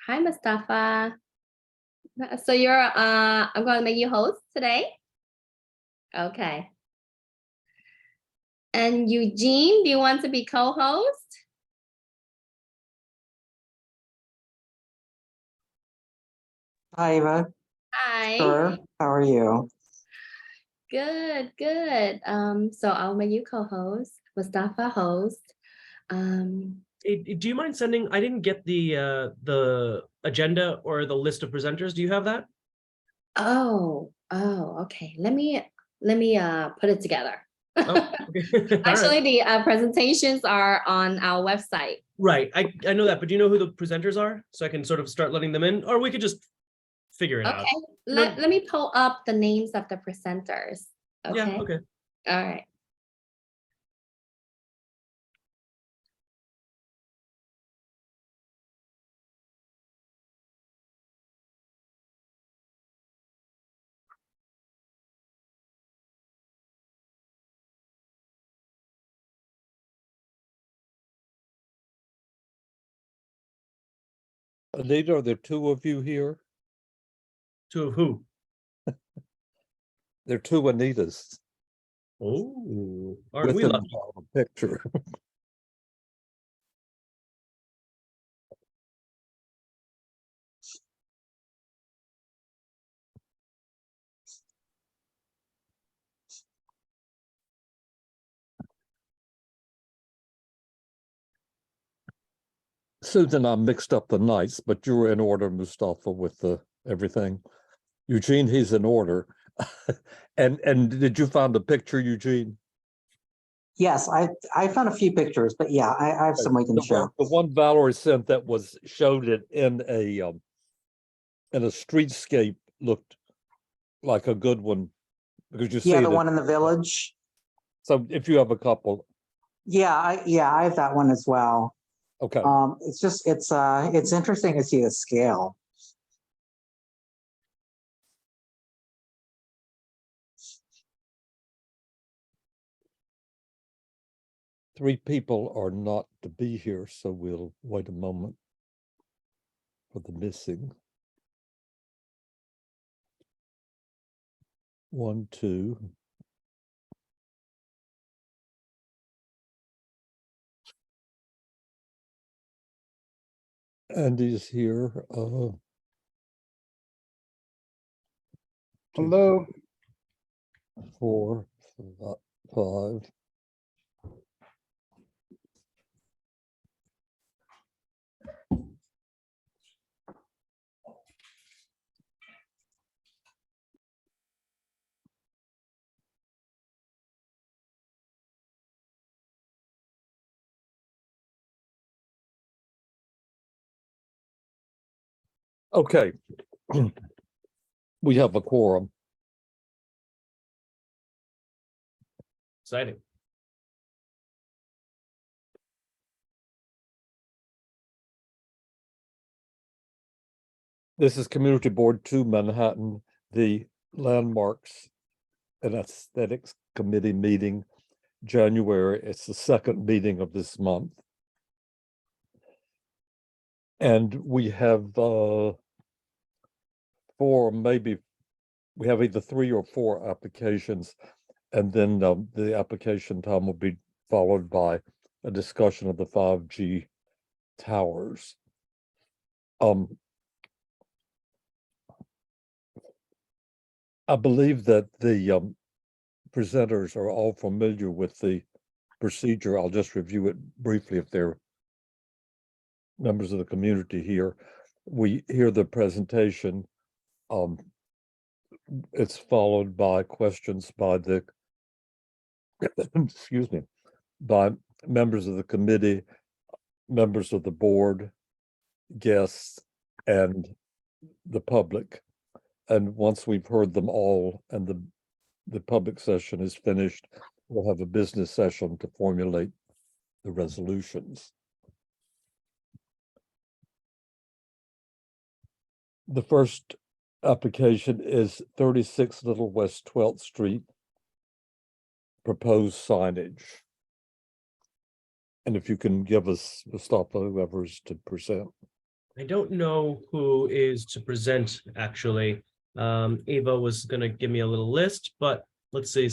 Hi, Mustafa. So I'm going to make you host today. Okay. And Eugene, do you want to be co-host? Hi, Eva. Hi. Sure. How are you? Good, good. So I'll make you co-host, Mustafa host. Do you mind sending? I didn't get the agenda or the list of presenters. Do you have that? Oh, okay. Let me put it together. Oh, okay. Actually, right. the presentations are on our website. Right. I know that, but do you know who the presenters are? So I can sort of start letting them in, or we could just figure it out. Okay. Let me pull up the names of the presenters. Okay. Yeah. Okay. All right. Anita, are there two of you here? Two of who? There are two Anitas. Oh, aren't With we them lucky? on the picture. Susan, I mixed up the nights, but you were in order, Mustafa, with the everything. Eugene, he's in order. and did you find a picture, Eugene? Yes, I found a few pictures, but yeah, I have some we can show. The one Valerie sent that showed it in a streetscape looked like a good one because you see Yeah, the one in the village. So if you have a couple. Yeah, I have that one as well. Okay. It's interesting to see the scale. Three people are not to be here, so we'll wait a moment for the missing. 1, 2. Andy's here. Hello. 4, 5. Okay. We have a quorum. Exciting. This is Community Board 2 Manhattan, the Landmarks and Aesthetics Committee meeting, January. It's the second meeting of this month. And we have 4, maybe we have either 3 or 4 applications, and then the application time will be followed by a discussion of the 5G towers. I believe that the presenters are all familiar with the procedure. I'll just review it briefly if they're members of the community here. We hear the presentation. It's followed by questions by the excuse me, by members of the committee, members of the board, guests, and the public. And once we've heard them all and the public session is finished, we'll have a business session to formulate the resolutions. The first application is 36 Little West 12th Street, proposed signage. And if you can give us, Mustafa, whoever's to present. I don't know who is to present, actually. Ava was gonna give me a little list, but let's see.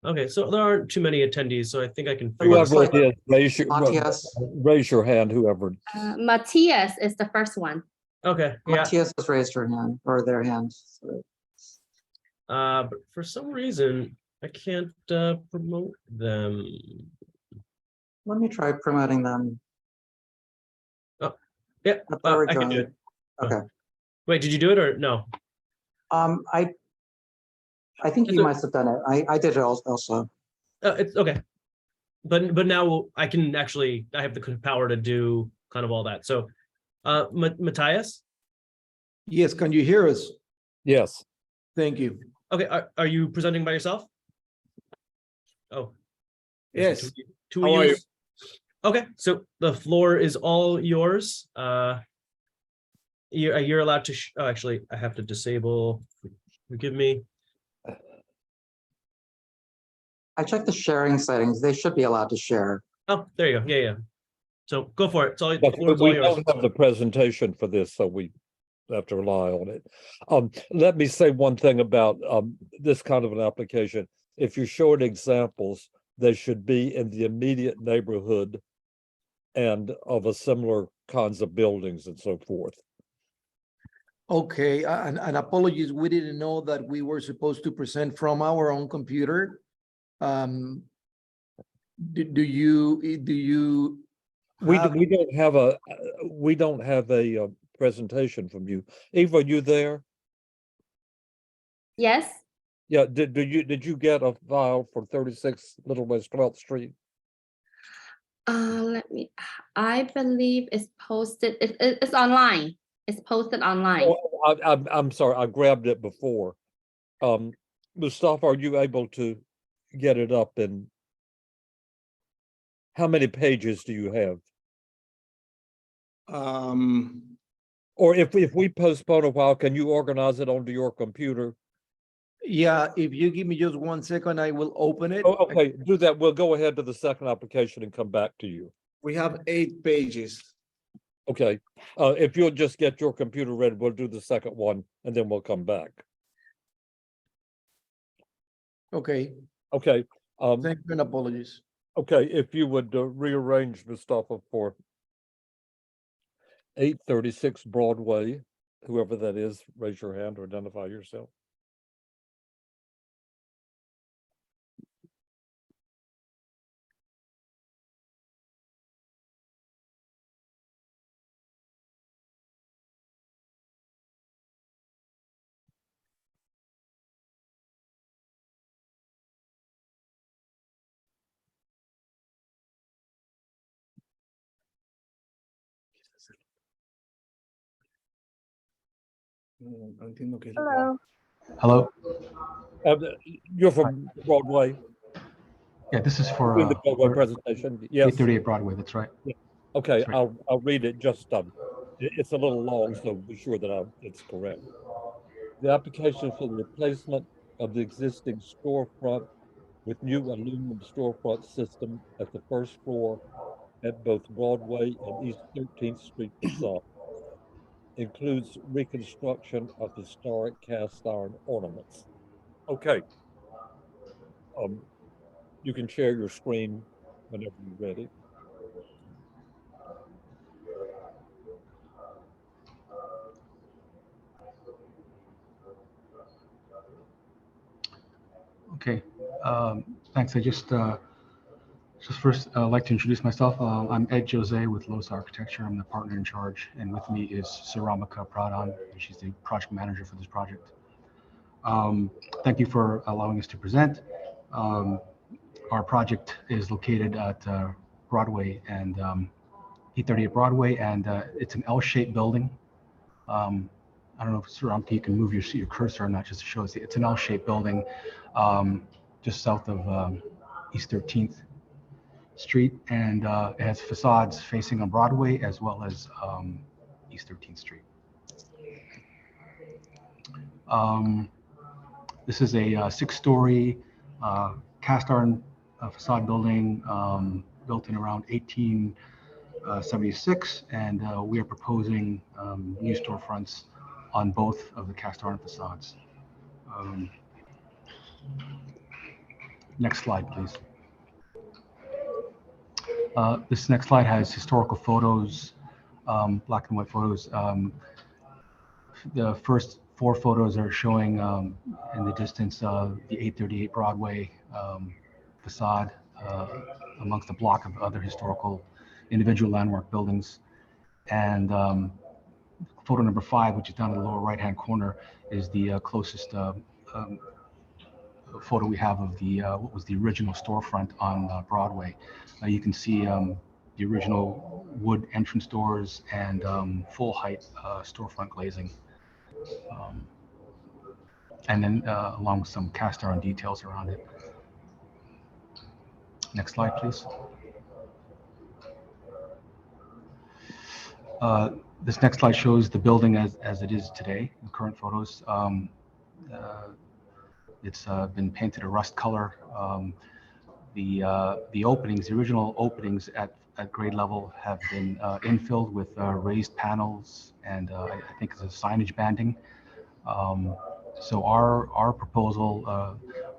Okay, so there aren't too many attendees, so I think I can figure this looks Whoever out. it is, Matthias, raise your hand, whoever. Matthias is the first one. Okay, yeah. Matthias has raised her hand or their hand. So, But for some reason, I can't promote them. let me try promoting them. Yeah, I've already I can do joined. it. Okay. Wait, did you do it or no? I think you It's a- must have done it. I did it also. It's okay. But now I can actually, I have the power to do kind of all that. So, Matthias? Yes, can you hear us? Yes, Thank you. Okay, are you presenting by yourself? Oh. Yes. Two How of are you. you? Okay, so the floor is all yours. You're allowed to, oh, actually, I have to disable, forgive me. I checked the sharing settings. They should be allowed to share. Oh, there you go. Yeah, yeah. So go for it. It's all, the but floor is all we yours. don't have the presentation for this, so we have to rely on it. Let me say one thing about this kind of an application. If you're showing examples, they should be in the immediate neighborhood and of a similar kinds of buildings and so forth. Okay, and apologies, we didn't know that we were supposed to present from our own computer. Do you We have- we don't have a presentation from you. Eva, are you there? Yes. Yeah, did you get a file for 36 Little West 12th Street? Let me, I believe it's posted, it's online. It's posted online. Oh, I'm sorry, I grabbed it before. Mustafa, are you able to get it up in? How many pages do you have? Or if we postpone a while, can you organize it onto your computer? Yeah, if you give me just 1 second, I will open it. Oh, okay, do that. We'll go ahead to the second application and come back to you. We have 8 pages. Okay, if you'll just get your computer ready, we'll do the second one and then we'll come back. Okay, Okay, thank you and apologies. okay, if you would rearrange Mustafa for 836 Broadway, whoever that is, raise your hand or identify yourself. No entiendo qué es. Hello. Hello. You're from Broadway, Yeah, this is for in the Broadway presentation, yes. 838 Broadway. That's right. Okay, That's right. I'll read it just, it's a little long, so be sure that it's correct. The application for the replacement of the existing storefront with new aluminum storefront system at the first floor at both Broadway and East 13th Street facade includes reconstruction of historic cast iron ornaments. Okay. You can share your screen whenever you're ready. Okay. Thanks. I just first like to introduce myself. I'm Ed Jose with Los Architecture. I'm the partner in charge, and with me is Saramika Pradhan, and she's the project manager for this project. Thank you for allowing us to present. Our project is located at Broadway and 838 Broadway, and it's an L-shaped building. I don't know if Saramika, you can move your cursor or not, just to show us. It's an L-shaped building just south of East 13th Street, and it has facades facing on Broadway as well as East 13th Street. This is a 6-story cast iron facade building built in around 76, and we are proposing new storefronts on both of the cast iron facades. Next slide, please. This next slide has historical photos, black and white photos. The first 4 photos are showing in the distance the 838 Broadway facade amongst a block of other historical individual landmark buildings. And photo number 5, which is down in the lower right-hand corner, is the closest photo we have of the what was the original storefront on Broadway. You can see the original wood entrance doors and full height storefront glazing. And then along with some cast iron details around it. Next slide, please. This next slide shows the building as it is today, in current photos. It's been painted a rust color. The openings, the original openings at grade level have been infilled with raised panels and I think it's a signage banding. So our proposal,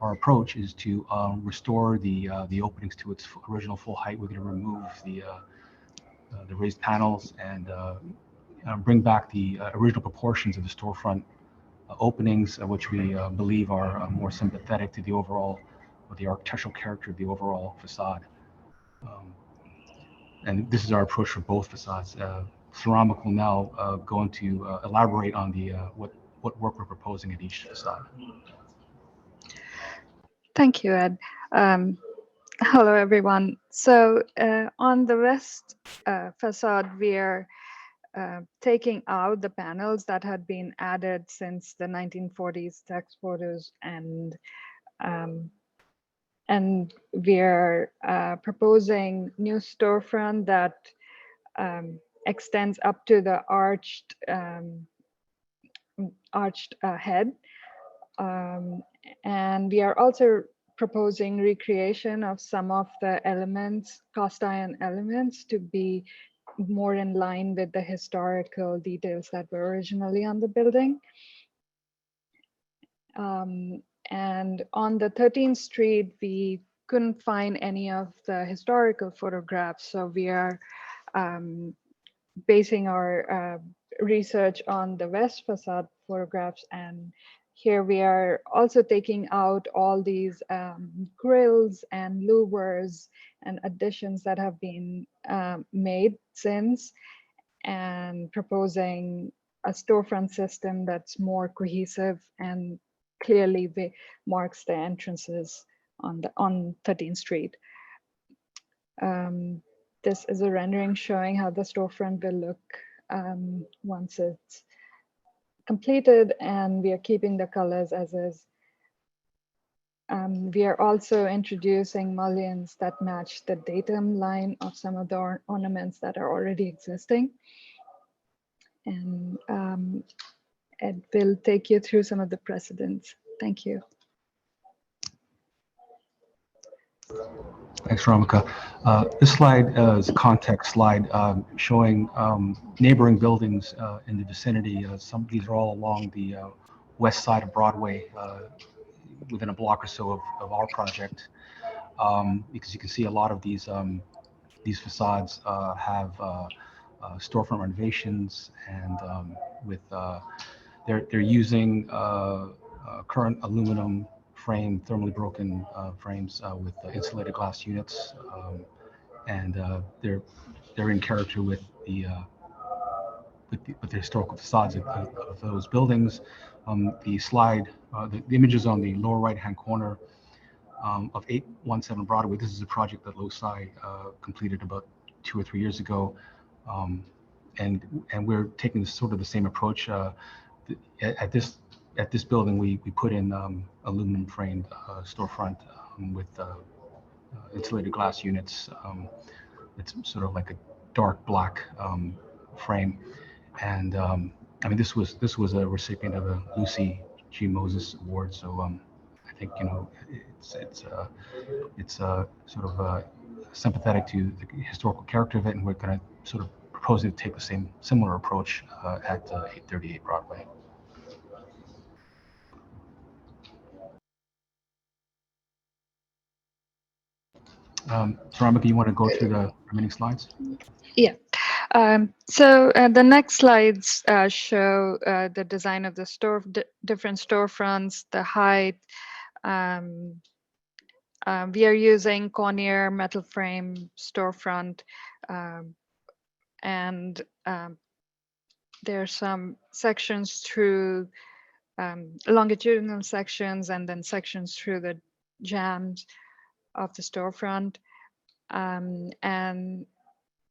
our approach is to restore the openings to its original full height. We're going to remove the raised panels and bring back the original proportions of the storefront openings, which we believe are more sympathetic to the overall, or the architectural character of the overall facade. And this is our approach for both facades. Ceramic will now go into elaborate on the what work we're proposing at each facade. Thank you, Ed. Hello, everyone. So on the west facade, we are taking out the panels that had been added since the 1940s text photos, and we're proposing new storefront that extends up to the arched head, and we are also proposing recreation of some of the elements, cast iron elements, to be more in line with the historical details that were originally on the building. And on the 13th Street, we couldn't find any of the historical photographs, so we are basing our research on the west facade photographs, and here we are also taking out all these grills and louvers and additions that have been made since, and proposing a storefront system that's more cohesive and clearly marks the entrances on 13th Street. This is a rendering showing how the storefront will look once it's completed, and we are keeping the colors as is. We are also introducing mullions that match the datum line of some of the ornaments that are already existing. And Ed will take you through some of the precedents. Thank you. Thanks, Ramika. This slide is a context slide showing neighboring buildings in the vicinity. Some of these are all along the west side of Broadway, within a block or so of our project. Because you can see a lot of these facades have storefront renovations, and they're using current aluminum frame, thermally broken frames with insulated glass units, and they're in character with the historical facades of those buildings. The slide, the images on the lower right-hand corner of 817 Broadway. This is a project that LoSci completed about 2 or 3 years ago, and we're taking sort of the same approach. At this building, we put in aluminum framed storefront with insulated glass units. It's sort of like a dark black frame, and I mean this was a recipient of a Lucy G. Moses Award. So I think it's sort of sympathetic to the historical character of it, and we're going to sort of proposing to take the similar approach at 838 Broadway. Saramika, you want to go through the remaining slides? Yeah. So the next slides show the design of the different storefronts, the height. We are using Conair metal frame storefront, and there are some sections through longitudinal sections, and then sections through the jambs of the storefront. And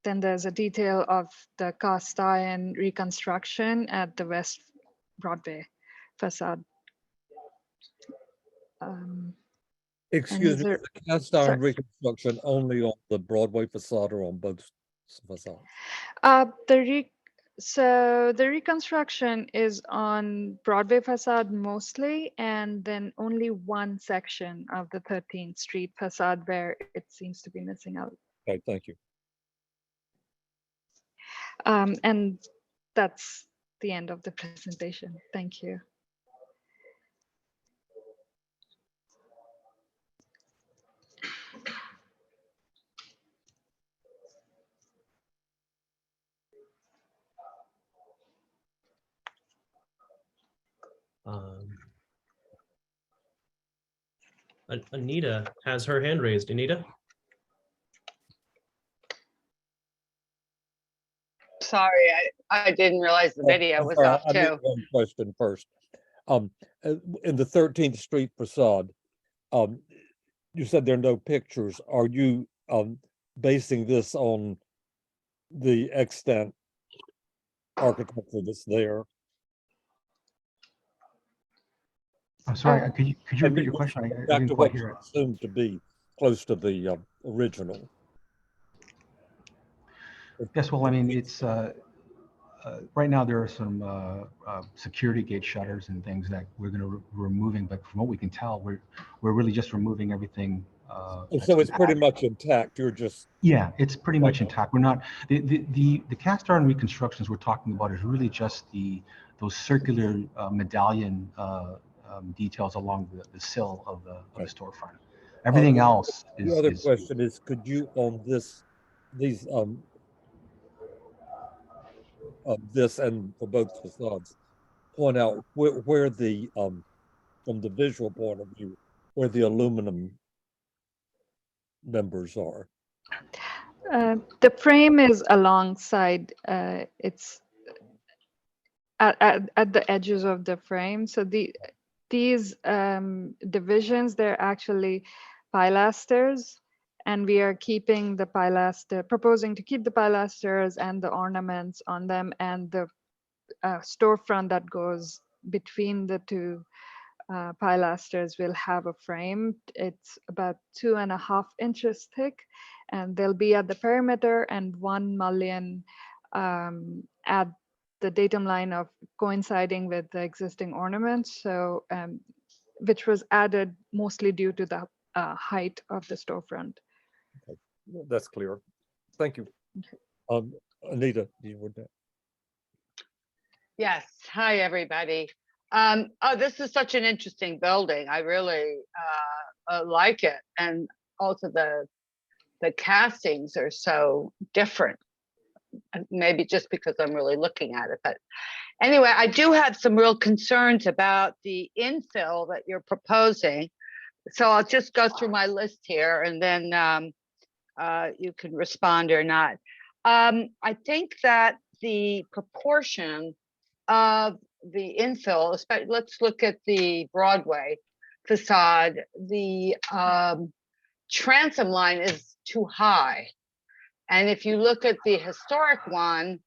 then there's a detail of the cast iron reconstruction at the West Broadway facade. Excuse me, there- the cast iron sorry. reconstruction only on the Broadway facade or on both facades? So the reconstruction is on Broadway facade mostly, and then only one section of the 13th Street facade where it seems to be missing out. Okay, thank you. And that's the end of the presentation. Thank you. Anita has her hand raised. Anita? Sorry, I didn't realize the video I'm was sorry, off I need too. one question first. In the 13th Street facade, you said there are no pictures. Are you basing this on the extant architecture that's there? I'm sorry, could you repeat your question? I Back didn't to quite what hear you it. assumed to be close to the original. Yes, well, I mean, it's right now there are some security gate shutters and things that we're going to removing, but from what we can tell, we're really just removing everything. So it's pretty much intact. You're just it's pretty much intact. We're not the cast iron reconstructions we're talking about is really just those circular medallion details along the sill of the storefront. Everything else is. The other question is, could you on this and for both facades point out where the from the visual point of view where the aluminum members are? The frame is alongside, it's at the edges of the frame. So these divisions, they're actually pilasters, and we are keeping the proposing to keep the pilasters and the ornaments on them, and the storefront that goes between the two pilasters will have a frame. It's about 2.5 inches thick, and they'll be at the perimeter, and 1 mullion at the datum line of coinciding with the existing ornaments. So which was added mostly due to the height of the storefront. Okay. That's clear. Thank you. Okay. Anita, you would. Yes. Hi, everybody. Oh, this is such an interesting building. I really like it, and also the castings are so different. Maybe just because I'm really looking at it, but anyway, I do have some real concerns about the infill that you're proposing. So I'll just go through my list here, and then you can respond or not. I think that the proportion of the infill, especially, let's look at the Broadway facade. The transom line is too high. And if you look at the historic one,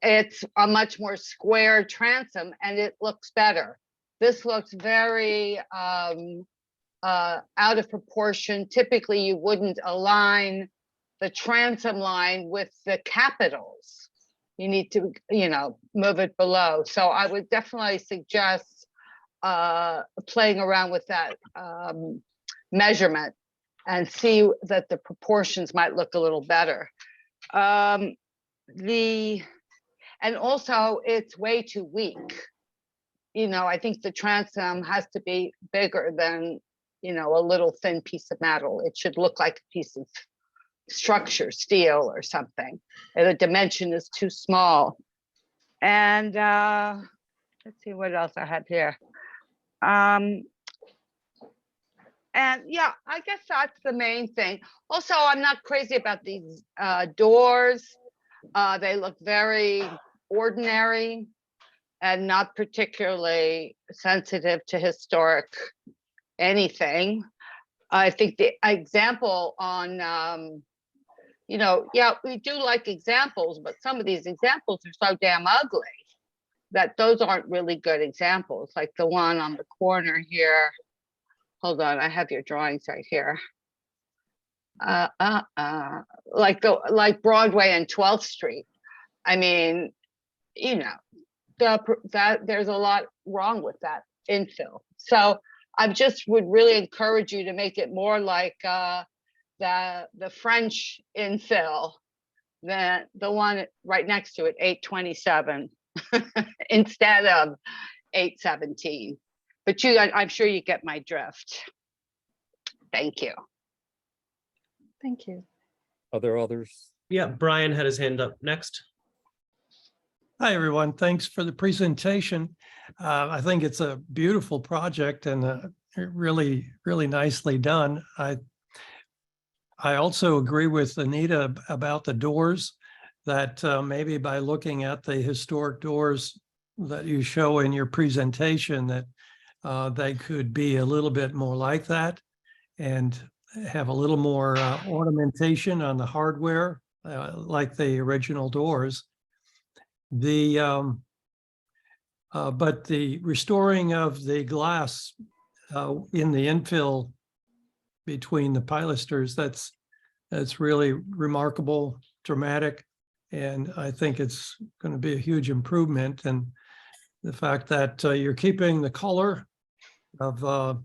it's a much more square transom, and it looks better. This looks very out of proportion. Typically, you wouldn't align the transom line with the capitals. You need to, move it below. So I would definitely suggest playing around with that measurement and see that the proportions might look a little better. and also it's way too weak. You know, I think the transom has to be bigger than, you know, a little thin piece of metal. It should look like a piece of structure, steel or something. And the dimension is too small. And let's see what else I have here. And yeah, I guess that's the main thing. Also, I'm not crazy about these doors. They look very ordinary and not particularly sensitive to historic anything. I think the example on, you know, yeah, we do like examples, but some of these examples are so damn ugly that those aren't really good examples. Like the one on the corner here. Hold on, I have your drawings right here. Like Broadway and 12th Street. I mean, you know, there's a lot wrong with that infill. So I just would really encourage you to make it more like the French infill than the one right next to it, 827, instead of 817. But I'm sure you get my drift. Thank you. Thank you. Are there others? Yeah, Brian had his hand up next. Hi, everyone. Thanks for the presentation. I think it's a beautiful project and really, really nicely done. I also agree with Anita about the doors, that maybe by looking at the historic doors that you show in your presentation, that they could be a little bit more like that and have a little more ornamentation on the hardware, like the original doors. But the restoring of the glass in the infill between the pilasters, that's really remarkable, dramatic, and I think it's going to be a huge improvement. And the fact that you're keeping the color of the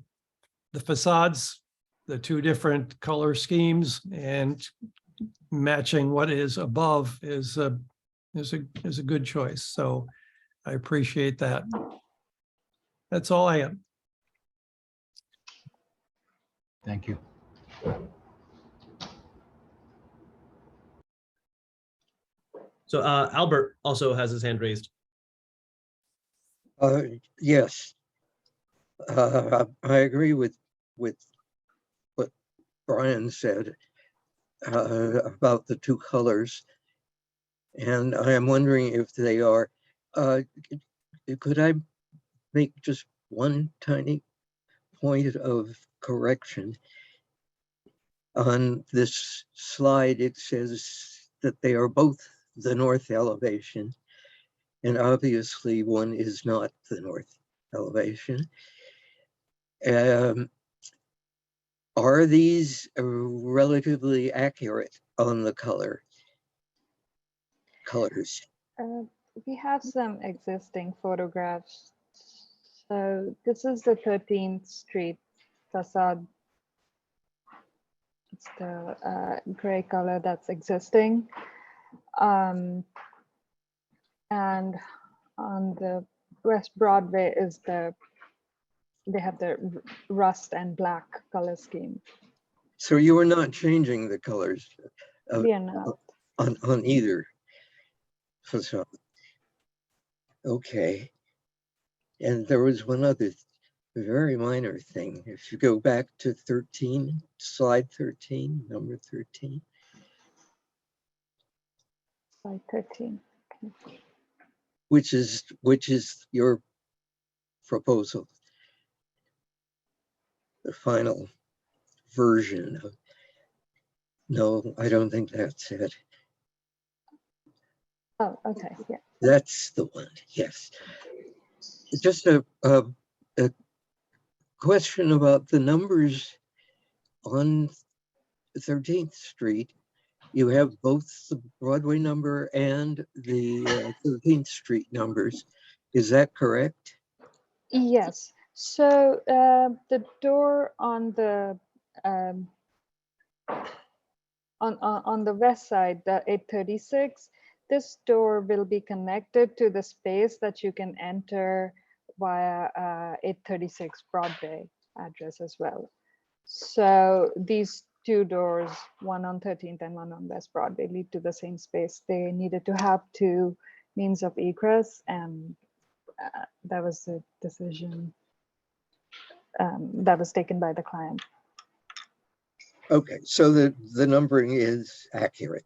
facades, the two different color schemes, and matching what is above is a good choice. So I appreciate that. That's all I have. Thank you. So Albert also has his hand raised. Yes, I agree with what Brian said about the two colors, and I am wondering if they are. Could I make just one tiny point of correction? On this slide, it says that they are both the north elevation, and obviously one is not the north elevation. Are these relatively accurate on the colors? We have some existing photographs. So this is the 13th Street facade. It's the gray color that's existing. And on the West Broadway is they have the rust and black color scheme. So you are not changing the colors We are not. on either facade. Okay. And there was one other very minor thing. If you go back to 13, slide 13, number 13. Slide 13. Okay. Which is your proposal, the final version of. No, I don't think that's it. Oh, okay, yeah. That's the one, yes. Just a question about the numbers on 13th Street. You have both the Broadway number and the 13th Street numbers. Is that correct? Yes. So the door on the on the west side, the 836, this door will be connected to the space that you can enter via 836 Broadway address as well. So these two doors, one on 13th and one on West Broadway, lead to the same space. They needed to have two means of egress, and that was the decision that was taken by the client. Okay, so the numbering is accurate.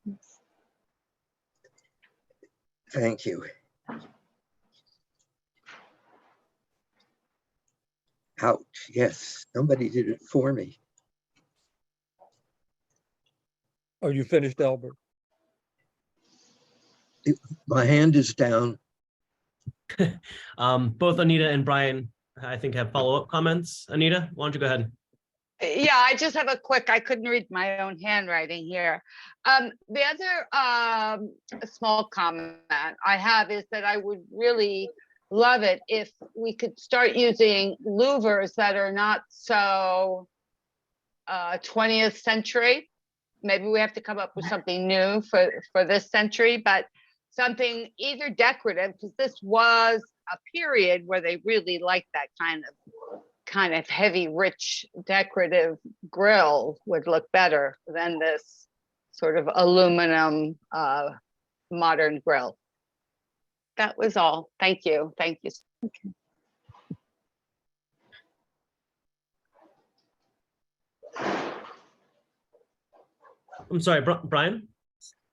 Yes. Thank you. Ouch, yes, somebody did it for me. Are you finished, Albert? My hand is down. Both Anita and Brian, I think, have follow-up comments. Anita, why don't you go ahead? Yeah, I just have a quick, I couldn't read my own handwriting here. The other small comment I have is that I would really love it if we could start using louvers that are not so 20th century. Maybe we have to come up with something new for this century, but something either decorative, because this was a period where they really liked that kind of heavy, rich, decorative grill would look better than this sort of aluminum modern grill. That was all. Thank you. Thank you. Okay. I'm sorry, Brian?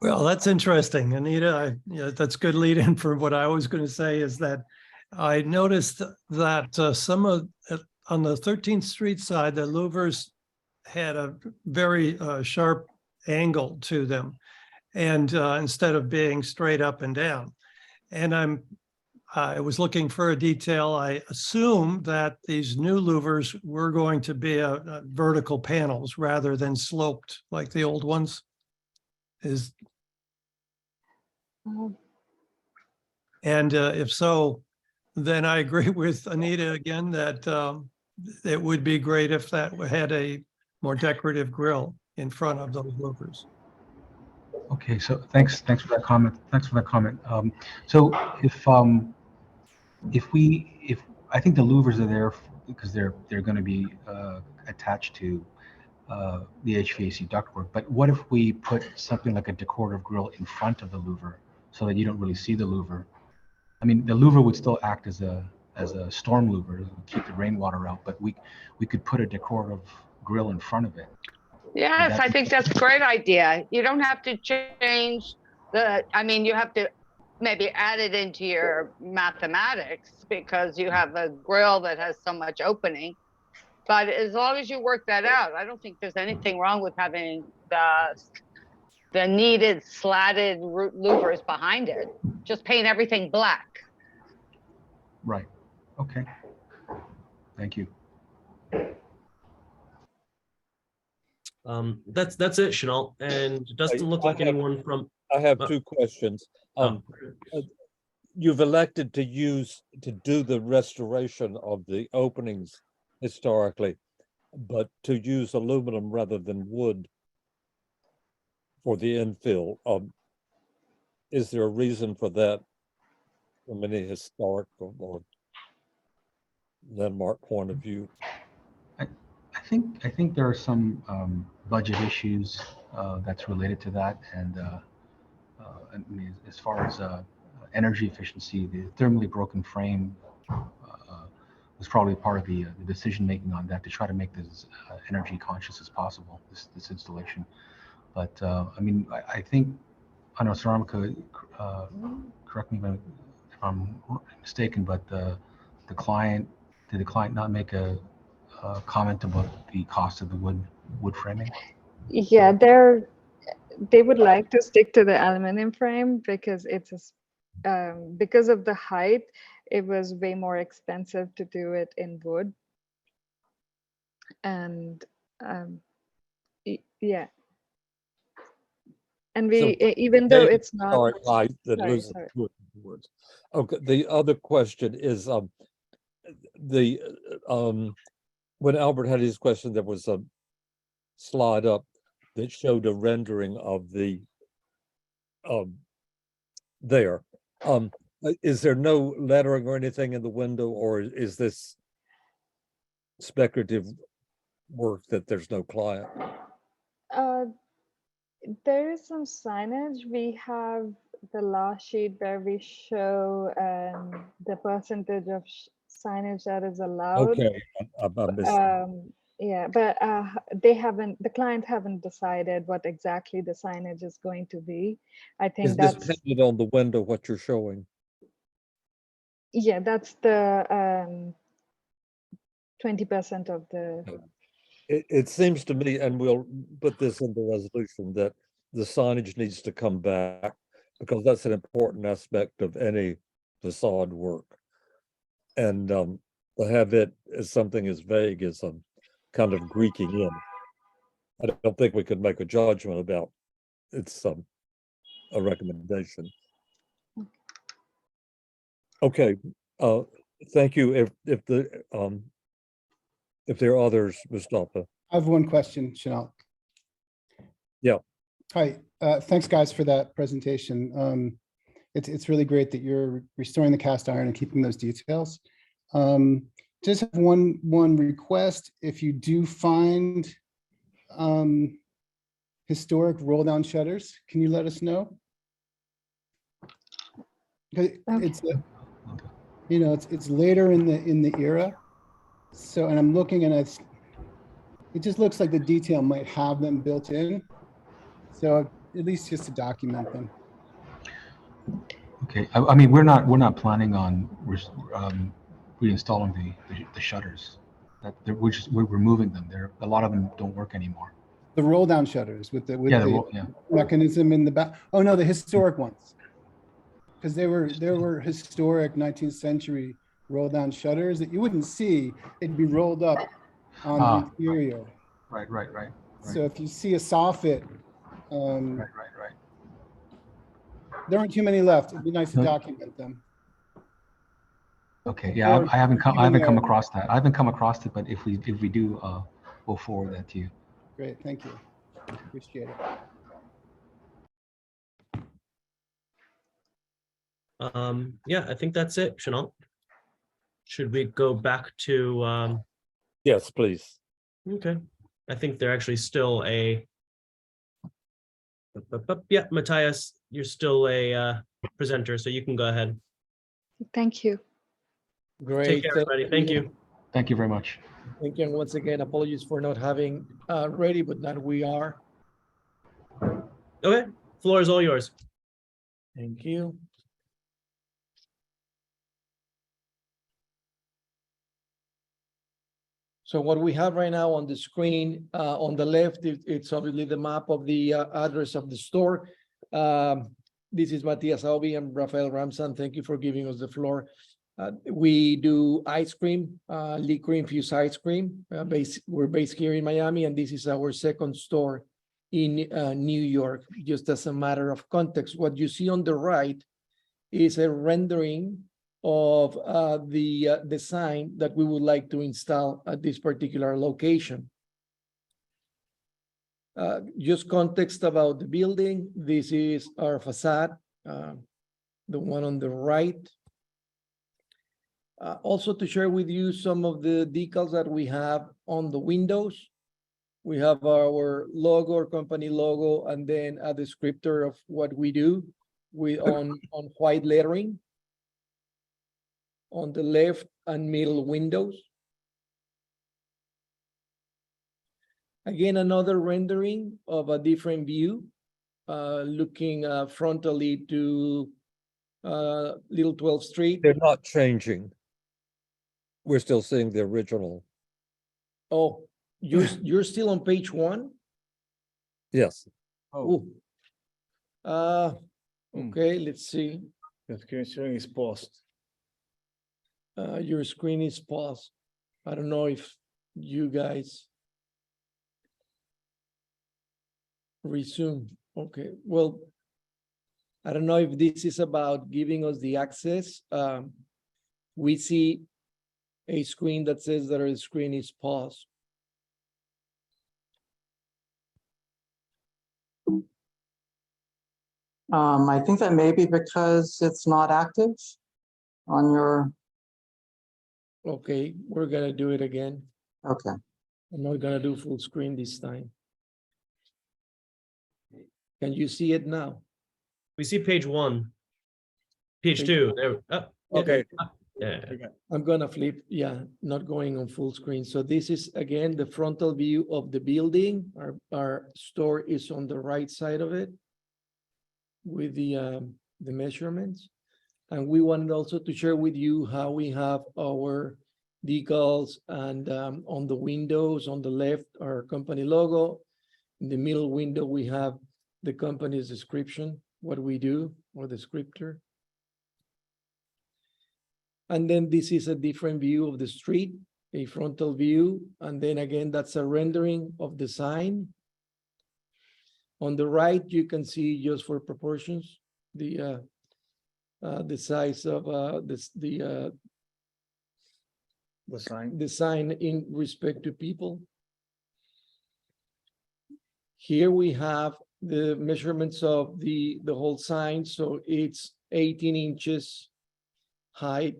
Well, that's interesting, Anita. That's good lead in for what I was going to say, is that I noticed that some of on the 13th Street side, the louvers had a very sharp angle to them, and instead of being straight up and down. And I was looking for a detail. I assume that these new louvers were going to be vertical panels rather than sloped like the old ones. And if so, then I agree with Anita again that it would be great if that had a more decorative grill in front of those louvers. Okay, so thanks for that comment. Thanks for that comment. So if I think the louvers are there because they're going to be attached to the HVAC ductwork. But what if we put something like a decorative grill in front of the louver so that you don't really see the louver? I mean, the louver would still act as a storm louver, keep the rainwater out, but we could put a decorative grill in front of it. Yes, I think that's a great idea. You don't have to change I mean, you have to maybe add it into your mathematics because you have a grill that has so much opening. But as long as you work that out, I don't think there's anything wrong with having the needed slatted louvers behind it. Just paint everything black. Right. Okay. Thank you. That's it, Chanel. And it doesn't look like anyone from. I have two questions. You've elected to do the restoration of the openings historically, but to use aluminum rather than wood for the infill. Is there a reason for that from any historic or landmark point of view? I think there are some budget issues that's related to that, and I mean, as far as energy efficiency, the thermally broken frame was probably part of the decision making on that to try to make this energy conscious as possible. This installation, but I mean, I think I know Saramika, correct me if I'm mistaken, but did the client not make a comment about the cost of the wood framing? Yeah, they would like to stick to the aluminum frame because it's because of the height, it was way more expensive to do it in wood. And yeah. And we, So even though it's not height that sorry, loses sorry. words. Okay. The other question is when Albert had his question, there was a slide up that showed a rendering of the there. Is there no lettering or anything in the window, or is this speculative work that there's no client? There is some signage. We have the last sheet where we show the percentage of signage that is allowed. Okay, I missed. Yeah, but the client haven't decided what exactly the signage is going to be. I think Is this that's, painted on the window, what you're showing? yeah, that's the 20% of the, It seems to me, and we'll put this in the resolution, that the signage needs to come back because that's an important aspect of any facade work. And to have it as something as vague as kind of Greeking in, I don't think we could make a judgment about it's a recommendation. Okay, thank you. If there are others, Mustafa. I have one question, Chanel. Yeah. Hi, thanks guys for that presentation. It's really great that you're restoring the cast iron and keeping those details. Just have one request. If you do find historic roll down shutters, can you let us know? Because it's it's later in the era. So, and I'm looking and it just looks like the detail might have them built in. So at least just to document them. Okay, I mean, we're not planning on reinstalling the shutters. We're removing them. A lot of them don't work anymore. The roll down shutters with the yeah. mechanism in the back. Oh no, the historic ones. Because there were historic 19th century roll down shutters that you wouldn't see. They'd be rolled up on the interior. Right. So if you see a soffit, right. there aren't too many left. It'd be nice to document them. Okay, yeah, I haven't come across that. I haven't come across it, but if we do, we'll forward that to you. Great, thank you. Appreciate it. Yeah, I think that's it, Chanel. Should we go back to Yes, please. okay. I think they're actually still a yeah, Matthias, you're still a presenter, so you can go ahead. thank you. Great. Take care, everybody. Thank you. Thank you very much. Thank you. And once again, apologies for not having ready, but now we are. Okay, floor is all yours. Thank you. So what we have right now on the screen, on the left, it's obviously the map of the address of the store. This is Matias Aubi and Rafael Ramsan. Thank you for giving us the floor. We do ice cream, liquor infused ice cream. We're based here in Miami, and this is our second store in New York. Just as a matter of context, what you see on the right is a rendering of the sign that we would like to install at this particular location. Just context about the building. This is our facade, the one on the right. Also to share with you some of the decals that we have on the windows. We have our logo, our company logo, and then a descriptor of what we do on white lettering on the left and middle windows. Again, another rendering of a different view, looking frontally to Little 12th Street. They're not changing. We're still seeing the original. Oh, you're still on page 1? Yes. Oh. Okay, let's see. The screen is paused. Your screen is paused. I don't know if you guys resume. Okay, well, I don't know if this is about giving us the access. We see a screen that says that our screen is paused. I think that may be because it's not active on your, Okay, we're gonna do it again. okay. I'm not gonna do full screen this time. Can you see it now? We see page 1. Page Page 2. There. Oh, yeah. Okay. Yeah. I'm gonna flip, yeah, not going on full screen. So this is again the frontal view of the building. Our store is on the right side of it with the measurements. And we wanted also to share with you how we have our decals and on the windows, on the left, our company logo. In the middle window, we have the company's description, what we do, or the descriptor. And then this is a different view of the street, a frontal view. And then again, that's a rendering of the sign. On the right, you can see just for proportions, the size of the sign in respect to people. Here we have the measurements of the whole sign. So it's 18 inches height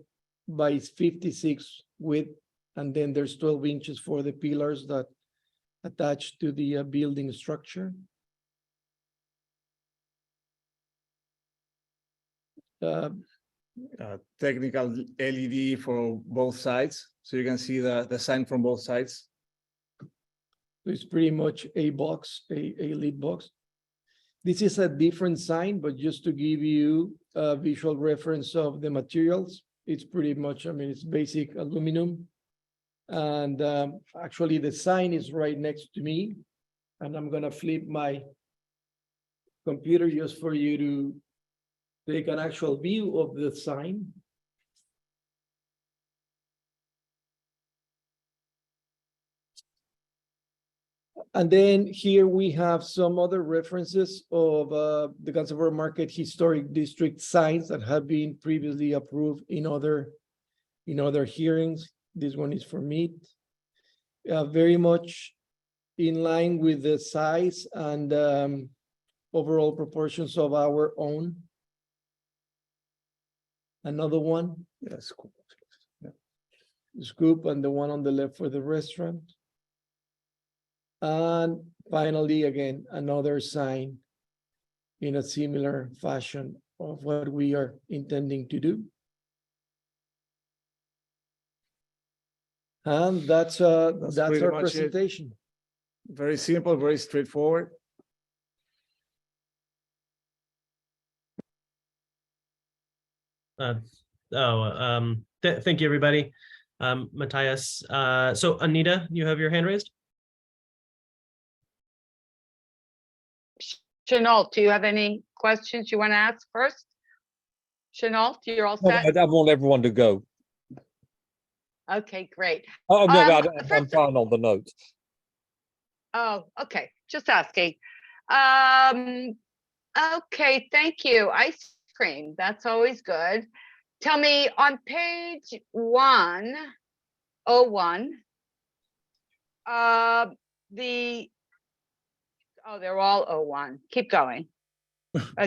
by 56 width, and then there's 12 inches for the pillars that attach to the building structure. Technical LED for both sides, so you can see the sign from both sides. It's pretty much a box, a lead box. This is a different sign, but just to give you a visual reference of the materials, it's pretty much, I mean, it's basic aluminum. And actually the sign is right next to me. And I'm gonna flip my computer just for you to take an actual view of the sign. And then here we have some other references of the Conservative Market Historic District signs that have been previously approved in other hearings. This one is for meat. Very much in line with the size and overall proportions of our own. Another one. Yes. The scoop, and the one on the left for the restaurant. And finally, again, another sign in a similar fashion of what we are intending to do. And that's pretty our much it. presentation. Very simple, very straightforward. Thank you, everybody. Matthias. So Anita, you have your hand raised? Chenault, do you have any questions you want to ask first? Chenault, you're all set? I want everyone to go. Okay, great. Oh, no, first- I'm fine on the notes. Oh, okay, just asking. Okay, thank you. Ice cream, that's always good. Tell me, on page 101, oh, they're all 01. Keep going.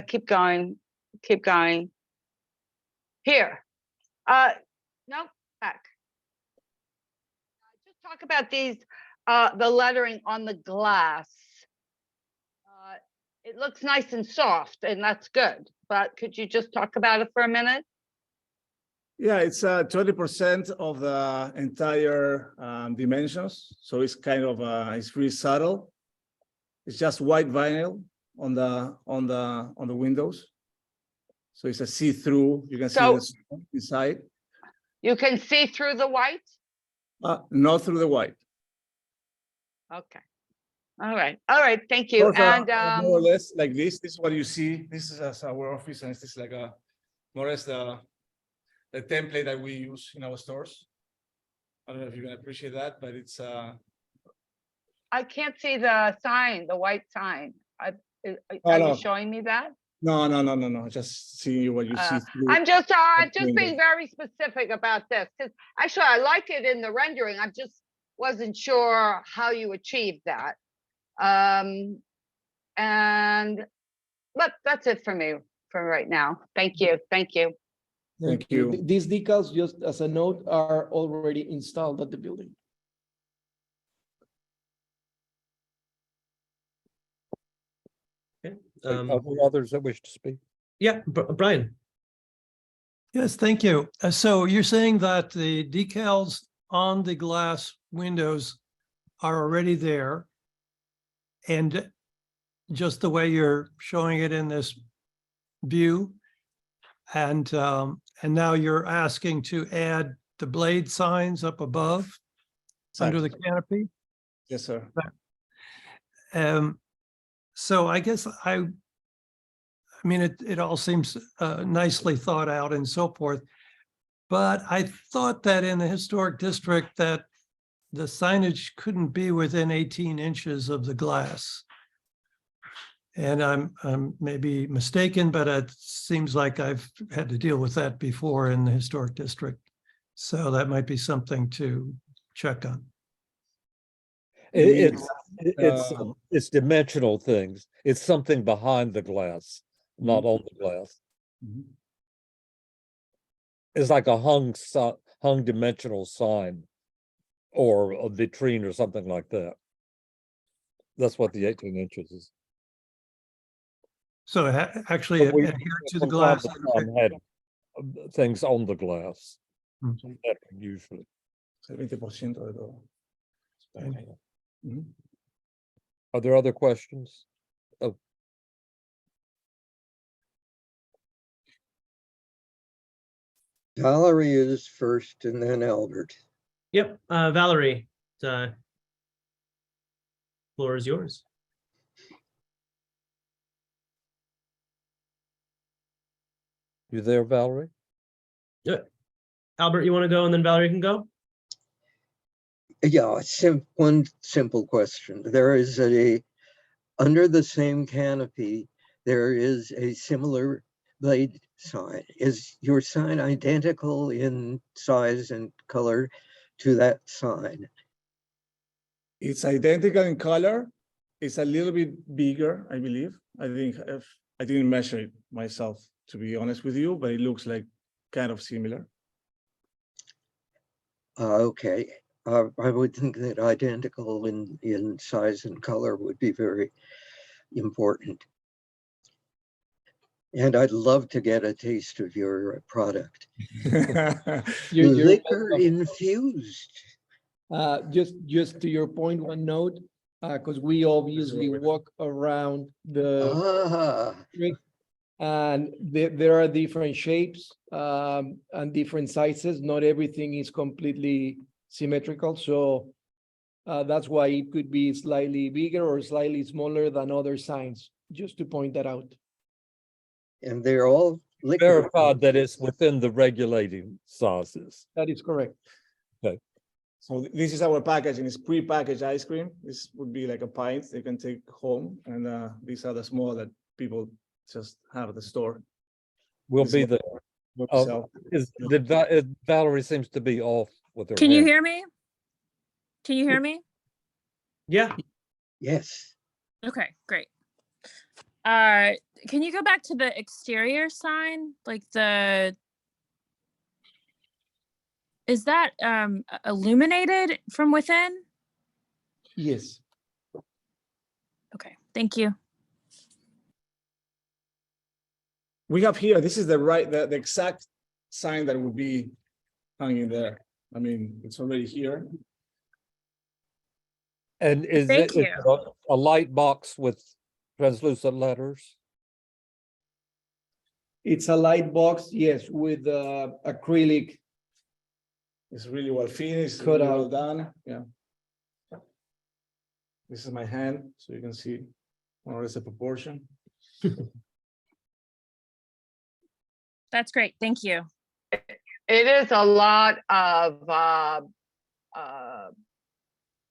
Keep going. Keep going. Here. No, back. Just talk about these, the lettering on the glass. It looks nice and soft, and that's good. But could you just talk about it for a minute? Yeah, it's 20% of the entire dimensions. So it's kind of it's really subtle. It's just white vinyl on the windows. So it's a see-through. You can see this inside. You can see through the white? Not through the white. Okay. All right. All right. Thank you. Those And are more or less like this. This is what you see. This is our office, and this is like a more or less the template that we use in our stores. I don't know if you can appreciate that, but it's I can't see the sign, the white sign. Are no. you showing me that? No. Just seeing what you see through. I'm just window. being very specific about this, because actually I like it in the rendering. I just wasn't sure how you achieved that. And but that's it for me for right now. Thank you. Thank you. Thank you. These decals, just as a note, are already installed at the building. Okay. Are there others that wish to speak? Yeah, Brian. Yes, thank you. So you're saying that the decals on the glass windows are already there, and just the way you're showing it in this view, and now you're asking to add the blade signs up above under the canopy. Yes, sir. So I guess I mean, it all seems nicely thought out and so forth. But I thought that in the historic district that the signage couldn't be within 18 inches of the glass. And I'm maybe mistaken, but it seems like I've had to deal with that before in the historic district. So that might be something to check on. It's dimensional things. It's something behind the glass, not on the glass. It's like a hung dimensional sign or a vitrine or something like that. That's what the 18 inches is. So actually But we- adhere to the from glass. time to time had things on the glass. Mhm. Usually. 20% de todo. Mhm. Are there other questions? Oh, Valerie is first and then Albert. Yep, Valerie, floor is yours. you there, Valerie? Yeah. Albert, you want to go and then Valerie can go? Yeah, one simple question. There is under the same canopy, there is a similar blade sign. Is your sign identical in size and color to that sign? It's identical in color. It's a little bit bigger, I believe. I think I didn't measure it myself, to be honest with you, but it looks like kind of similar. Okay. I would think that identical in size and color would be very important. And I'd love to get a taste of your product. Liquor infused. Just to your point, one note, because we obviously walk around the district, and there are different shapes and different sizes. Not everything is completely symmetrical, so that's why it could be slightly bigger or slightly smaller than other signs, just to point that out. And they're all liquor. Verified that it's within the regulating sizes. That is correct. Okay. So this is our packaging. It's pre-packaged ice cream. This would be like a pint they can take home. And these are the small that people just have at the store. We'll be there. Valerie seems to be off with her. Can you hand. hear me? Can you hear me? Yeah. Yes. Okay, great. Can you go back to the exterior sign? Like is that illuminated from within? Yes. Okay, thank you. We have here, this is the exact sign that would be hanging there. I mean, it's already here. And is Thank it you. a light box with translucent letters? It's a light box, yes, with acrylic. It's really well finished, Cut really well out. done. Yeah. This is my hand, so you can see more or less the proportion. That's great. Thank you. It is a lot of,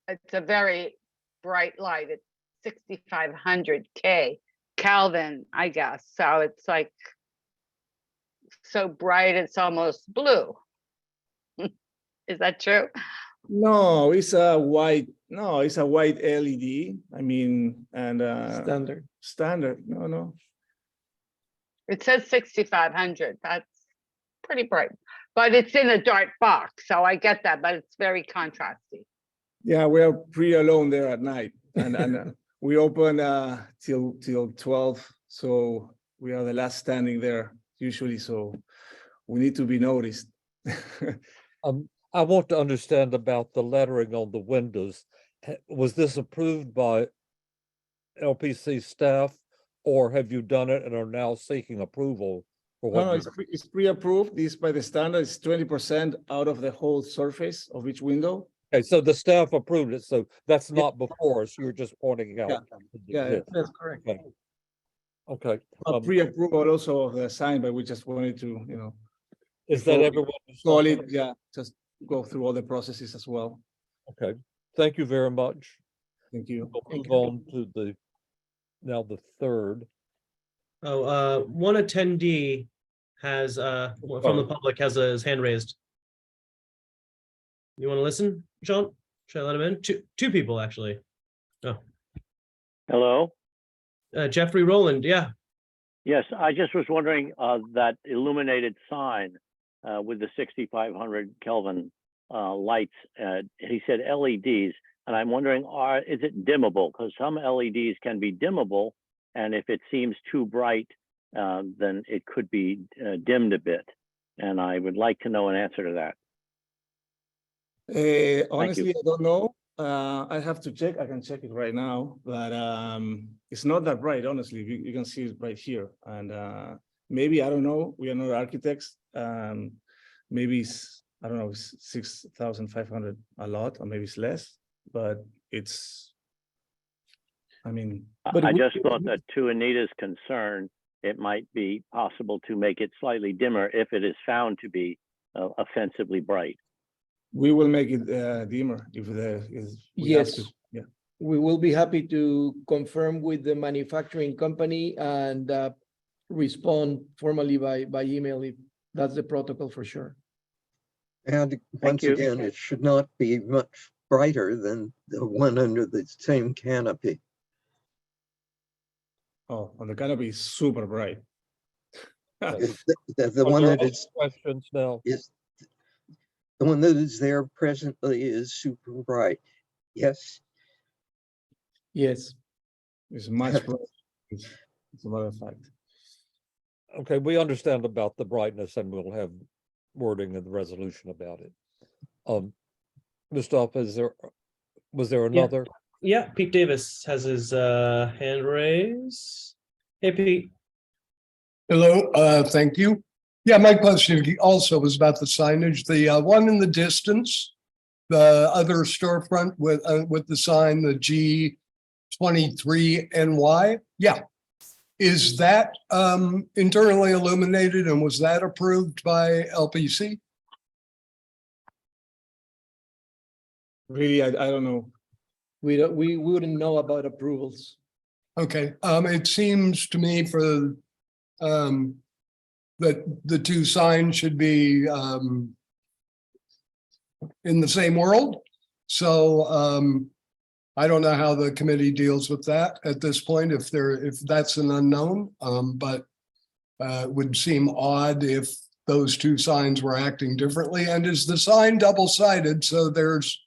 it's a very bright light. It's 6,500 Kelvin, I guess. So it's like so bright, it's almost blue. Is that true? No, it's a white. No, it's a white LED. I mean, and Standard. Standard. No. It says 6,500. That's pretty bright, but it's in a dark box, so I get that, but it's very contrasty. Yeah, we are pretty alone there at night, and we open till 12, so we are the last standing there usually. So we need to be noticed. I want to understand about the lettering on the windows. Was this approved by LPC staff, or have you done it and are now seeking approval for what? No, it's pre-approved. This by the standard is 20% out of the whole surface of each window. Okay, so the staff approved it, so that's not before us, you're just pointing out. Yeah, That's correct. Okay. Okay. Pre-approval also of the sign, but we just wanted to, you know. Is that before we everyone? install it, yeah, just go through all the processes as well. Okay, thank you very much. Thank you. We'll move on to the third. Oh, one attendee has from the public has his hand raised. You want to listen, John? Should I let him in? Two people actually. Oh, Hello? Jeffrey Rowland. Yeah. Yes, I just was wondering, that illuminated sign with the 6,500 Kelvin lights, he said LEDs, and I'm wondering, is it dimmable? Because some LEDs can be dimmable, and if it seems too bright, then it could be dimmed a bit. And I would like to know an answer to that. Honestly, I don't know. I have to check. I can check it right now, but it's not that bright. Honestly, you can see it right here, and maybe, I don't know. We are not architects. Maybe it's, I don't know, 6,500 a lot, or maybe it's less. But it's, I mean, I just thought that, to Anita's concern, it might be possible to make it slightly dimmer if it is found to be offensively bright. we will make it dimmer if there is. We have Yes. to. Yeah. We will be happy to confirm with the manufacturing company and respond formally by email if that's the protocol for sure. And once you. again, it should not be much brighter than the one under the same canopy. Oh, and the canopy is super bright. The one that is Questions now? is the one that is there presently is super bright. Yes. Yes. It's much brighter. It's a matter of fact. Okay, we understand about the brightness and we'll have wording in the resolution about it. Mustafa, was there another? Yeah, Pete Davis has his hand raised. Hey, Pete. Hello, thank you. Yeah, my question also was about the signage. The one in the distance, the other storefront with the sign, the G23NY. Yeah. Is that internally illuminated, and was that approved by LPC? Really, I don't know. We wouldn't know about approvals. Okay, it seems to me for that the two signs should be in the same world. So I don't know how the committee deals with that at this point, if that's an unknown, but it would seem odd if those two signs were acting differently. And is the sign double-sided, so there's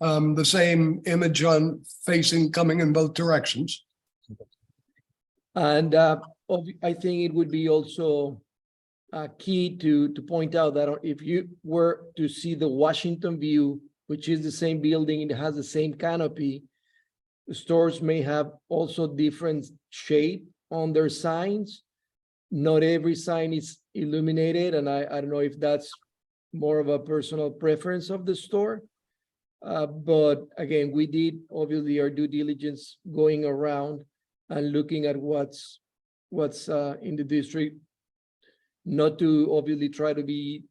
the same image on facing coming in both directions? And I think it would be also key to point out that if you were to see the Washington view, which is the same building, it has the same canopy, the stores may have also different shape on their signs. Not every sign is illuminated, and I don't know if that's more of a personal preference of the store. But again, we did obviously our due diligence going around and looking at what's in the district, not to obviously try to be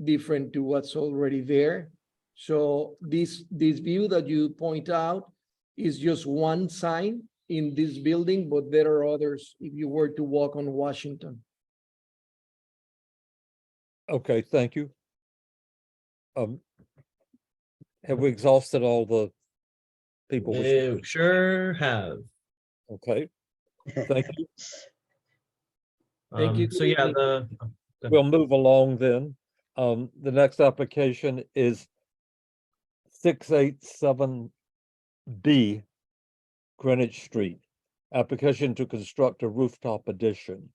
different to what's already there. So this view that you point out is just one sign in this building, but there are others if you were to walk on Washington. Okay, thank you. Have we exhausted all the people? You sure have. Okay, thank you. Thank you. So yeah, We'll move along then. The next application is 687B Greenwich Street. Application to construct a rooftop addition.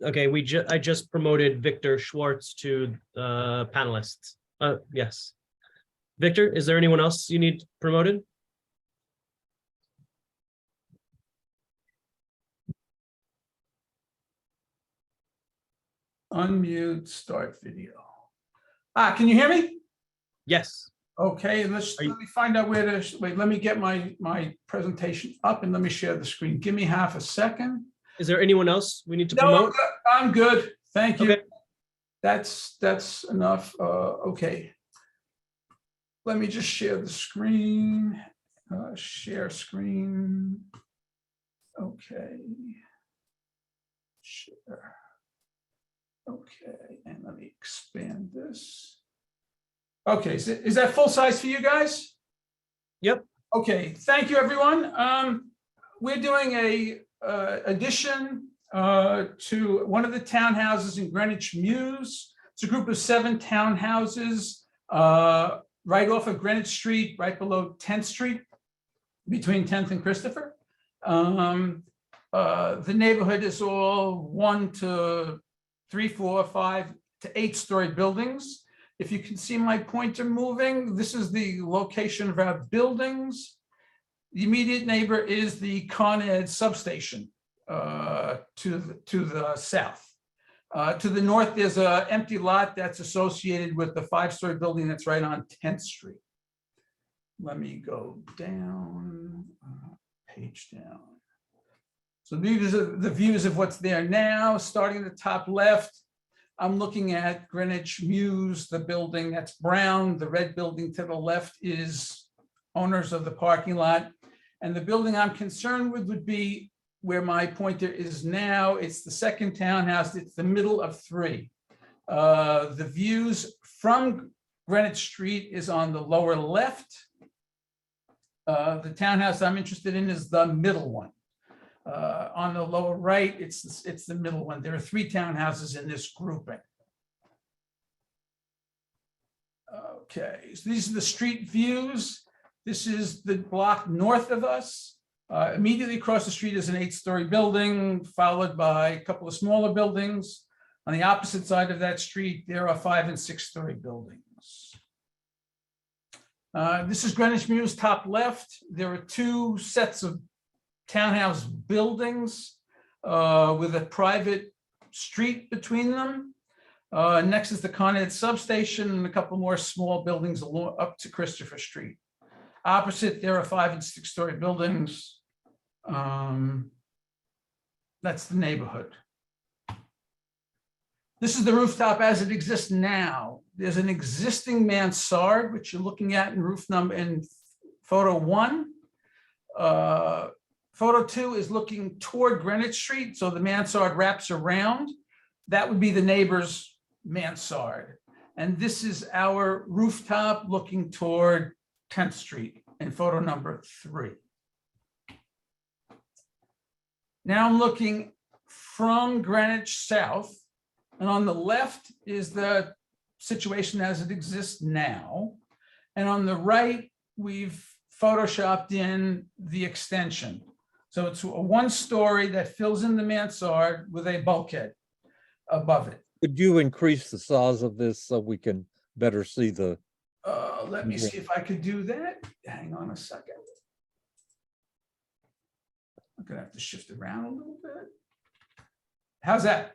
okay, I just promoted Victor Schwartz to panelists. Yes. Victor, is there anyone else you need promoted? Unmute, start video. Can you hear me? Yes. Okay, let me find out where to, wait, let me get my presentation up and let me share the screen. Give me half a second. Is there anyone else we need to No, promote? I'm good. Thank you. Okay. That's enough. Okay. Let me just share the screen. Share screen. Okay. Share. Okay, and let me expand this. Okay, is that full size for you guys? Yep. Okay, thank you, everyone. We're doing a addition to one of the townhouses in Greenwich Mews. It's a group of 7 townhouses right off of Greenwich Street, right below 10th Street, between 10th and Christopher. The neighborhood is all 1 to 3, 4, 5 to 8-story buildings. If you can see my pointer moving, this is the location of our buildings. The immediate neighbor is the Con Ed substation to the south. To the north, there's an empty lot that's associated with the 5-story building that's right on 10th Street. Let me go down, page down. So these are the views of what's there now. Starting at the top left, I'm looking at Greenwich Mews, the building that's brown. The red building to the left is owners of the parking lot. And the building I'm concerned with would be where my pointer is now. It's the second townhouse. It's the middle of 3. The views from Greenwich Street is on the lower left. The townhouse I'm interested in is the middle one. On the lower right, it's the middle one. There are 3 townhouses in this grouping. Okay, so these are the street views. This is the block north of us. Immediately across the street is an 8-story building, followed by a couple of smaller buildings. On the opposite side of that street, there are 5- and 6-story buildings. This is Greenwich Mews, top left. There are 2 sets of townhouse buildings with a private street between them. Next is the Con Ed substation and a couple more small buildings along up to Christopher Street. Opposite, there are 5- and 6-story buildings. That's the neighborhood. This is the rooftop as it exists now. There's an existing mansard, which you're looking at in roof number in photo 1. Photo 2 is looking toward Greenwich Street, so the mansard wraps around. That would be the neighbor's mansard. And this is our rooftop looking toward 10th Street in photo number 3. Now I'm looking from Greenwich south, and on the left is the situation as it exists now. And on the right, we've photoshopped in the extension. So it's a 1-story that fills in the mansard with a bulkhead above it. Could you increase the size of this so we can better see the? Let me see if I could do that. Hang on a second. I'm gonna have to shift around a little bit. How's that?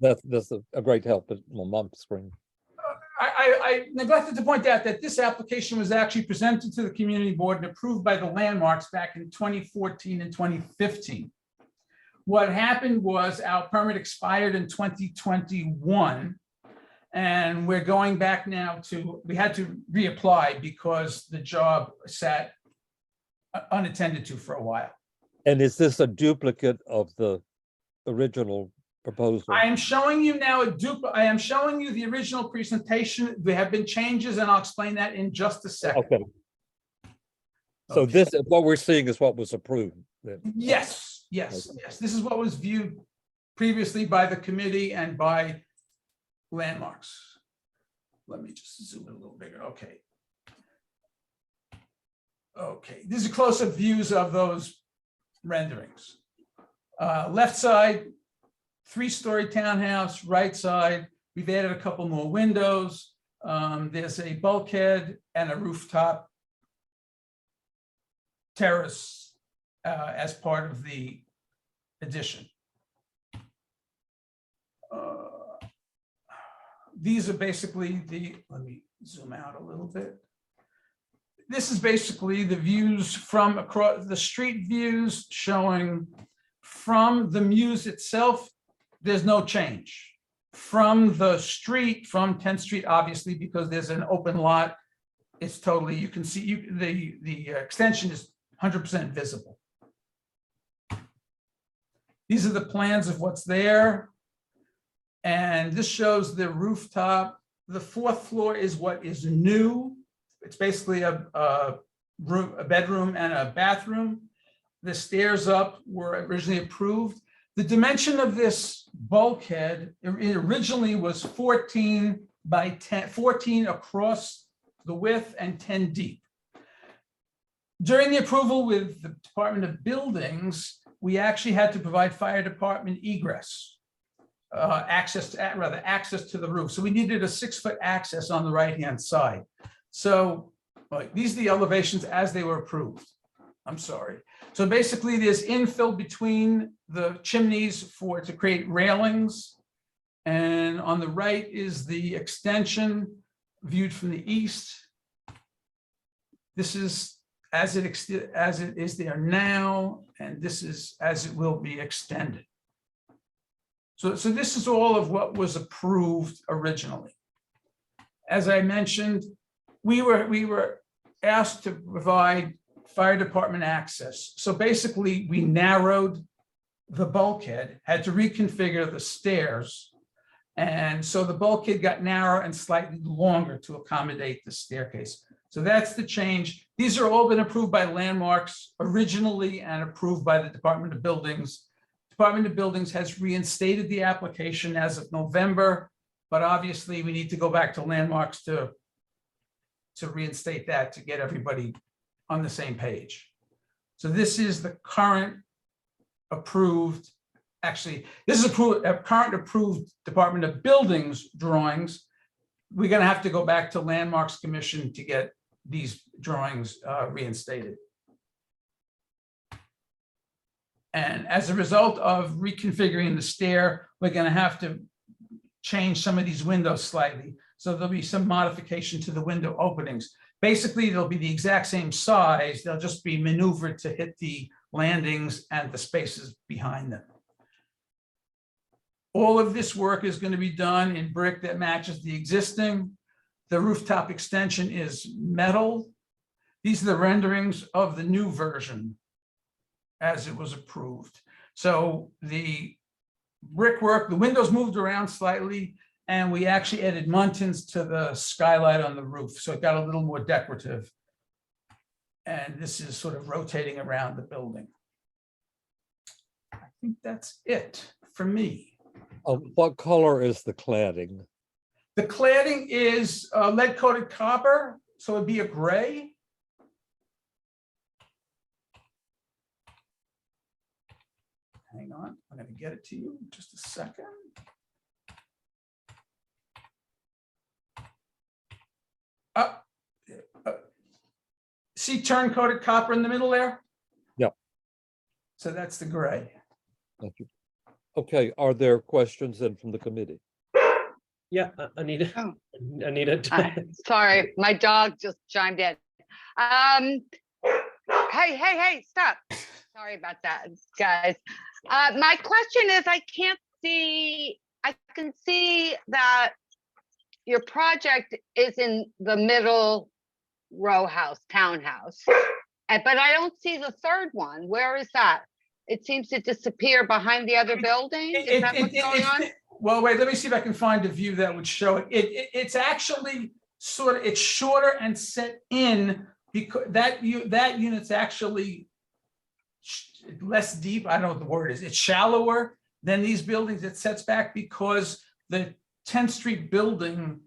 That's a great help on my screen. I neglected to point out that this application was actually presented to the community board and approved by the landmarks back in 2014 and 2015. What happened was our permit expired in 2021. And we're going back now we had to reapply because the job sat unattended to for a while. And is this a duplicate of the original proposal? I am showing you now I am showing you the original presentation. There have been changes, and I'll explain that in just a second. Okay. So this, what we're seeing is what was approved then? Yes, yes, yes. This is what was viewed previously by the committee and by Landmarks. Let me just zoom in a little bigger. Okay. Okay, these are close-up views of those renderings. Left side, 3-story townhouse. Right side, we've added a couple more windows. There's a bulkhead and a rooftop terrace as part of the addition. These are basically let me zoom out a little bit. This is basically the views from across the street views, showing from the Muse itself, there's no change. From the street, from 10th Street, obviously, because there's an open lot, it's totally, you can see the extension is 100% visible. These are the plans of what's there. And this shows the rooftop. The 4th floor is what is new. It's basically a bedroom and a bathroom. The stairs up were originally approved. The dimension of this bulkhead, it originally was 14 by 10, 14 across the width and 10 deep. During the approval with the Department of Buildings, we actually had to provide fire department egress, access to the roof. So we needed a 6-foot access on the right-hand side. So these are the elevations as they were approved. I'm sorry. So basically there's infill between the chimneys to create railings. And on the right is the extension viewed from the east. This is as it is there now, and this is as it will be extended. So this is all of what was approved originally. As I mentioned, we were asked to provide fire department access. So basically we narrowed the bulkhead, had to reconfigure the stairs. And so the bulkhead got narrower and slightly longer to accommodate the staircase. So that's the change. These are all been approved by Landmarks originally and approved by the Department of Buildings. Department of Buildings has reinstated the application as of November, but obviously we need to go back to Landmarks to reinstate that to get everybody on the same page. So this is the current approved, actually, this is current approved Department of Buildings drawings. We're gonna have to go back to Landmarks Commission to get these drawings reinstated. And as a result of reconfiguring the stair, we're gonna have to change some of these windows slightly. So there'll be some modification to the window openings. Basically, they'll be the exact same size. They'll just be maneuvered to hit the landings and the spaces behind them. All of this work is going to be done in brick that matches the existing. The rooftop extension is metal. These are the renderings of the new version as it was approved. So the brickwork, the windows moved around slightly, and we actually added muntins to the skylight on the roof. So it got a little more decorative. And this is sort of rotating around the building. I think that's it for me. What color is the cladding? The cladding is lead coated copper, so it'd be a gray. Hang on, I'm going to get it to you in just a second. See turn coated copper in the middle there? Yep. So that's the gray. Thank you. Okay, are there questions then from the committee? Yeah, Anita. Oh. Anita. Sorry, my dog just chimed in. Hey, stop. Sorry about that, guys. My question is, I can see that your project is in the middle row house, townhouse, but I don't see the third one. Where is that? it seems to disappear behind the other building. Is that what's going on? Well, wait, let me see if I can find a view that would show it. It's actually it's shorter and set in because that unit's actually less deep. I don't know what the word is. It's shallower than these buildings. It sets back because the 10th Street building,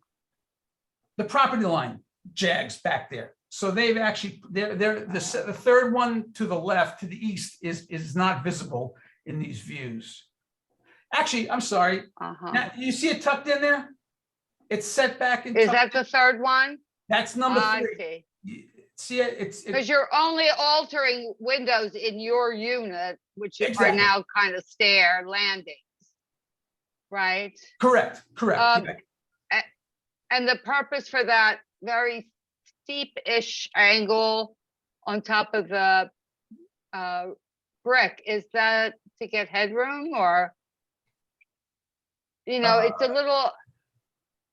the property line jags back there. So they've actually, the third one to the left, to the east, is not visible in these views. Actually, I'm sorry. Now, you see it tucked in there? It's set back. Is that the third one? That's number 3. I see. See it? It's because you're only altering windows in your unit, which Exactly. are now kind of stair landings, right? Correct. And the purpose for that very steep-ish angle on top of the brick, is that to get headroom, or, you know, it's a little,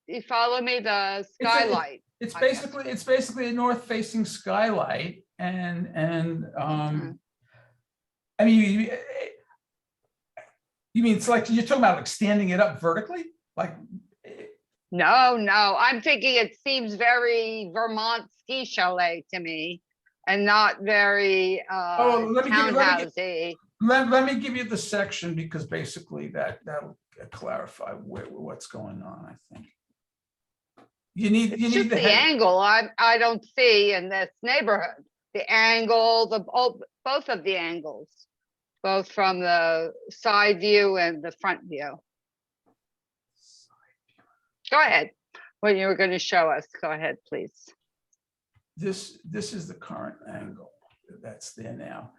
you follow me, the skylight. It's basically a north-facing skylight, and I mean, you mean it's like you're talking about like standing it up vertically, like? No, I'm thinking it seems very Vermont ski chalet to me, and not very townhousey. Let me give you the section, because basically that'll clarify what's going on, I think. You need the angle I don't see in this neighborhood. The angle, both of the angles, both from the side view and the front view. Go ahead. What you were going to show us, go ahead, please. This is the current angle that's there now.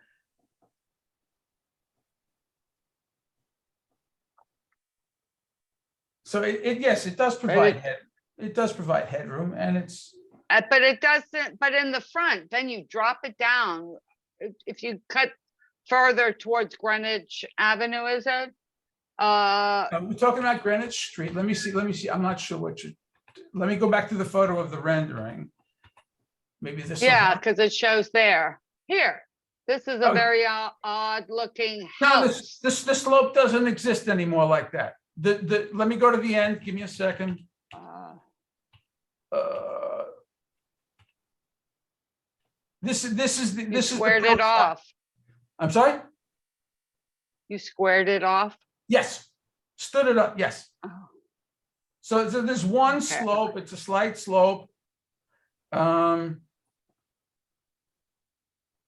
So yes, it does provide it does provide headroom, and it's. But it doesn't. But in the front, then you drop it down. If you cut further towards Greenwich Avenue, is it? We're talking about Greenwich Street. Let me see. I'm not sure what you. Let me go back to the photo of the rendering. Maybe this. Yeah, because it shows there. Here, this is a very odd looking house. No, the slope doesn't exist anymore like that. Let me go to the end. Give me a second. This is squared it off. I'm sorry? You squared it off? Yes. Stood it up, yes. So there's one slope, it's a slight slope. All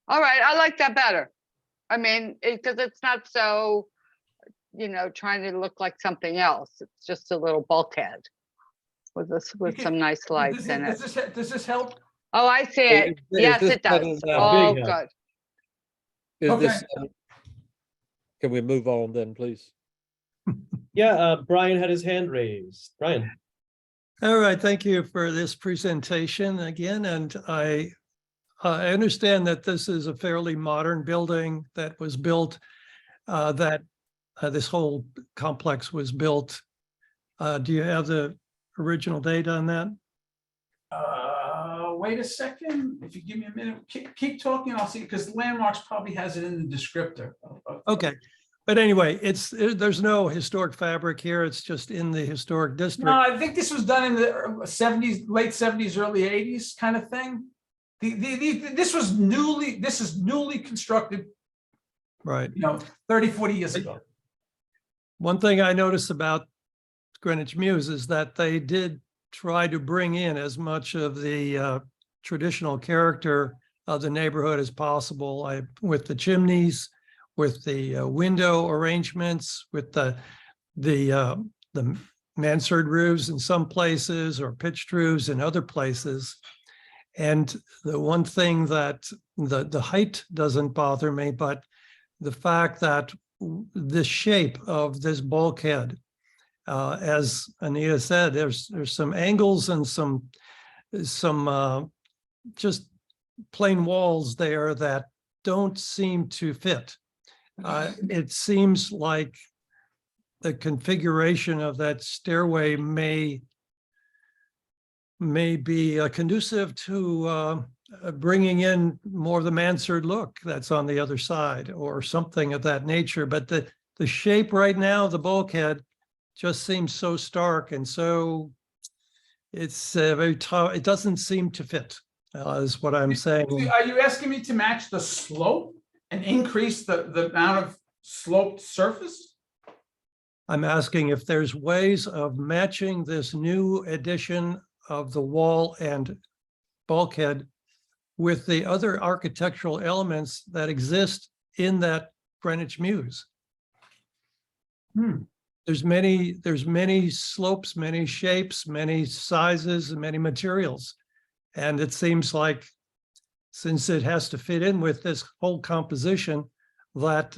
right, I like that better. I mean, because it's not so, you know, trying to look like something else. It's just a little bulkhead with some nice lights in it. Does this help? Oh, I see it. Yes, it does. Oh, good. Can we move on then, please? Yeah, Brian had his hand raised. Brian. All right, thank you for this presentation again. And I understand that this is a fairly modern building that was built, this whole complex was built. Do you have the original date on that? Wait a second. If you give me a minute, keep talking. I'll see, because Landmarks probably has it in the descriptor. Okay. But anyway, there's no historic fabric here. It's just in the historic district. No, I think this was done in the 70s, late 70s, early 80s kind of thing. This is newly constructed, right? You know, 30, 40 years ago. One thing I noticed about Greenwich Mews is that they did try to bring in as much of the traditional character of the neighborhood as possible, with the chimneys, with the window arrangements, with the mansard roofs in some places or pitched roofs in other places. And the one thing that the height doesn't bother me, but the fact that the shape of this bulkhead, as Anita said, there's some angles and some just plain walls there that don't seem to fit. It seems like the configuration of that stairway may be conducive to bringing in more of the mansard look that's on the other side or something of that nature. But the shape right now, the bulkhead just seems so stark and so it's very tough. It doesn't seem to fit, is what I'm saying. Are you asking me to match the slope and increase the amount of sloped surface? I'm asking if there's ways of matching this new addition of the wall and bulkhead with the other architectural elements that exist in that Greenwich Mews. There's many slopes, many shapes, many sizes, and many materials. And it seems like since it has to fit in with this whole composition, that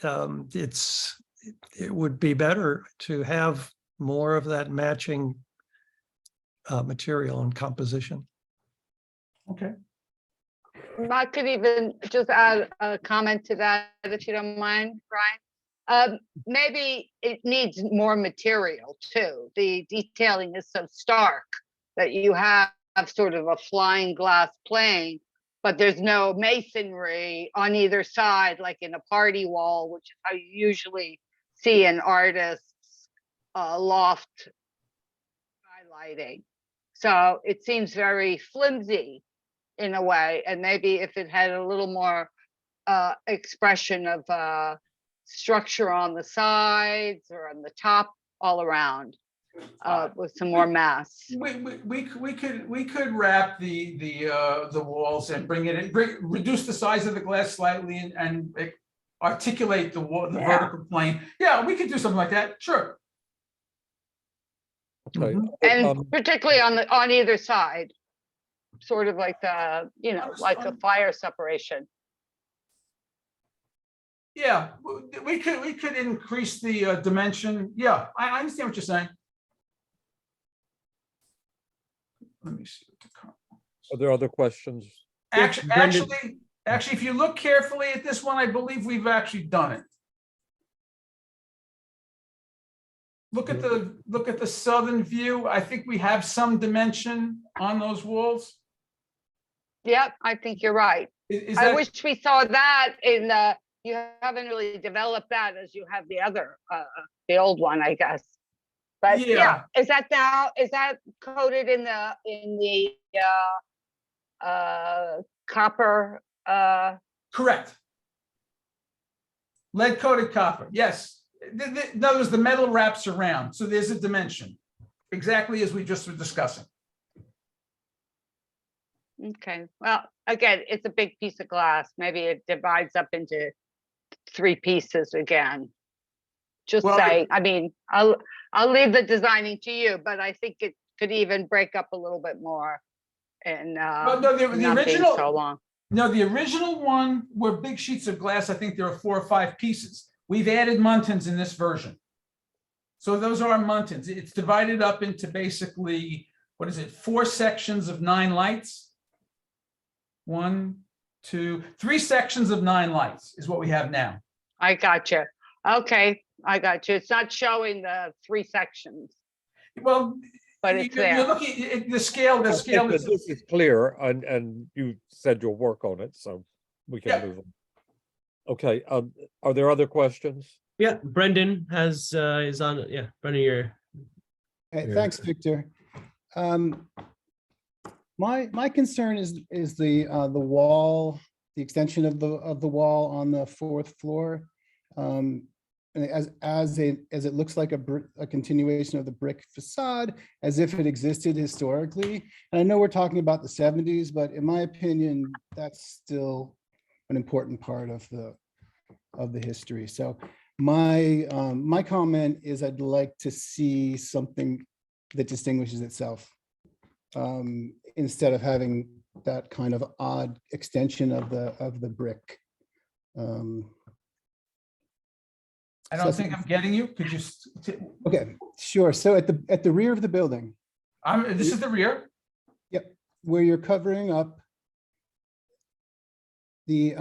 it would be better to have more of that matching material and composition. Okay. I could even just add a comment to that, if you don't mind, Brian. Maybe it needs more material too. The detailing is so stark that you have sort of a flying glass plane, but there's no masonry on either side, like in a party wall, which is how you usually see an artist's loft highlighting. So it seems very flimsy in a way, and maybe if it had a little more expression of structure on the sides or on the top, all around, with some more mass. We could wrap the walls and bring it in, reduce the size of the glass slightly and articulate the vertical plane. Yeah, we could do something like that. Sure. Okay. And particularly on either side, sort of like the, like a fire separation. Yeah, we could increase the dimension. Yeah, I understand what you're saying. Let me see. Are there other questions? Actually, if you look carefully at this one, I believe we've actually done it. Look at the southern view. I think we have some dimension on those walls. Yep, I think you're right. I wish we saw that in the. You haven't really developed that as you have the other, the old one, I guess. But yeah, is that coated in the copper? Correct. Lead coated copper. Yes. In other words, the metal wraps around, so there's a dimension, exactly as we just were discussing. Okay. Well, again, it's a big piece of glass. Maybe it divides up into 3 pieces again. Just saying. I mean, I'll leave the designing to you, but I think it could even break up a little bit more and the original so long. No, the original one were big sheets of glass. I think there are 4 or 5 pieces. We've added muntins in this version. So those are muntins. It's divided up into basically, 4 sections of 9 lights. 1, 2, 3 sections of 9 lights is what we have now. I got you. Okay, I got you. It's not showing the 3 sections. Well, but it's there. You're looking at the scale. The scale is. This is clear, and you said you'll work on it, so we can move on. Okay. Are there other questions? Yeah, Brendan is on. Yeah, Brendan, you're. Hey, thanks, Victor. My concern is the wall, the extension of the wall on the 4th floor, as it looks like a continuation of the brick facade, as if it existed historically. And I know we're talking about the 70s, but in my opinion, that's still an important part of the history. So my comment is I'd like to see something that distinguishes itself, instead of having that kind of odd extension of the brick. I don't think I'm getting you. Could you? Okay, sure. So at the rear of the building. This is the rear. Yep, where you're covering up the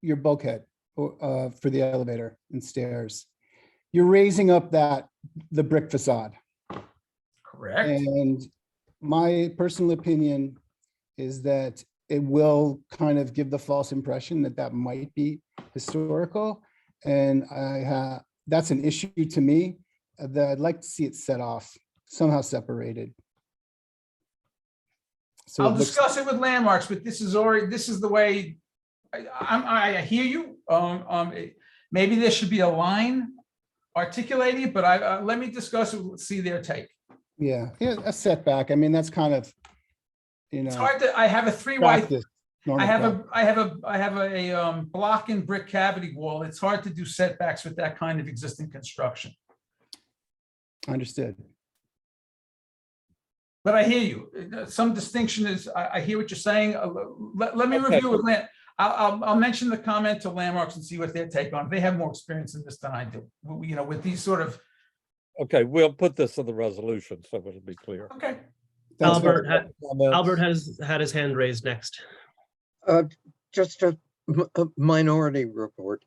your bulkhead for the elevator and stairs. You're raising up the brick facade. Correct. And my personal opinion is that it will kind of give the false impression that that might be historical. And that's an issue to me that I'd like to see it set off, somehow separated. So I'll discuss it with landmarks, but this is the way, I hear you. Maybe there should be a line articulating, but let me discuss it, see their take. Yeah, a setback. I mean, that's kind of, It's hard to, I have a three-wide, practice, I normal have practice. a block and brick cavity wall. It's hard to do setbacks with that kind of existing construction. Understood. But I hear you. Some distinction is, I hear what you're saying. Let me review with Land. I'll mention the comment to landmarks and see what their take on it. They have more experience in this than I do. With these sort of. Okay, we'll put this in the resolution so it'll be clear. Okay. Albert has had his hand raised next. Just a minority report.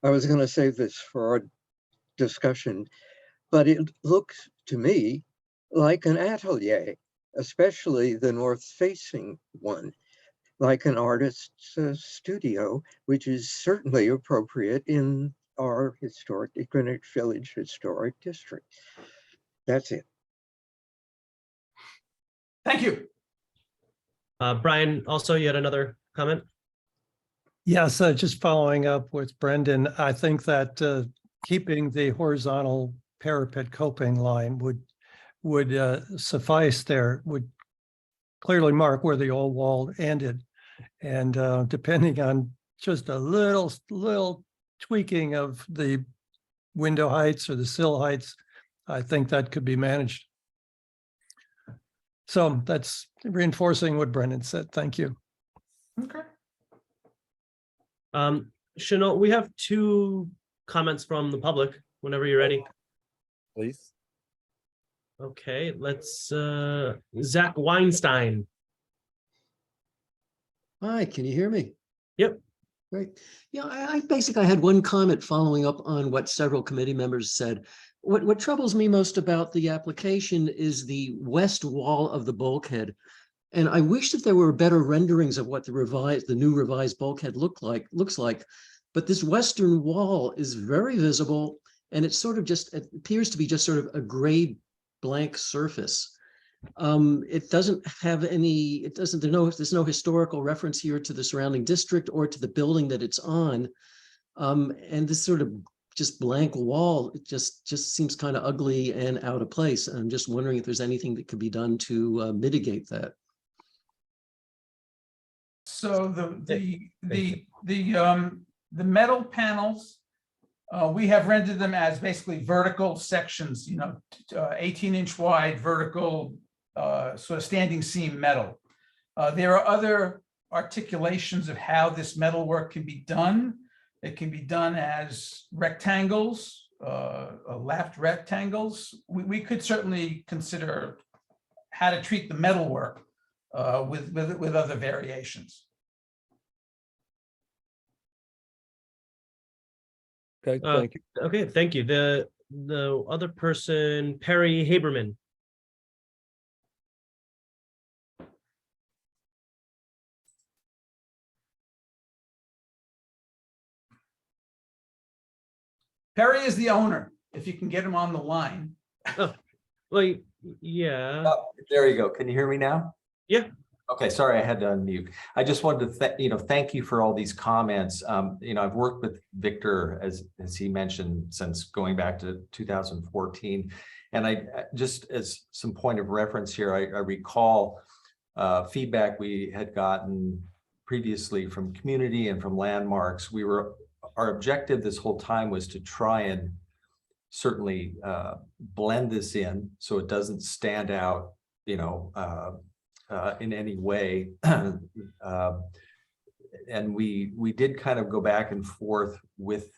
I was going to save this for our discussion, but it looks to me like an atelier, especially the north-facing one, like an artist's studio, which is certainly appropriate in our Greenwich Village Historic District. That's it. Thank you. Brian, also you had another comment? Yes, just following up with Brendan, I think that keeping the horizontal parapet coping line would suffice there, would clearly mark where the old wall ended. And depending on just a little tweaking of the window heights or the sill heights, I think that could be managed. So that's reinforcing what Brendan said. Thank you. Okay. Chanel, we have 2 comments from the public whenever you're ready. Please. Okay, let's Zach Weinstein. Hi, can you hear me? Yep. Great. Yeah, I basically had one comment following up on what several committee members said. What troubles me most about the application is the west wall of the bulkhead. And I wish that there were better renderings of what the new revised bulkhead looks like. But this western wall is very visible, and it appears to be just sort of a gray blank surface. It doesn't have any, there's no historical reference here to the surrounding district or to the building that it's on. And this sort of just blank wall, it just seems kind of ugly and out of place. And I'm just wondering if there's anything that could be done to mitigate that. So the metal panels, we have rendered them as basically vertical sections, 18-inch wide vertical sort of standing seam metal. There are other articulations of how this metal work can be done. It can be done as rectangles, lapped rectangles. We could certainly consider how to treat the metal work with other variations. Okay, thank you. Okay, thank you. The other person, Perry Haberman. Perry is the owner, if you can get him on the line. Oh, well, yeah. Oh, there you go. Can you hear me now? Yeah. Okay, sorry, I had to unmute. I just wanted to thank you for all these comments. I've worked with Victor, as he mentioned, since going back to 2014. And I just, as some point of reference here, I recall feedback we had gotten previously from community and from landmarks. Our objective this whole time was to try and certainly blend this in so it doesn't stand out, in any way. And we did kind of go back and forth with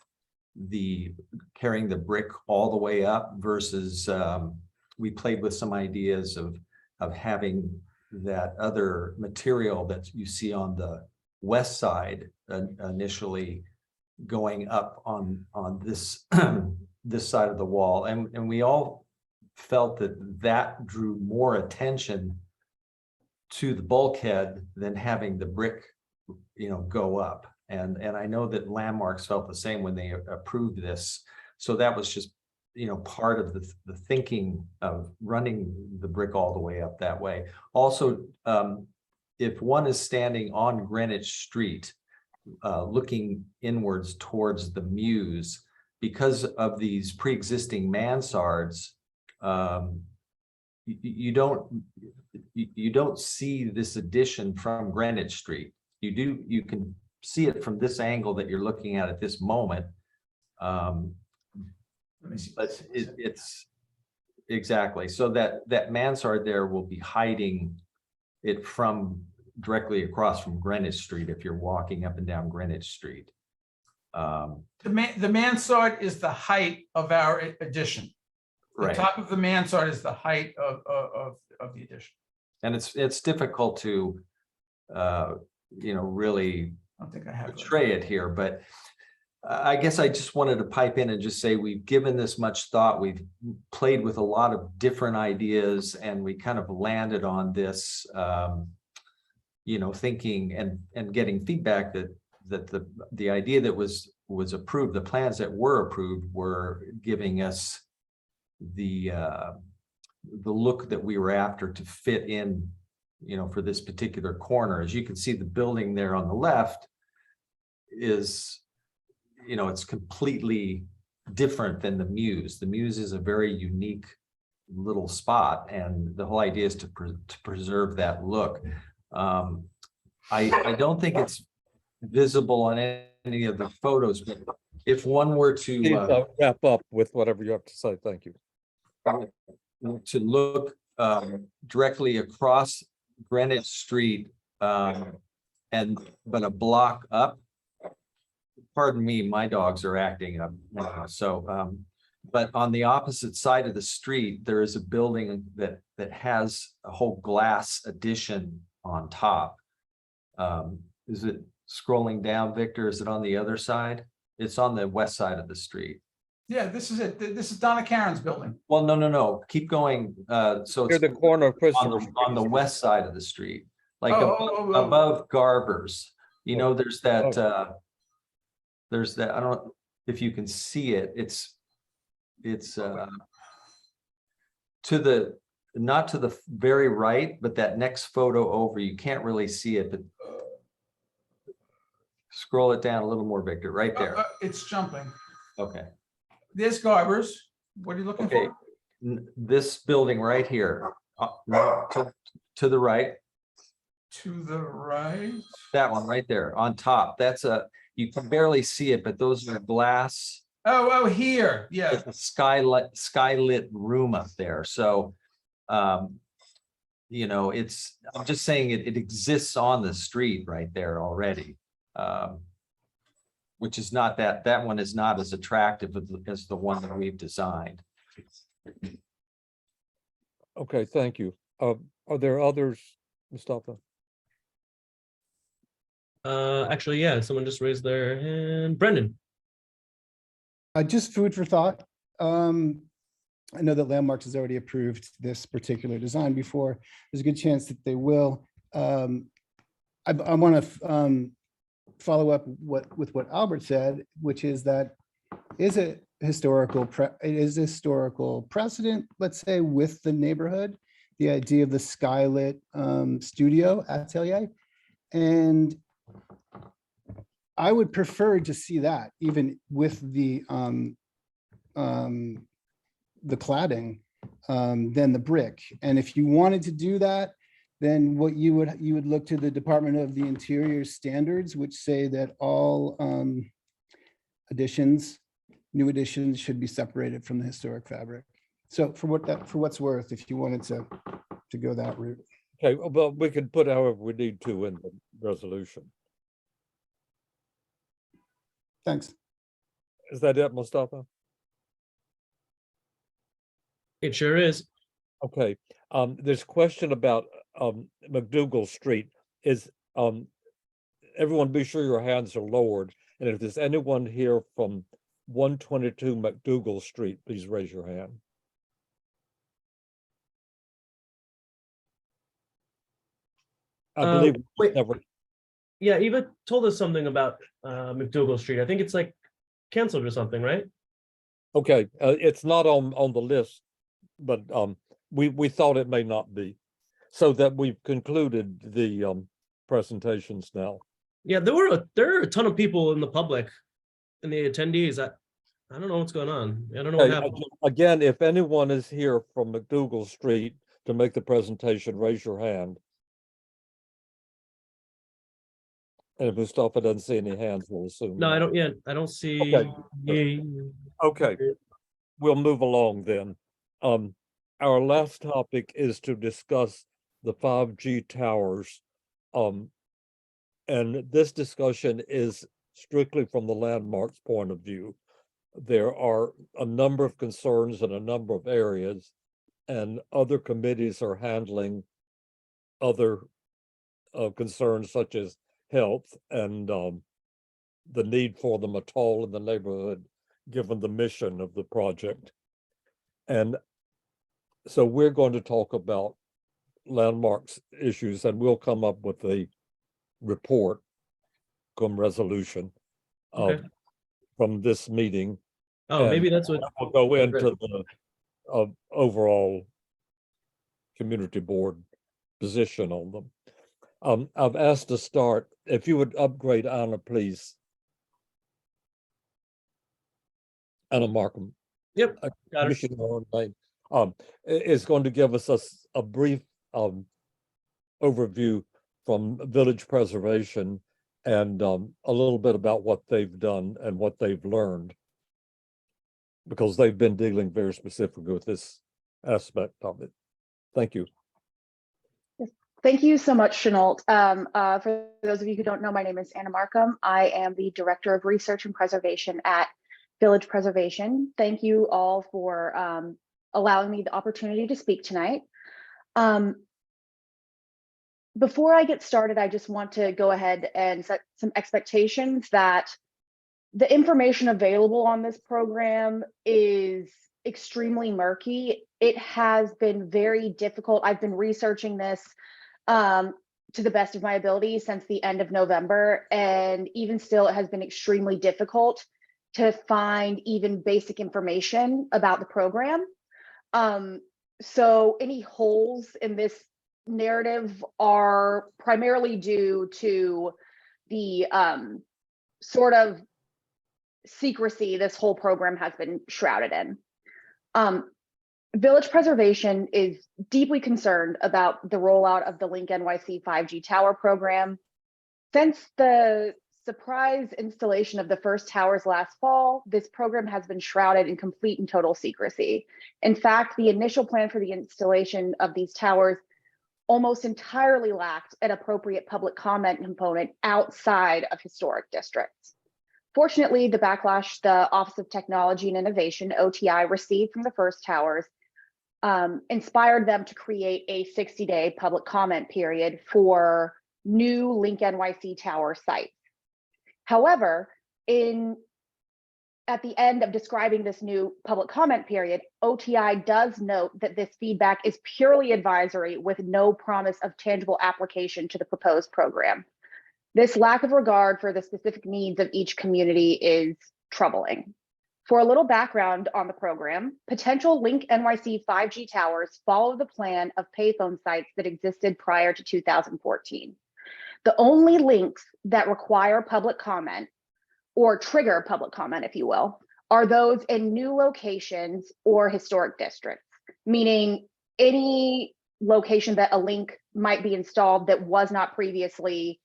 carrying the brick all the way up versus we played with some ideas of having that other material that you see on the west side initially going up on this this side of the wall, and we all felt that drew more attention to the bulkhead than having the brick, go up. And I know that Landmarks felt the same when they approved this. So that was just, part of the thinking of running the brick all the way up that way. Also, if one is standing on Greenwich Street, looking inwards towards the Mews, because of these pre-existing mansards, you don't see this addition from Greenwich Street. You can see it from this angle that you're looking at this moment. But it's exactly so that mansard there will be hiding it from directly across from Greenwich Street if you're walking up and down Greenwich Street. The mansard is the height of our addition. The Right. top of the mansard is the height of the addition. And it's difficult to really I don't think I have portray it here, but I guess I just wanted to pipe in and just say we've given this much thought. We've played with a lot of different ideas, and we kind of landed on this, thinking and getting feedback that the idea that was approved, the plans that were approved were giving us the look that we were after to fit in, for this particular corner. As you can see, the building there on the left is, it's completely different than the Mews. The Mews is a very unique little spot, and the whole idea is to preserve that look. I don't think it's visible on any of the photos, but if one were Please, to wrap up with whatever you have to say. Thank you. to look directly across Greenwich Street, but a block up. Pardon me, my dogs are acting up. But on the opposite side of the street, there is a building that has a whole glass addition on top. Is it scrolling down, Victor? Is it on the other side? It's on the west side of the street. Yeah, this is it. This is Donna Karen's building. Well, no. Keep going. So Near it's the corner of Christopher on the west side of the street, like Oh. above Garber's. There's that. There's that. I don't know if you can see it. It's not to the very right, but that next photo over, you can't really see it, but scroll it down a little more, Victor, right there. It's jumping. Okay. There's Garber's. What are you looking Okay. for? This building right here, no, to the right. To the right. That one right there on top. You can barely see it, but those are glass. Oh, here. Yeah. It's a skylit room up there. So, I'm just saying it exists on the street right there already. Which is not that one is not as attractive as the one that we've designed. Okay, thank you. Are there others, Mustafa? Actually, yeah, someone just raised their hand. Brendan. Just food for thought. I know that Landmarks has already approved this particular design before. There's a good chance that they will. I want to follow up with what Albert said, which is that is a historical precedent, let's say, with the neighborhood, the idea of the skylit studio atelier. And I would prefer to see that even with the cladding than the brick. And if you wanted to do that, then what you would look to the Department of the Interior standards, which say that all new additions should be separated from the historic fabric. So for what's worth, if you wanted to go that route. Okay, well, we can put however we need to in the resolution. Thanks. Is that it, Mustafa? It sure is. Okay, there's a question about MacDougal Street. Is everyone be sure your hands are lowered, and if there's anyone here from 122 MacDougal Street, please raise your hand. I believe wait. never, Yeah, Eva told us something about MacDougal Street. I think it's like canceled or something, right? okay, it's not on the list, but we thought it may not be. So that we've concluded the presentations now. Yeah, there are a ton of people in the public, in the attendees. I don't know what's going on. I don't know what Okay, happened. again, if anyone is here from MacDougal Street to make the presentation, raise your hand. And if Mustafa doesn't see any hands, we'll assume. No, I not. don't. Yeah, I don't see. Okay. Okay, we'll move along then. Our last topic is to discuss the 5G towers. And this discussion is strictly from the landmarks point of view. There are a number of concerns in a number of areas, and other committees are handling other concerns such as health and the need for them at all in the neighborhood, given the mission of the project. And so we're going to talk about landmarks issues, and we'll come up with a report, come resolution from this meeting. Oh, maybe that's what we'll go into the overall community board position on them. I've asked to start, if you would upgrade Anna, please. Anna Markham. Yep. Got Is going to give us a brief overview from village preservation and a little bit about what they've done and what they've learned, because they've been dealing very specifically with this aspect of it. Thank you. Thank you so much, Chenault. For those of you who don't know, my name is Anna Markham. I am the Director of Research and Preservation at Village Preservation. Thank you all for allowing me the opportunity to speak tonight. Before I get started, I just want to go ahead and set some expectations that the information available on this program is extremely murky. It has been very difficult. I've been researching this to the best of my ability since the end of November, and even still, it has been extremely difficult to find even basic information about the program. So any holes in this narrative are primarily due to the sort of secrecy this whole program has been shrouded in. Village Preservation is deeply concerned about the rollout of the LinkNYC 5G tower program. Since the surprise installation of the first towers last fall, this program has been shrouded in complete and total secrecy. In fact, the initial plan for the installation of these towers almost entirely lacked an appropriate public comment component outside of historic districts. Fortunately, the backlash the Office of Technology and Innovation, OTI, received from the first towers inspired them to create a 60-day public comment period for new LinkNYC tower sites. However, at the end of describing this new public comment period, OTI does note that this feedback is purely advisory with no promise of tangible application to the proposed program. This lack of regard for the specific needs of each community is troubling. For a little background on the program, potential LinkNYC 5G towers follow the plan of payphone sites that existed prior to 2014. The only links that require public comment, or trigger public comment, if you will, are those in new locations or historic districts, meaning any location that a link might be installed that was not previously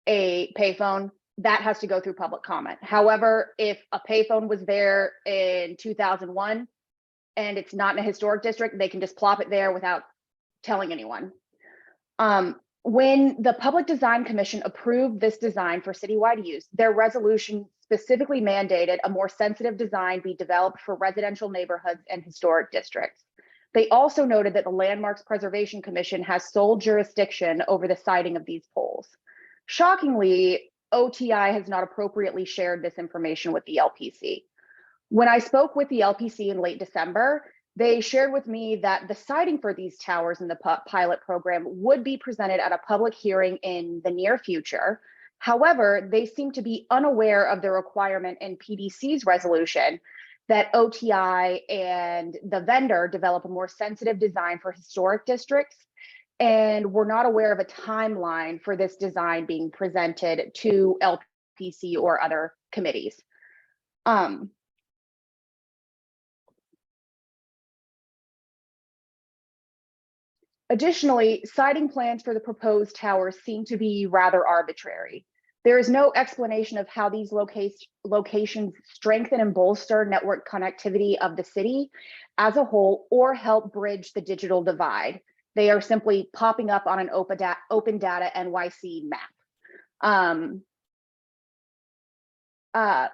a payphone, that has to go through public comment. However, if a payphone was there in 2001 and it's not in a historic district, they can just plop it there without telling anyone. When the Public Design Commission approved this design for citywide use, their resolution specifically mandated a more sensitive design be developed for residential neighborhoods and historic districts. They also noted that the Landmarks Preservation Commission has sole jurisdiction over the siting of these poles. Shockingly, OTI has not appropriately shared this information with the LPC. When I spoke with the LPC in late December, They shared with me that the siting for these towers in the pilot program would be presented at a public hearing in the near future. However, they seem to be unaware of the requirement in PDC's resolution that OTI and the vendor develop a more sensitive design for historic districts. And we're not aware of a timeline for this design being presented to LPC or other committees. Additionally, siting plans for the proposed towers seem to be rather arbitrary. There is no explanation of how these locations strengthen and bolster network connectivity of the city as a whole or help bridge the digital divide. They are simply popping up on an open data NYC map.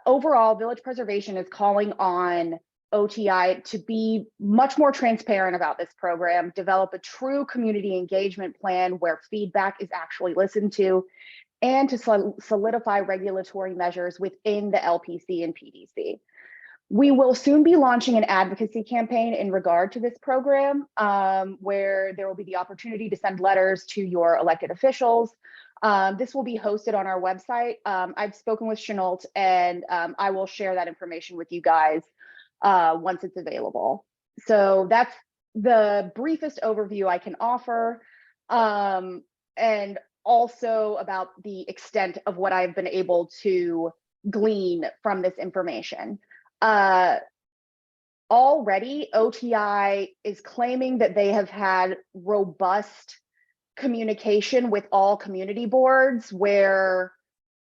Overall, Village Preservation is calling on OTI to be much more transparent about this program, develop a true community engagement plan where feedback is actually listened to, and to solidify regulatory measures within the LPC and PDC. We will soon be launching an advocacy campaign in regard to this program, where there will be the opportunity to send letters to your elected officials. This will be hosted on our website. I've spoken with Chenault, and I will share that information with you guys once it's available. So that's the briefest overview I can offer, and also about the extent of what I've been able to glean from this information. Already, OTI is claiming that they have had robust communication with all community boards where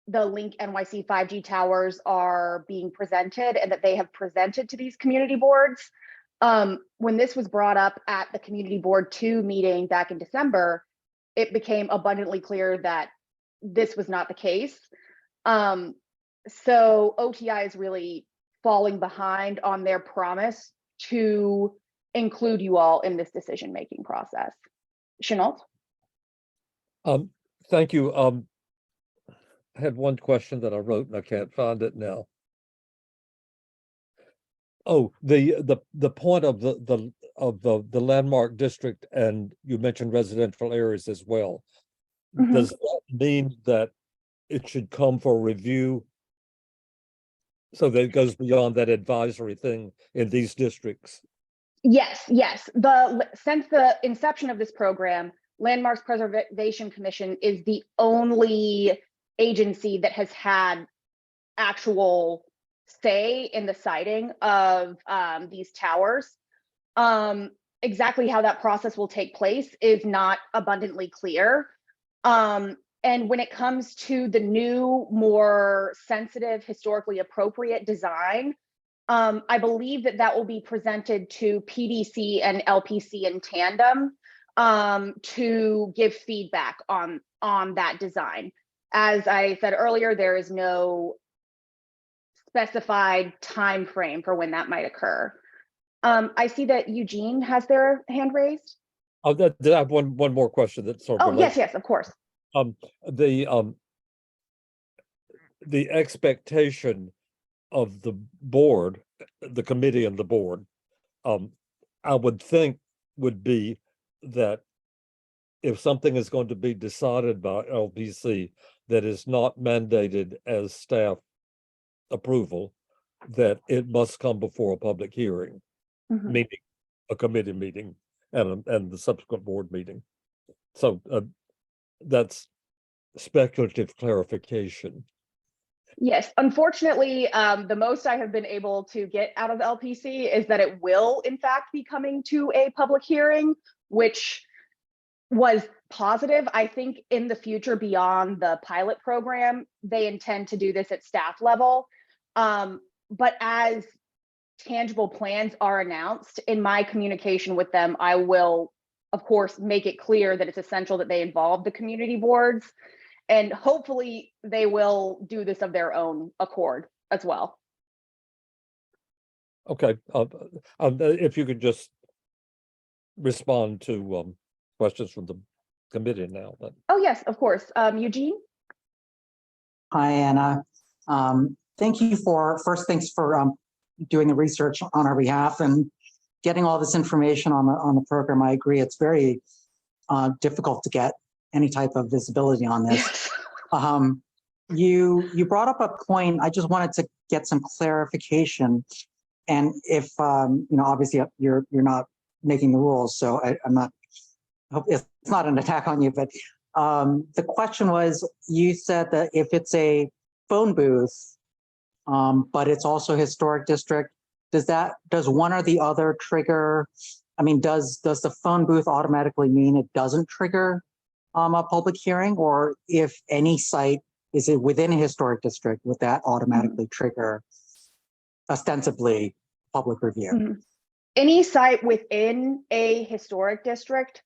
the LinkNYC 5G towers are being presented, and that they have presented to these community boards. When this was brought up at the Community Board 2 meeting back in December, it became abundantly clear that this was not the case. So OTI is really falling behind on their promise to include you all in this decision-making process. Chenault? Thank you. I had one question that I wrote and I can't find it now. Oh, the point of the landmark district, and you mentioned residential areas as well. Mm-hmm. Does that mean that it should come for review so that it goes beyond that advisory thing in these districts? Yes. Since the inception of this program, Landmarks Preservation Commission is the only agency that has had actual say in the siting of these towers. Exactly how that process will take place is not abundantly clear. And when it comes to the new, more sensitive, historically appropriate design, I believe that will be presented to PDC and LPC in tandem to give feedback on that design. As I said earlier, there is no specified time frame for when that might occur. I see that Eugene has their hand raised. I have one more question that sort of relates. Yes, of course. The expectation of the board, the committee and the board, I would think would be that if something is going to be decided by LPC that is not mandated as staff approval, that it must come before a public hearing, meaning a committee meeting and the subsequent board meeting. So that's speculative clarification. Yes, unfortunately, the most I have been able to get out of LPC is that it will, in fact, be coming to a public hearing, which was positive. I think in the future, beyond the pilot program, they intend to do this at staff level. But as tangible plans are announced, in my communication with them, I will, of course, make it clear that it's essential that they involve the community boards. And hopefully they will do this of their own accord as well. Okay, if you could just respond to questions from the committee now. But... Oh yes, of course. Eugene? Hi, Anna. Thanks for doing the research on our behalf and getting all this information on the program. I agree. It's very difficult to get any type of visibility on this. You brought up a point. I just wanted to get some clarification. And if obviously you're not making the rules, so I'm not. I hope it's not an attack on you, but the question was, you said that if it's a phone booth, but it's also a historic district, does one or the other trigger? I mean, does the phone booth automatically mean it doesn't trigger a public hearing, or if any site is it within a historic district, would that automatically trigger ostensibly public review? Any site within a historic district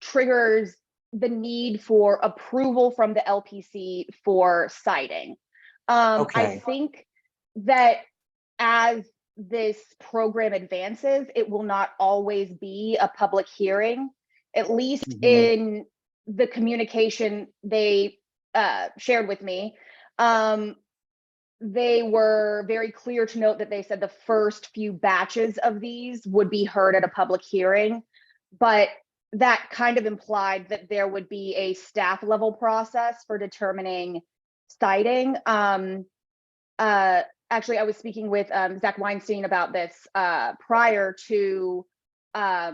triggers the need for approval from the LPC for citing. I think that as this program advances, it will not always be a public hearing, at least in the communication they shared with me. They were very clear to note that they said the first few batches of these would be heard at a public hearing, but that kind of implied that there would be a staff level process for determining citing. Actually, I was speaking with Zach Weinstein about this prior to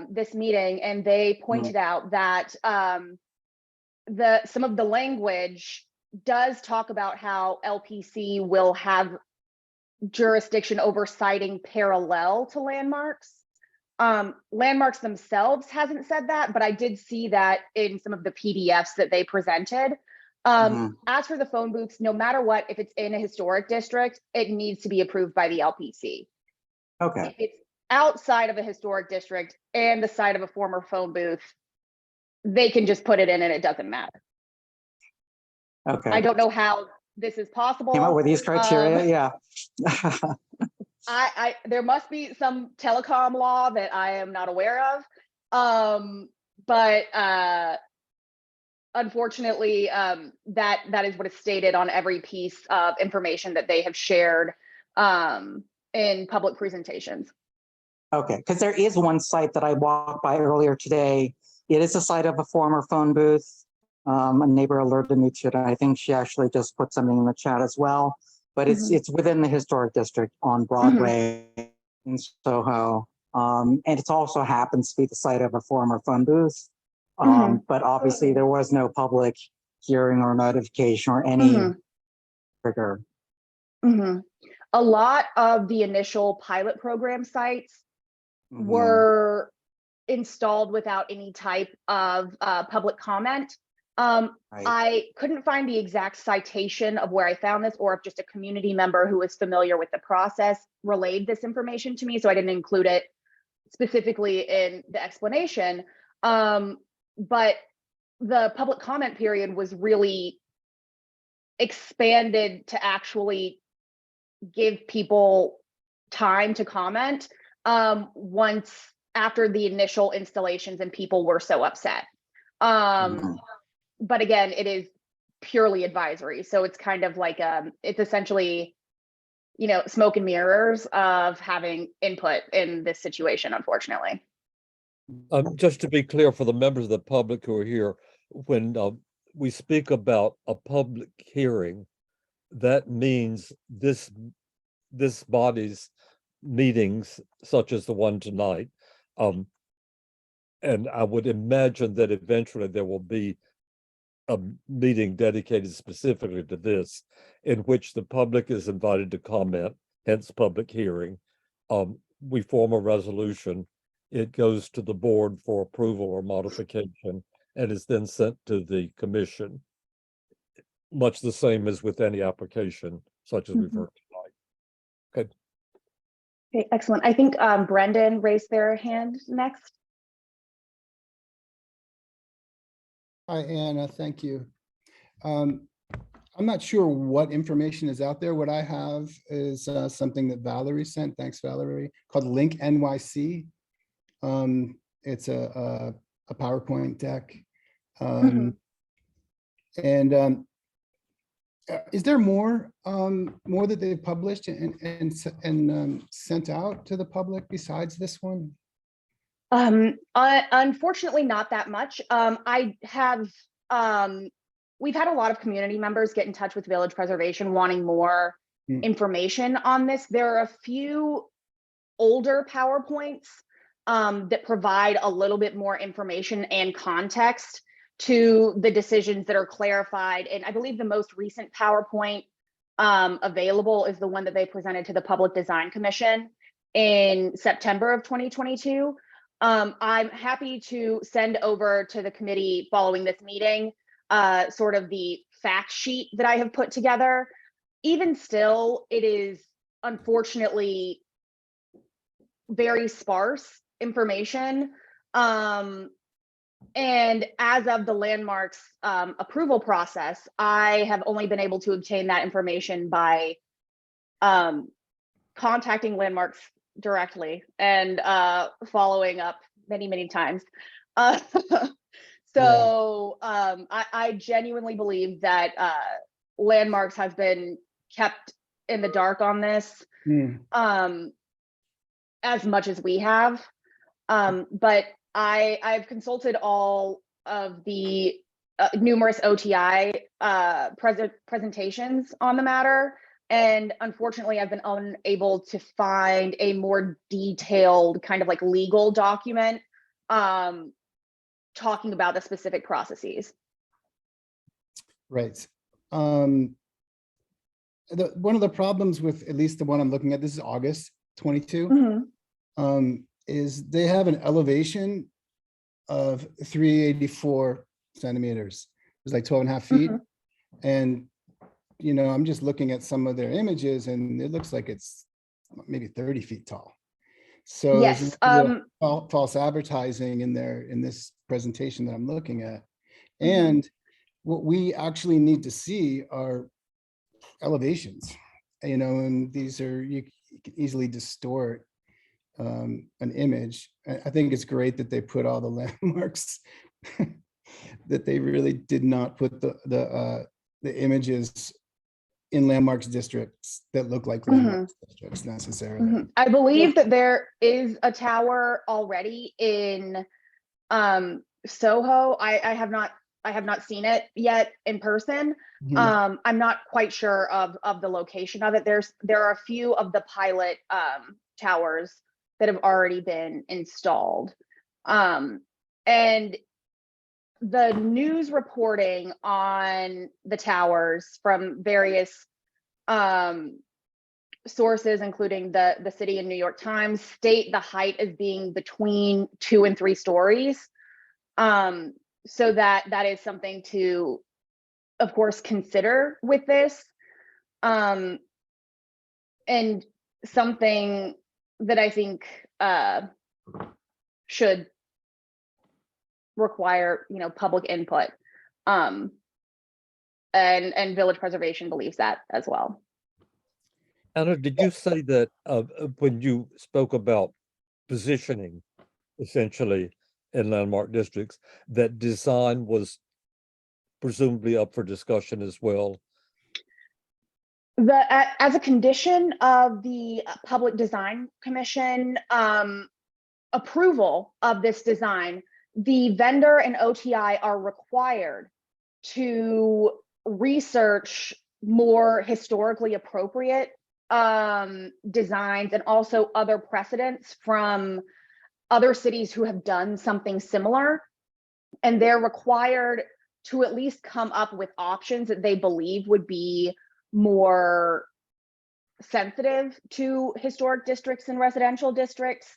this meeting, and they pointed out that some of the language does talk about how LPC will have jurisdiction over citing parallel to landmarks. Landmarks themselves hasn't said that, but I did see that in some of the PDFs that they presented. As for the phone booths, no matter what, if it's in a historic district, it needs to be approved by the LPC. Okay. If it's outside of a historic district and the site of a former phone booth, they can just put it in and it doesn't matter. Okay. I don't know how this is possible. Came up with these criteria, yeah. There must be some telecom law that I am not aware of. But unfortunately, that is what is stated on every piece of information that they have shared in public presentations. Okay, because there is one site that I walked by earlier today. It is a site of a former phone booth. A neighbor alerted me to it. I think she actually just put something in the chat as well. But it's within the historic district on Broadway in Soho. And it also happens to be the site of a former phone booth. But obviously there was no public hearing or notification or any trigger. A lot of the initial pilot program sites were installed without any type of public comment. I couldn't find the exact citation of where I found this, or if just a community member who was familiar with the process relayed this information to me, so I didn't include it specifically in the explanation. But the public comment period was really expanded to actually give people time to comment once after the initial installations and people were so upset. But again, it is purely advisory. So it's kind of like, it's essentially, smoke and mirrors of having input in this situation, unfortunately. Just to be clear for the members of the public who are here, when we speak about a public hearing, that means this body's meetings, such as the one tonight, and I would imagine that eventually there will be a meeting dedicated specifically to this, in which the public is invited to comment, hence public hearing. We form a resolution. It goes to the board for approval or modification, and is then sent to the commission. Much the same as with any application, such as we've heard tonight. Okay. Okay, excellent. I think Brendan raised their hand next. Hi, Anna, thank you. I'm not sure what information is out there. What I have is something that Valerie sent, thanks Valerie, called LinkNYC. It's a PowerPoint deck. And Is there more that they've published and sent out to the public besides this one? Unfortunately, not that much. I have, we've had a lot of community members get in touch with Village Preservation wanting more information on this. There are a few older PowerPoints that provide a little bit more information and context to the decisions that are clarified. And I believe the most recent PowerPoint available is the one that they presented to the Public Design Commission in September of 2022. I'm happy to send over to the committee following this meeting sort of the fact sheet that I have put together. Even still, it is unfortunately very sparse information. And as of the landmarks approval process, I have only been able to obtain that information by contacting landmarks directly and following up many times. So I genuinely believe that landmarks has been kept in the dark on this as much as we have. But I've consulted all of the numerous OTI presentations on the matter. And unfortunately, I've been unable to find a more detailed kind of like legal document talking about the specific processes. Right. One of the problems with at least the one I'm looking at, this is August 22, is they have an elevation of 384 centimeters. It's like 12 and a half feet. And, you know, I'm just looking at some of their images and it looks like it's maybe 30 feet tall. So yes, false advertising in this presentation that I'm looking at. And what we actually need to see are elevations, you know, and these are, you can easily distort an image. I think it's great that they put all the landmarks, that they really did not put the images in landmarks districts that look like landmarks districts necessarily. I believe that there is a tower already in Soho. I have not seen it yet in person. I'm not quite sure of the location of it. There are a few of the pilot towers that have already been installed. And the news reporting on the towers from various sources, including the city and New York Times, state the height as being between 2 and 3 stories. So that is something to, of course, consider with this. And something that I think should require, you know, public input. And Village Preservation believes that as well. Anna, did you say that when you spoke about positioning, essentially, in landmark districts, that design was presumably up for discussion as well? As a condition of the Public Design Commission approval of this design, the vendor and OTI are required to research more historically appropriate designs and also other precedents from other cities who have done something similar. And they're required to at least come up with options that they believe would be more sensitive to historic districts and residential districts.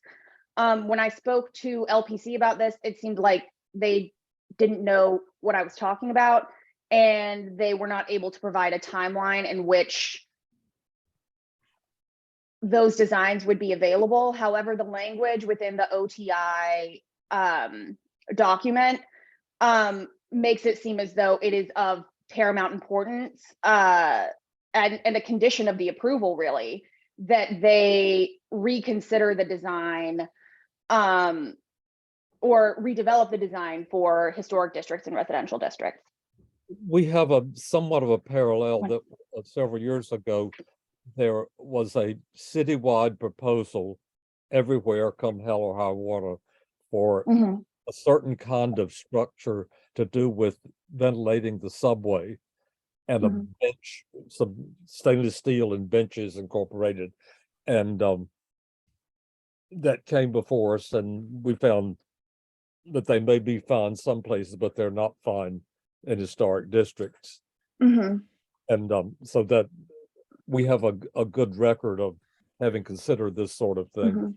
When I spoke to LPC about this, it seemed like they didn't know what I was talking about, and they were not able to provide a timeline in which those designs would be available. However, the language within the OTI document makes it seem as though it is of paramount importance and a condition of the approval, really, that they reconsider the design or redevelop the design for historic districts and residential districts. We have a somewhat of a parallel that several years ago, there was a citywide proposal everywhere, come hell or high water, for a certain kind of structure to do with ventilating the subway, and a bench, some stainless steel and benches incorporated. And that came before us, and we found that they may be fine some places, but they're not fine in historic districts. And so that we have a good record of having considered this sort of thing.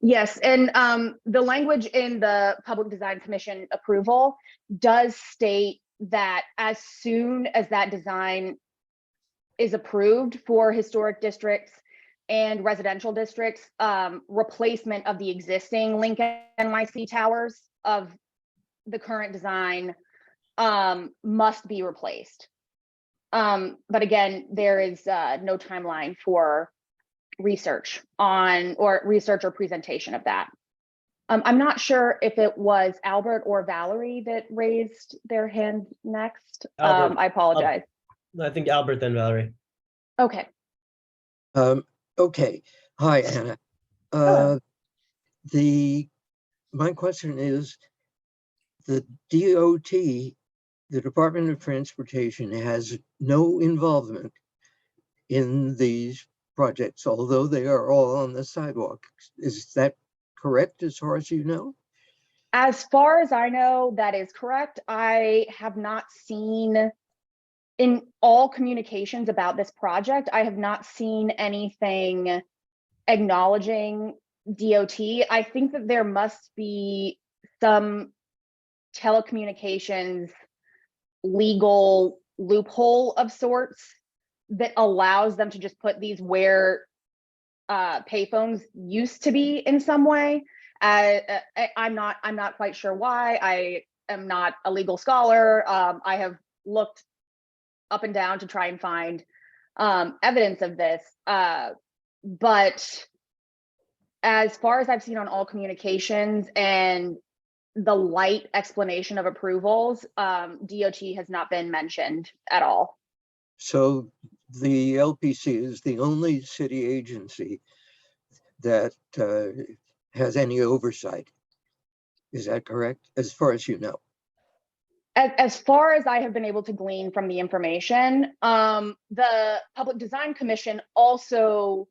Yes, and the language in the Public Design Commission approval does state that as soon as that design is approved for historic districts and residential districts, replacement of the existing LinkNYC towers of the current design must be replaced. But again, there is no timeline for research or presentation of that. I'm not sure if it was Albert or Valerie that raised their hand next. Albert. I apologize. I think Albert, then Valerie. Okay. Okay. Hi, Anna. My question is, the DOT, the Department of Transportation, has no involvement in these projects, although they are all on the sidewalk. Is that correct, as far as you know? As far as I know, that is correct. I have not seen, in all communications about this project, I have not seen anything acknowledging DOT. I think that there must be some telecommunications legal loophole of sorts that allows them to just put these where payphones used to be in some way. I'm not quite sure why. I am not a legal scholar. I have looked up and down to try and find evidence of this. But as far as I've seen on all communications and the light explanation of approvals, DOT has not been mentioned at all. So the LPC is the only city agency that has any oversight. Is that correct, as far as you know? As far as I have been able to glean from the information, the Public Design Commission also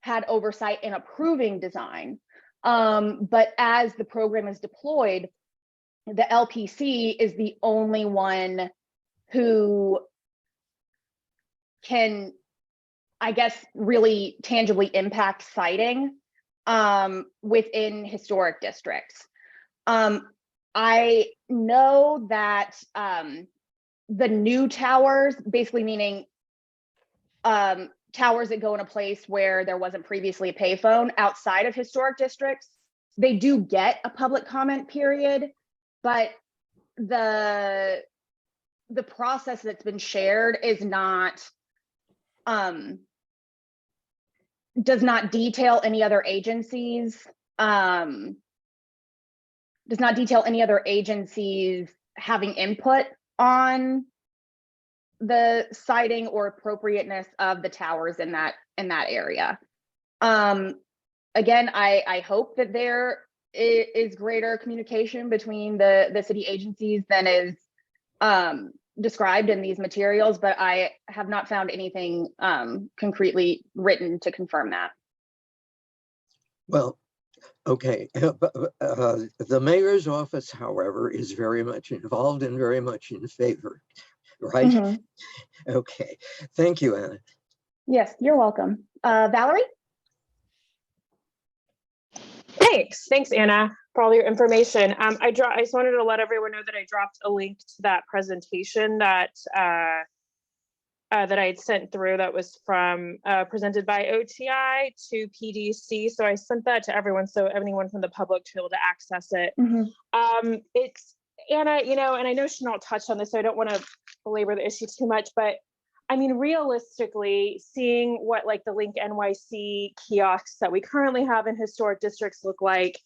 had oversight in approving design. But as the program is deployed, the LPC is the only one who can, I guess, really tangibly impact siting within historic districts. I know that the new towers, basically meaning towers that go in a place where there wasn't previously a payphone outside of historic districts, they do get a public comment period, but the process that's been shared is not, does not detail any other agencies, having input on the siting or appropriateness of the towers in that area. Again, I hope that there is greater communication between the city agencies than is described in these materials, but I have not found anything concretely written to confirm that. Well, okay. The mayor's office, however, is very much involved and very much in favor, right? Okay. Thank you, Anna. Yes, you're welcome. Valerie? Thanks, Anna, for all your information. I just wanted to let everyone know that I dropped a link to that presentation that that I had sent through that was from presented by OTI to PDC. So I sent that to everyone, so anyone from the public to be able to access it. It's Anna, and I know Chanel touched on this, so I don't want to belabor the issue too much, but I mean, realistically, seeing what like the LinkNYC kiosks that we currently have in historic districts look like,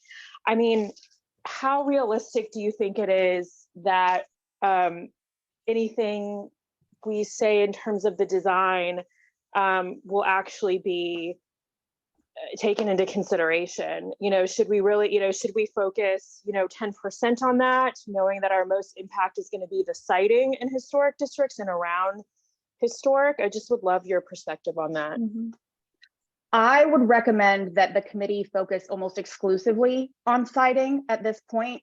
I mean, how realistic do you think it is that anything we say in terms of the design will actually be taken into consideration. Should we really, should we focus, 10% on that, knowing that our most impact is going to be the siting in historic districts and around historic? I just would love your perspective on that. I would recommend that the committee focus almost exclusively on siting at this point,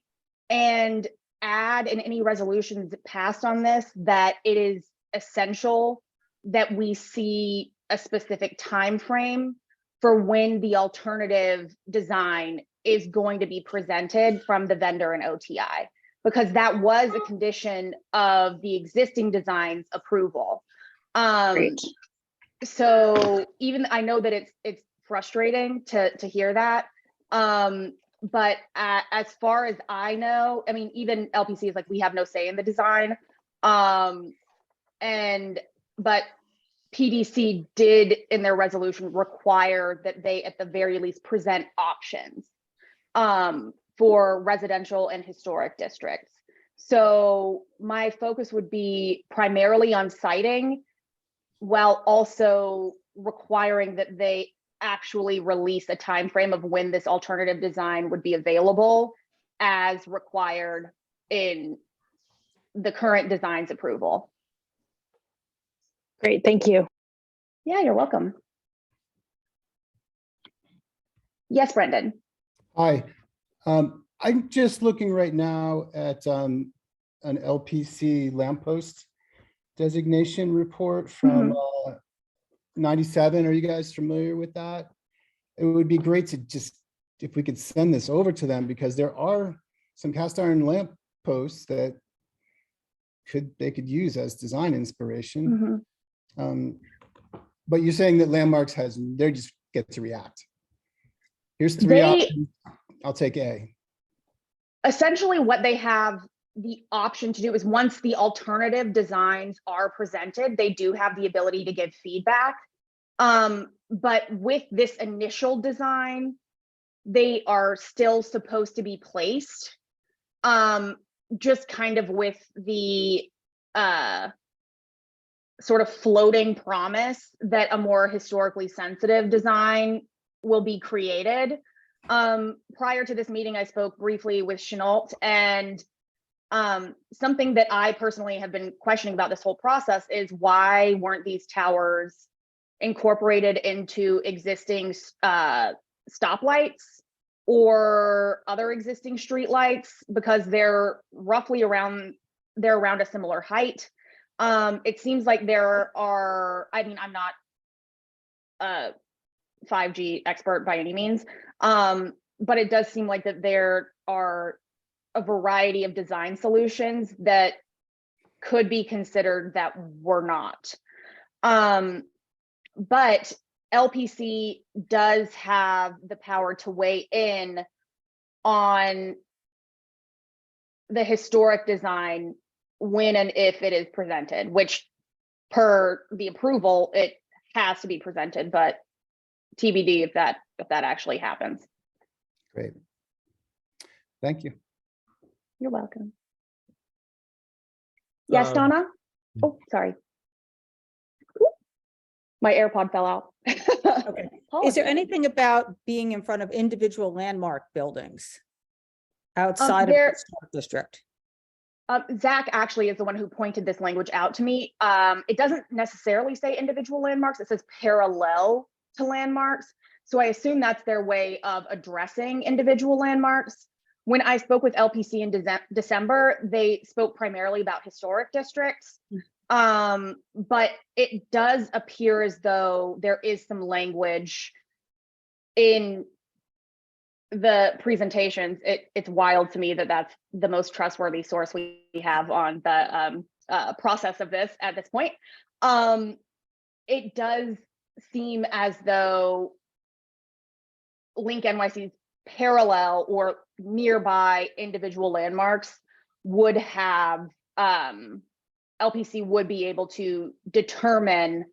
and add in any resolutions passed on this that it is essential that we see a specific time frame for when the alternative design is going to be presented from the vendor and OTI, because that was a condition of the existing design's approval. So even I know that it's frustrating to hear that, but as far as I know, I mean, even LPC is like, we have no say in the design, but PDC did in their resolution require that they at the very least present options for residential and historic districts. So my focus would be primarily on siting, while also requiring that they actually release a time frame of when this alternative design would be available as required in the current design's approval. Great, thank you. Yeah, you're welcome. Yes, Brendan. Hi, I'm just looking right now at an LPC lamppost designation report from 97. Are you guys familiar with that? It would be great to just, if we could send this over to them, because there are some cast iron lampposts that they could use as design inspiration. But you're saying that Landmarks they just get to react. Here's three options. I'll take A. Essentially what they have the option to do is, once the alternative designs are presented, they do have the ability to give feedback. But with this initial design, they are still supposed to be placed, just kind of with the sort of floating promise that a more historically sensitive design will be created. Prior to this meeting, I spoke briefly with Chenault, and something that I personally have been questioning about this whole process is, why weren't these towers incorporated into existing stoplights or other existing street lights, because they're roughly around a similar height. It seems like there are, I mean, I'm not a 5G expert by any means, but it does seem like that there are a variety of design solutions that could be considered that were not. But LPC does have the power to weigh in on the historic design when and if it is presented, which per the approval, it has to be presented, but TBD if that actually happens. Great. Thank you. You're welcome. Yes, Donna? Oh, sorry. My AirPod fell out. Okay. Is there anything about being in front of individual landmark buildings outside of the historic district? Zach actually is the one who pointed this language out to me. It doesn't necessarily say individual landmarks, it says parallel to landmarks. So I assume that's their way of addressing individual landmarks. When I spoke with LPC in December, they spoke primarily about historic districts. But it does appear as though there is some language in the presentations. It's wild to me that that's the most trustworthy source we have on the process of this at this point. It does seem as though LinkNYC's parallel or nearby individual landmarks would have LPC would be able to determine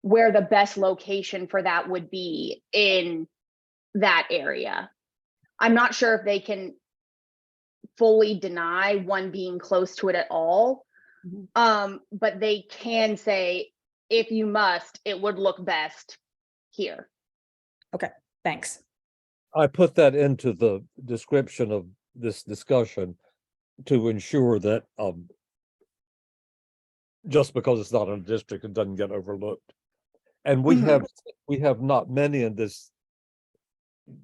where the best location for that would be in that area. I'm not sure if they can fully deny one being close to it at all, But they can say, if you must, it would look best here. Okay, thanks. I put that into the description of this discussion to ensure that just because it's not in a district, it doesn't get overlooked. And we have not many in this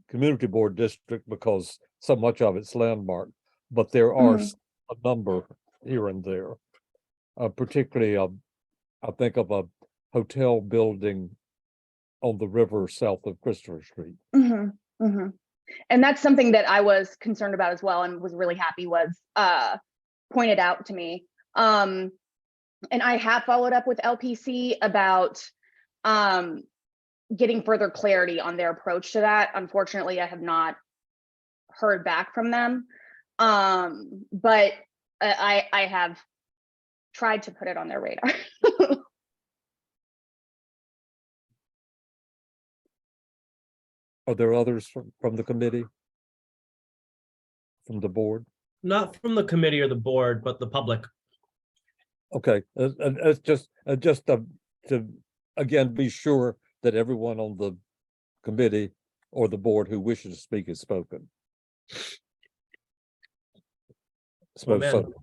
community board district because so much of it's landmark, but there are a number here and there. Particularly, I think of a hotel building on the river south of Christopher Street. And that's something that I was concerned about as well, and was really happy was pointed out to me. And I have followed up with LPC about getting further clarity on their approach to that. Unfortunately, I have not heard back from them, but I have tried to put it on their radar. Are there others from the committee? From the board? Not from the committee or the board, but the public. Okay, and it's just to again be sure that everyone on the committee or the board who wishes to speak is spoken. So,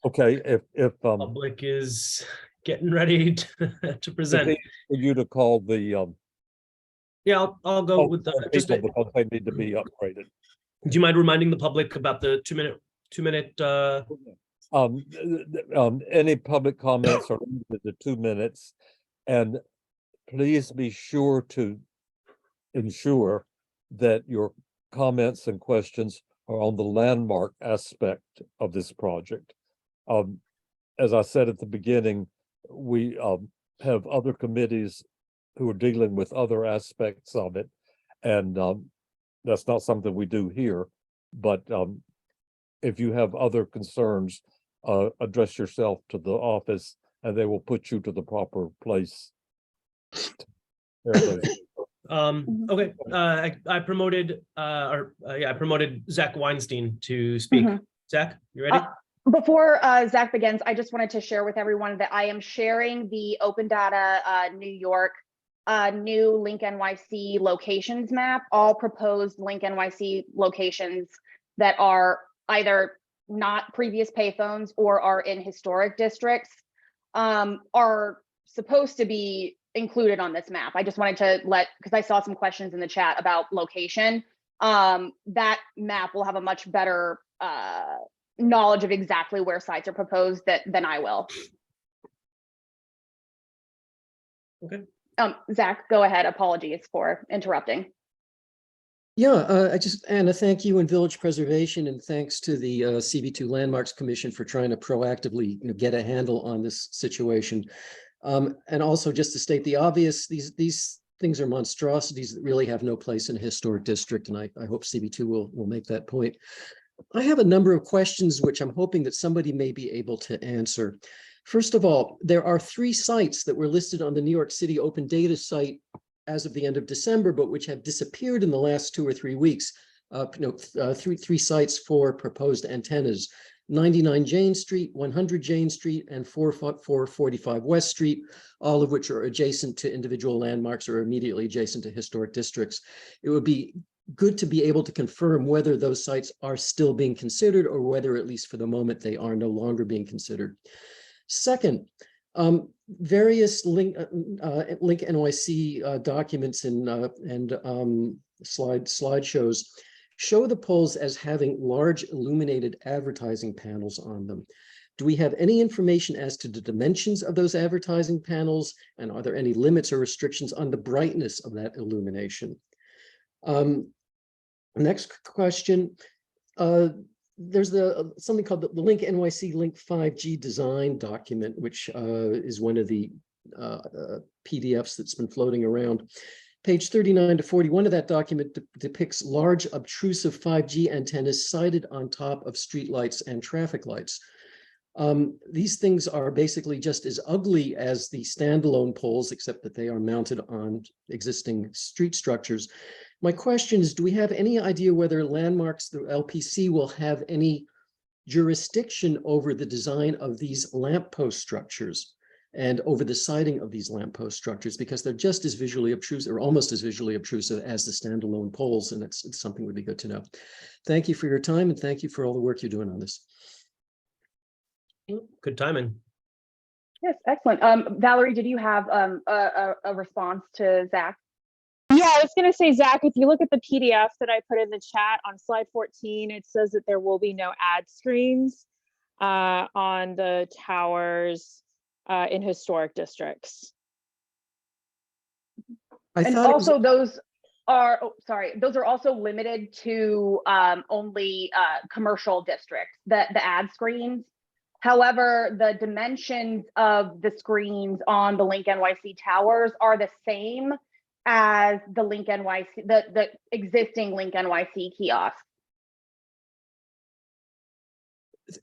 okay, if public is getting ready to present. For you to call the yeah, I'll go with the just because they need to be upgraded. Do you mind reminding the public about the two minute any public comments are limited to 2 minutes, and please be sure to ensure that your comments and questions are on the landmark aspect of this project. As I said at the beginning, we have other committees who are dealing with other aspects of it, and that's not something we do here. But if you have other concerns, address yourself to the office, and they will put you to the proper place. Okay, I promoted I promoted Zach Weinstein to speak. Zach, you ready? Before Zach begins, I just wanted to share with everyone that I am sharing the Open Data New York new LinkNYC locations map. All proposed LinkNYC locations that are either not previous payphones or are in historic districts are supposed to be included on this map. I just wanted to because I saw some questions in the chat about location. That map will have a much better knowledge of exactly where sites are proposed than I will. Okay. Zach, go ahead. Apologies for interrupting. Yeah, Anna, thank you and Village Preservation, and thanks to the CB2 Landmarks Commission for trying to proactively get a handle on this situation. And also just to state the obvious, these things are monstrosities that really have no place in a historic district, and I hope CB2 will make that point. I have a number of questions which I'm hoping that somebody may be able to answer. First of all, there are 3 sites that were listed on the New York City Open Data site as of the end of December, but which have disappeared in the last 2 or 3 weeks. Three sites for proposed antennas: 99 Jane Street, 100 Jane Street, and 445 West Street, all of which are adjacent to individual landmarks or immediately adjacent to historic districts. It would be good to be able to confirm whether those sites are still being considered or whether, at least for the moment, they are no longer being considered. Second, various LinkNYC documents and slideshows show the poles as having large illuminated advertising panels on them. Do we have any information as to the dimensions of those advertising panels, and are there any limits or restrictions on the brightness of that illumination? Next question. There's something called the LinkNYC Link 5G design document, which is one of the PDFs that's been floating around. Page 39 to 41 of that document depicts large obtrusive 5G antennas sited on top of streetlights and traffic lights. These things are basically just as ugly as the standalone poles, except that they are mounted on existing street structures. My question is, do we have any idea whether landmarks, the LPC, will have any jurisdiction over the design of these lamppost structures and over the siding of these lamppost structures, because they're just as visually obtrusive, or almost as visually obtrusive as the standalone poles, and it's something that would be good to know. Thank you for your time, and thank you for all the work you're doing on this. Good timing. Yes, excellent. Valerie, did you have a response to Zach? Yeah, I was going to say, Zach, if you look at the PDF that I put in the chat on slide 14, it says that there will be no ad screens on the towers in historic districts. And also those are, those are also limited to only commercial districts, the ad screens. However, the dimensions of the screens on the LinkNYC towers are the same as the LinkNYC, the existing LinkNYC kiosks.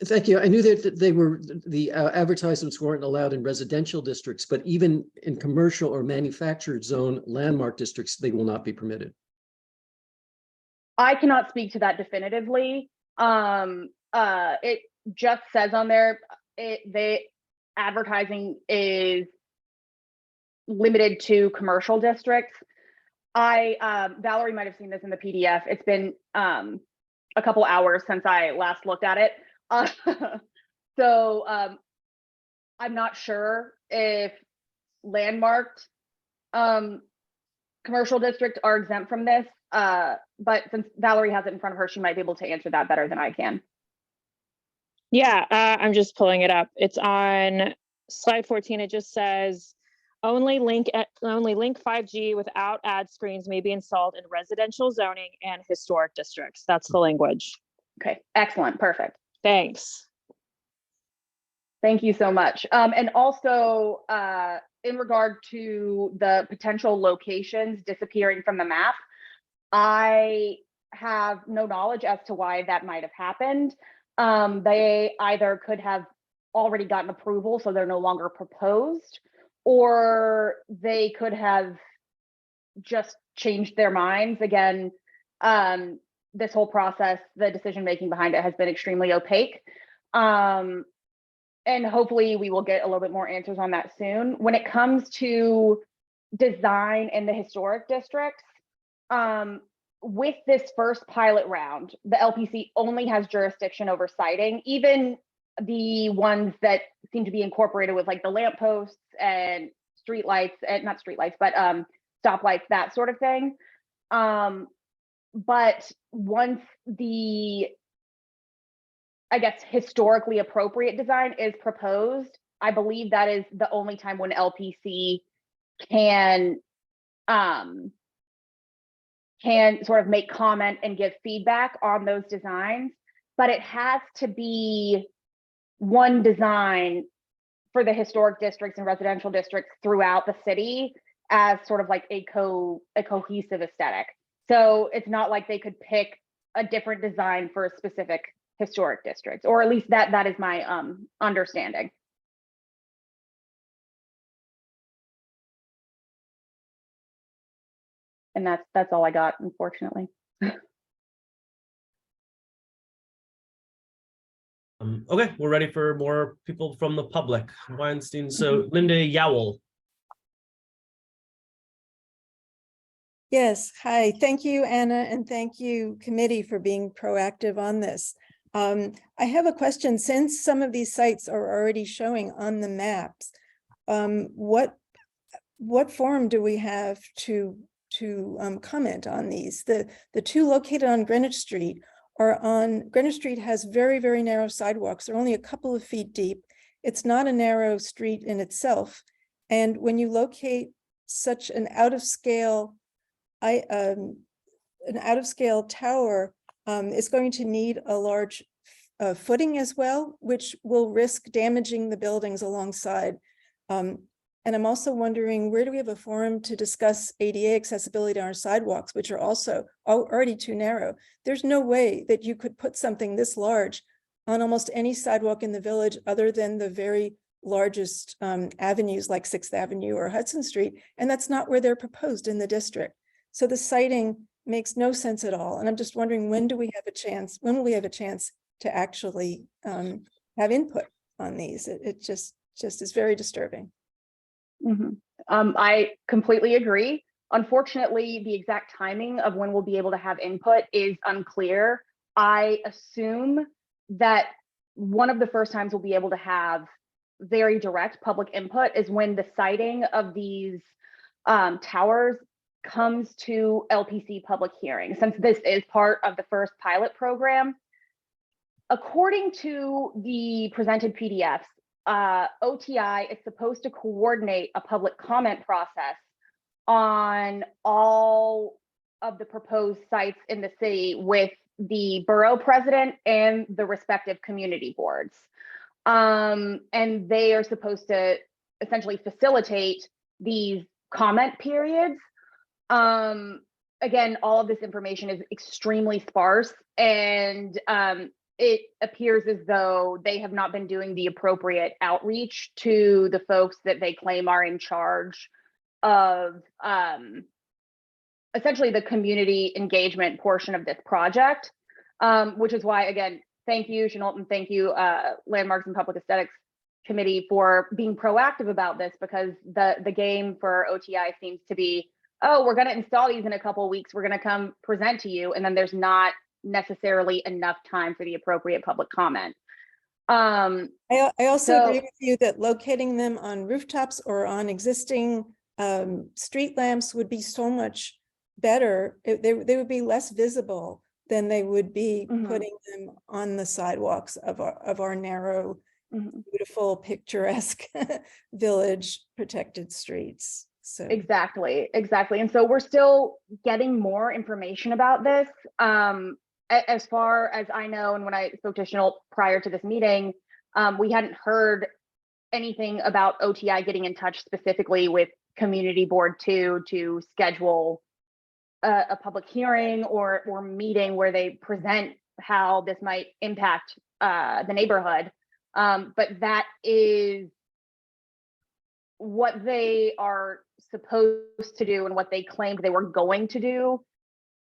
Thank you. I knew that they were, the advertisements weren't allowed in residential districts, but even in commercial or manufactured zone landmark districts, they will not be permitted. I cannot speak to that definitively. It just says on there, the advertising is limited to commercial districts. Valerie might have seen this in the PDF. It's been a couple hours since I last looked at it. So I'm not sure if landmarked commercial districts are exempt from this, but since Valerie has it in front of her, she might be able to answer that better than I can. Yeah, I'm just pulling it up. It's on slide 14. It just says only link 5G without ad screens may be installed in residential zoning and historic districts. That's the language. Okay, excellent, perfect. Thanks. Thank you so much. And also in regard to the potential locations disappearing from the map, I have no knowledge as to why that might have happened. They either could have already gotten approval, so they're no longer proposed, or they could have just changed their minds. Again, this whole process, the decision-making behind it has been extremely opaque. And hopefully we will get a little bit more answers on that soon. When it comes to design in the historic districts, with this first pilot round, the LPC only has jurisdiction over siting, even the ones that seem to be incorporated with like the lampposts and streetlights, and not streetlights, but stoplights, that sort of thing. But once the, I guess, historically appropriate design is proposed, I believe that is the only time when LPC can sort of make comment and give feedback on those designs, but it has to be one design for the historic districts and residential districts throughout the city as sort of like a cohesive aesthetic. So it's not like they could pick a different design for a specific historic district, or at least that is my understanding. And that's all I got, unfortunately. Okay, we're ready for more people from the public. Weinstein, so Linda Yowell. Yes, hi, thank you, Anna, and thank you, committee, for being proactive on this. I have a question. Since some of these sites are already showing on the maps, what forum do we have to comment on these? The two located on Greenwich Street are on, Greenwich Street has very, very narrow sidewalks. They're only a couple of feet deep. It's not a narrow street in itself. And when you locate such an out of scale tower, is going to need a large footing as well, which will risk damaging the buildings alongside. And I'm also wondering, where do we have a forum to discuss ADA accessibility on our sidewalks, which are also already too narrow? There's no way that you could put something this large on almost any sidewalk in the village other than the very largest avenues like 6th Avenue or Hudson Street. And that's not where they're proposed in the district. So the siting makes no sense at all. And I'm just wondering, when will we have a chance to actually have input on these. It just is very disturbing. I completely agree. Unfortunately, the exact timing of when we'll be able to have input is unclear. I assume that one of the first times we'll be able to have very direct public input is when the siting of these towers comes to LPC public hearing, since this is part of the first pilot program. According to the presented PDFs, OTI is supposed to coordinate a public comment process on all of the proposed sites in the city with the borough president and the respective community boards. And they are supposed to essentially facilitate these comment periods. Again, all of this information is extremely sparse, and it appears as though they have not been doing the appropriate outreach to the folks that they claim are in charge of essentially the community engagement portion of this project, which is why, again, thank you, Chenault, and thank you, Landmarks and Public Aesthetics Committee, for being proactive about this, because the game for OTI seems to be, oh, we're going to install these in a couple of weeks, we're going to come present to you, and then there's not necessarily enough time for the appropriate public comment. I also agree with you that locating them on rooftops or on existing street lamps would be so much better. They would be less visible than they would be putting them on the sidewalks of our narrow, beautiful, picturesque village protected streets. So exactly. And so we're still getting more information about this. As far as I know, and when I spoke to Chenault prior to this meeting, we hadn't heard anything about OTI getting in touch specifically with Community Board 2 to schedule a public hearing or meeting where they present how this might impact the neighborhood. But that is what they are supposed to do and what they claimed they were going to do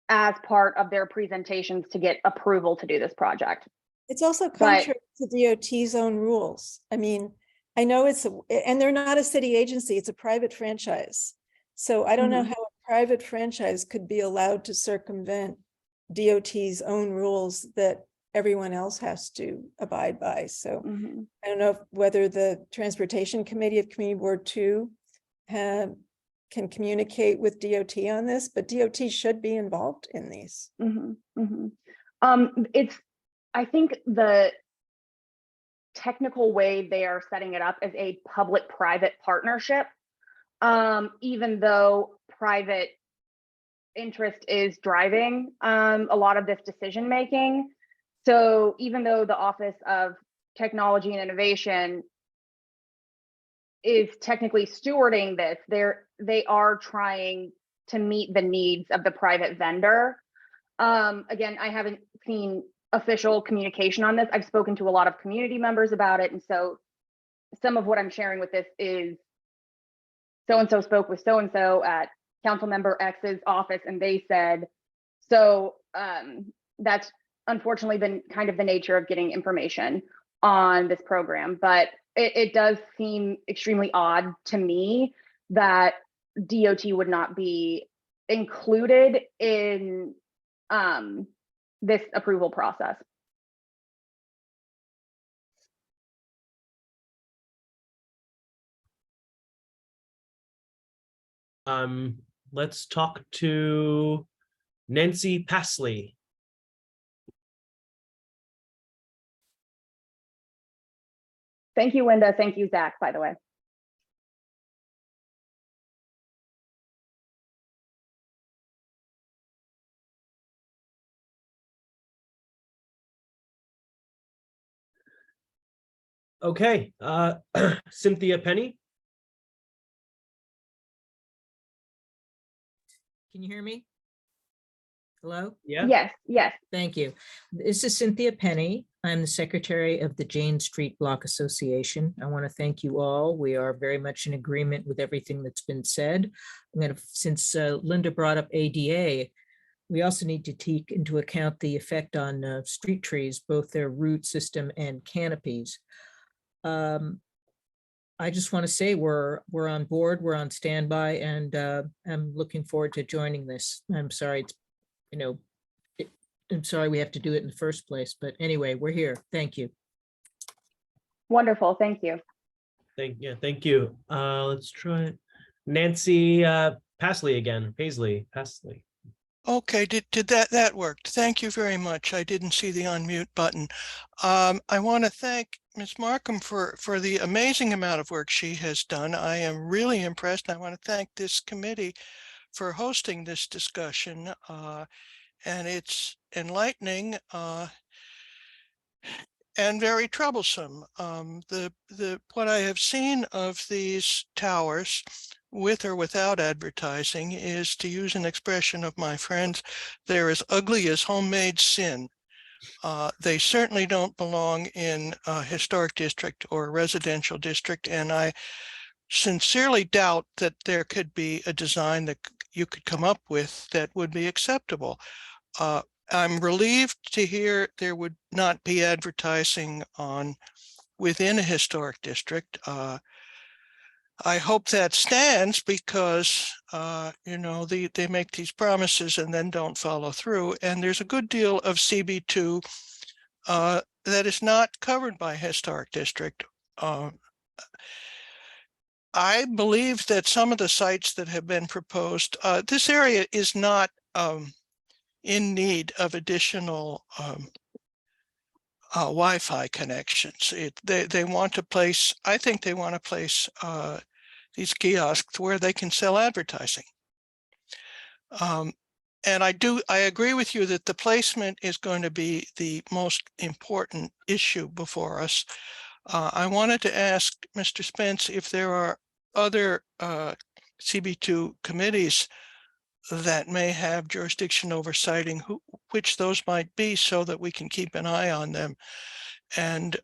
as part of their presentations to get approval to do this project. It's also contrary to DOT's own rules. I mean, I know and they're not a city agency, it's a private franchise. So I don't know how a private franchise could be allowed to circumvent DOT's own rules that everyone else has to abide by. So I don't know whether the Transportation Committee of Community Board 2 can communicate with DOT on this, but DOT should be involved in these. I think the technical way they are setting it up is a public-private partnership, even though private interest is driving a lot of this decision-making. So even though the Office of Technology and Innovation is technically stewarding this, they are trying to meet the needs of the private vendor. Again, I haven't seen official communication on this. I've spoken to a lot of community members about it. And so some of what I'm sharing with this is so-and-so spoke with so-and-so at council member X's office, and they said, so that's unfortunately been kind of the nature of getting information on this program. But it does seem extremely odd to me that DOT would not be included in this approval process. Let's talk to Nancy Pasley. Thank you, Linda. Thank you, Zach, by the way. Okay, Cynthia Penny. Can you hear me? Hello? Yeah. Yes. Thank you. This is Cynthia Penny. I'm the secretary of the Jane Street Block Association. I want to thank you all. We are very much in agreement with everything that's been said. Since Linda brought up ADA, we also need to take into account the effect on street trees, both their root system and canopies. I just want to say we're on board, we're on standby, and I'm looking forward to joining this. I'm sorry, it's, I'm sorry we have to do it in the first place, but anyway, we're here. Thank you. Wonderful, thank you. Thank you. Let's try it. Nancy Paisley again. Paisley. Okay, that worked. Thank you very much. I didn't see the unmute button. I want to thank Ms. Markham for the amazing amount of work she has done. I am really impressed. I want to thank this committee for hosting this discussion, and it's enlightening and very troublesome. What I have seen of these towers, with or without advertising, is, to use an expression of my friends, they're as ugly as homemade sin. They certainly don't belong in a historic district or a residential district, and I sincerely doubt that there could be a design that you could come up with that would be acceptable. I'm relieved to hear there would not be advertising within a historic district. I hope that stands, because they make these promises and then don't follow through. And there's a good deal of CB2 that is not covered by historic district. I believe that some of the sites that have been proposed, this area is not in need of additional Wi-Fi connections. They want to place, I think they want to place these kiosks where they can sell advertising. And I agree with you that the placement is going to be the most important issue before us. I wanted to ask Mr. Spence if there are other CB2 committees that may have jurisdiction over citing, which those might be, so that we can keep an eye on them and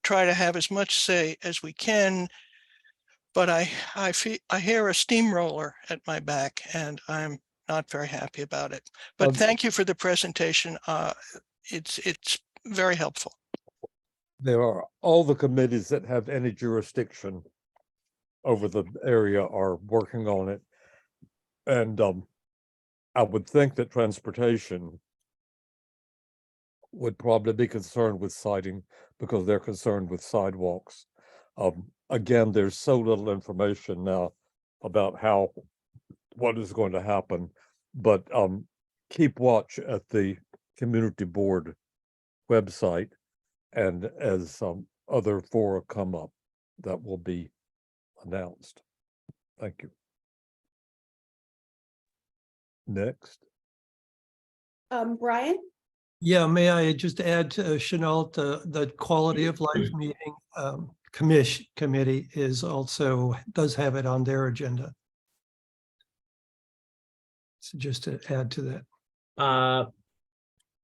try to have as much say as we can. But I hear a steamroller at my back, and I'm not very happy about it. But thank you for the presentation. It's very helpful. There are all the committees that have any jurisdiction over the area are working on it. And I would think that transportation would probably be concerned with siting, because they're concerned with sidewalks. Again, there's so little information now about what is going to happen, but keep watch at the community board website, and as other fora come up, that will be announced. Thank you. Next. Brian? Yeah, may I just add to Chenault, the quality of life meeting committee does have it on their agenda. So just to add to that.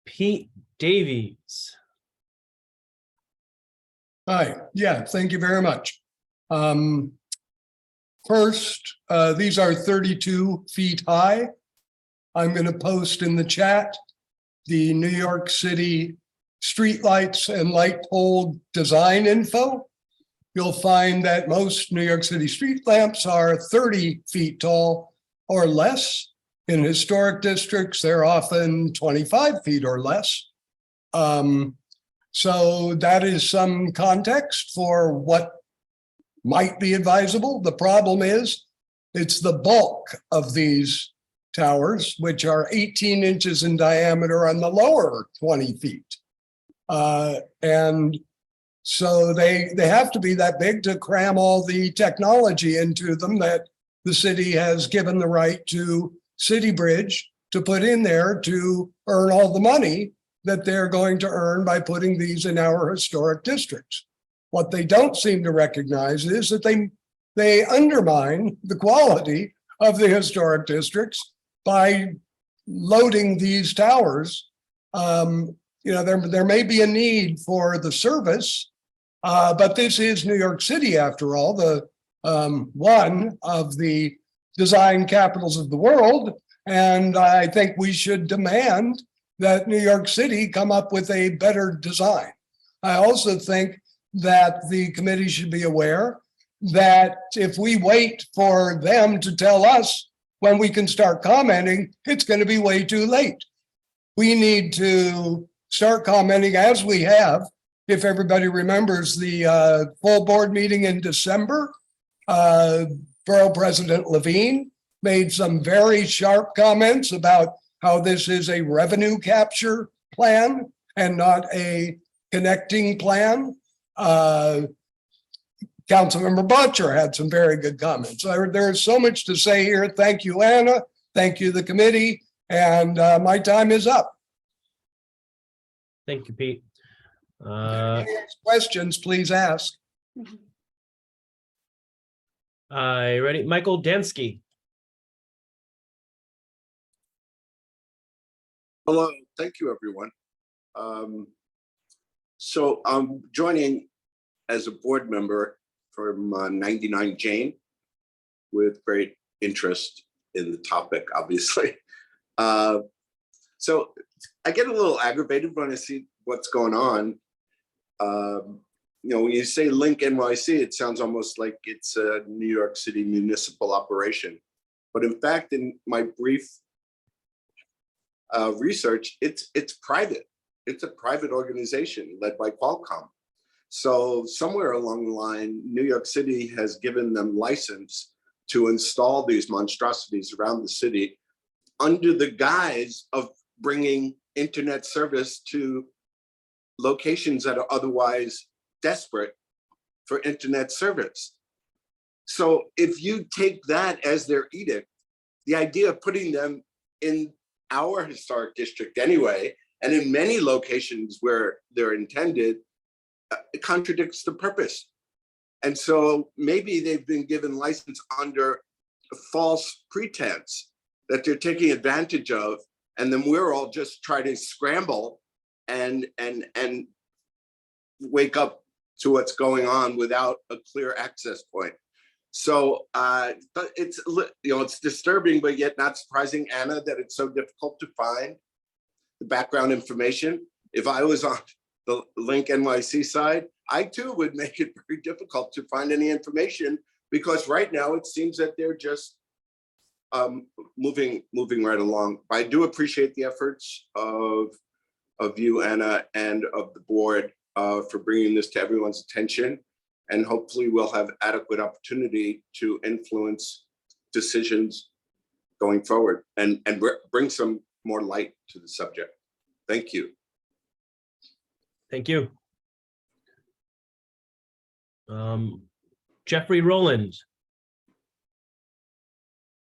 Pete Davies. Hi, yeah, thank you very much. First, these are 32 feet high. I'm going to post in the chat the New York City streetlights and light pole design info. You'll find that most New York City street lamps are 30 feet tall or less. In historic districts, they're often 25 feet or less. So that is some context for what might be advisable. The problem is it's the bulk of these towers, which are 18 inches in diameter on the lower 20 feet. And so they have to be that big to cram all the technology into them that the city has given the right to CityBridge to put in there to earn all the money that they're going to earn by putting these in our historic districts. What they don't seem to recognize is that they undermine the quality of the historic districts by loading these towers. There may be a need for the service, but this is New York City, after all, the one of the design capitals of the world. And I think we should demand that New York City come up with a better design. I also think that the committee should be aware that if we wait for them to tell us when we can start commenting, it's going to be way too late. We need to start commenting as we have. If everybody remembers the full board meeting in December, Borough President Levine made some very sharp comments about how this is a revenue capture plan and not a connecting plan. Councilmember Butcher had some very good comments. There is so much to say here. Thank you, Anna. Thank you, the committee. And my time is up. Thank you, Pete. Questions, please ask. Ready? Michael Dansky. Hello, thank you, everyone. So I'm joining as a board member from 99 Jane with great interest in the topic, obviously. So I get a little aggravated when I see what's going on. You know, when you say LinkNYC, it sounds almost like it's a New York City municipal operation. But in fact, in my brief research, it's private. It's a private organization led by Qualcomm. So somewhere along the line, New York City has given them license to install these monstrosities around the city under the guise of bringing internet service to locations that are otherwise desperate for internet service. So if you take that as their edict, the idea of putting them in our historic district anyway, and in many locations where they're intended, it contradicts the purpose. And so maybe they've been given license under a false pretense that they're taking advantage of, and then we're all just trying to scramble and wake up to what's going on without a clear access point. So it's, you know, it's disturbing, but yet not surprising, Anna, that it's so difficult to find the background information. If I was on the LinkNYC side, I too would make it very difficult to find any information, because right now it seems that they're just moving right along. But I do appreciate the efforts of you, Anna, and of the board for bringing this to everyone's attention. And hopefully we'll have adequate opportunity to influence decisions going forward and bring some more light to the subject. Thank you. Thank you. Jeffrey Rowland.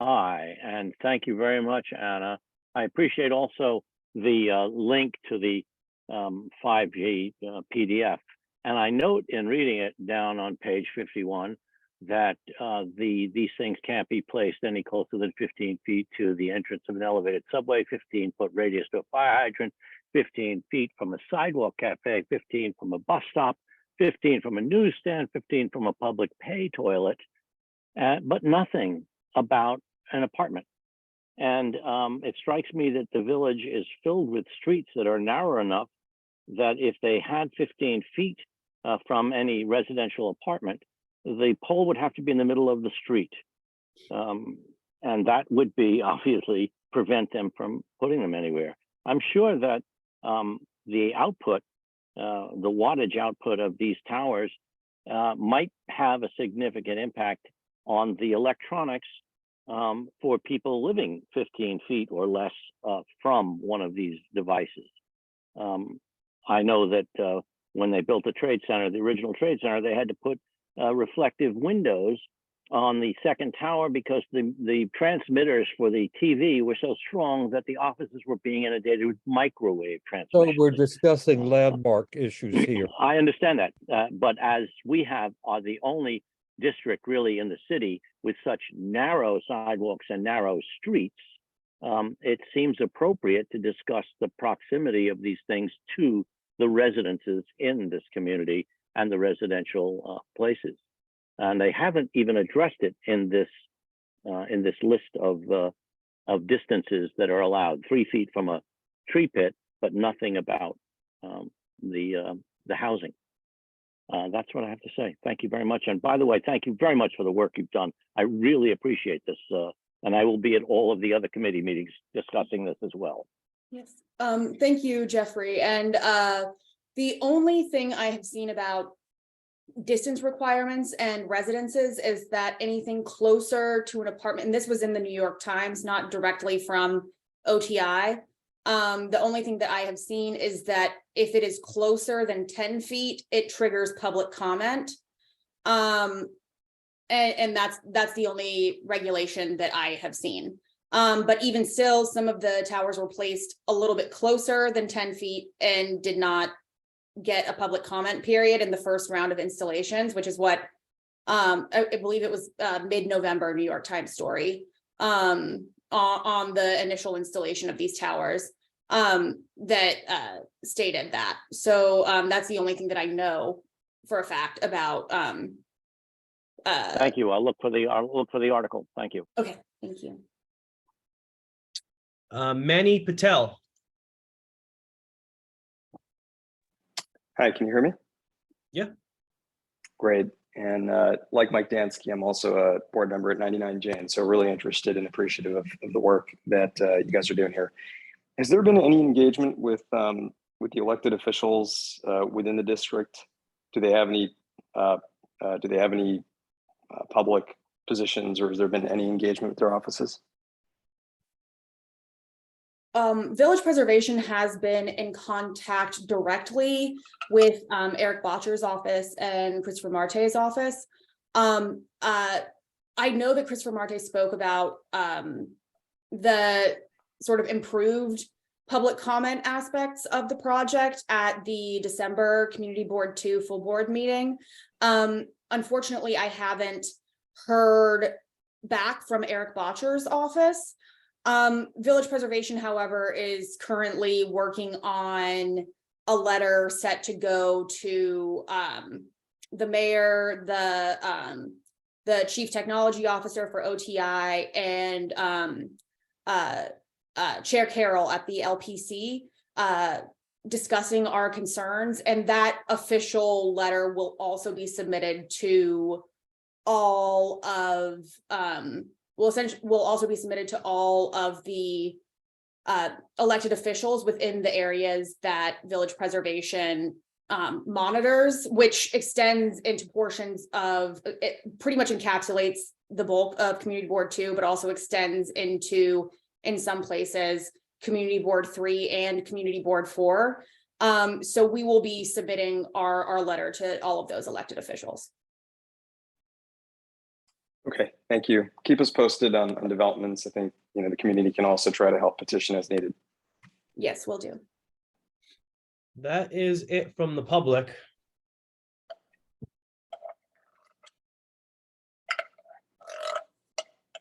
Hi, and thank you very much, Anna. I appreciate also the link to the 5G PDF. And I note in reading it down on page 51 that these things can't be placed any closer than 15 feet to the entrance of an elevated subway, 15-foot radius to a fire hydrant, 15 feet from a sidewalk cafe, 15 from a bus stop, 15 from a newsstand, 15 from a public pay toilet, but nothing about an apartment. And it strikes me that the village is filled with streets that are narrow enough that if they had 15 feet from any residential apartment, the pole would have to be in the middle of the street. And that would be obviously prevent them from putting them anywhere. I'm sure that the output, the wattage output of these towers might have a significant impact on the electronics for people living 15 feet or less from one of these devices. I know that when they built the Trade Center, the original Trade Center, they had to put reflective windows on the second tower because the transmitters for the TV were so strong that the offices were being inundated with microwave transmission. So we're discussing landmark issues here. I understand that, but as we are the only district really in the city with such narrow sidewalks and narrow streets, it seems appropriate to discuss the proximity of these things to the residences in this community and the residential places. And they haven't even addressed it in this list of of distances that are allowed, 3 feet from a tree pit, but nothing about the housing. That's what I have to say. Thank you very much. And by the way, thank you very much for the work you've done. I really appreciate this. And I will be at all of the other committee meetings discussing this as well. Yes. Thank you, Jeffrey. And the only thing I have seen about distance requirements and residences is that anything closer to an apartment, and this was in the New York Times, not directly from OTI. The only thing that I have seen is that if it is closer than 10 feet, it triggers public comment. And that's the only regulation that I have seen. But even still, some of the towers were placed a little bit closer than 10 feet and did not get a public comment period in the first round of installations, which is what I believe it was mid-November New York Times story on the initial installation of these towers that stated that. So that's the only thing that I know for a fact about. Thank you. I'll look for the article. Thank you. Okay, thank you. Manny Patel. Hi, can you hear me? Yeah. Great. And like Mike Dansky, I'm also a board member at 99 Jane, so really interested and appreciative of the work that you guys are doing here. Has there been any engagement with the elected officials within the district? Do they have any public positions, or has there been any engagement with their offices? Village Preservation has been in contact directly with Eric Botcher's office and Christopher Marte's office. I know that Christopher Marte spoke about the sort of improved public comment aspects of the project at the December Community Board 2 full board meeting. Unfortunately, I haven't heard back from Eric Botcher's office. Village Preservation, however, is currently working on a letter set to go to the mayor, the chief technology officer for OTI, and Chair Carroll at the LPC, discussing our concerns. And that official letter will also be submitted to all of will also be submitted to all of the elected officials within the areas that Village Preservation monitors, which extends into portions of, it pretty much encapsulates the bulk of Community Board 2, but also extends into, in some places, Community Board 3 and Community Board 4. So we will be submitting our letter to all of those elected officials. Okay, thank you. Keep us posted on developments. I think the community can also try to help petition as needed. Yes, we'll do. That is it from the public.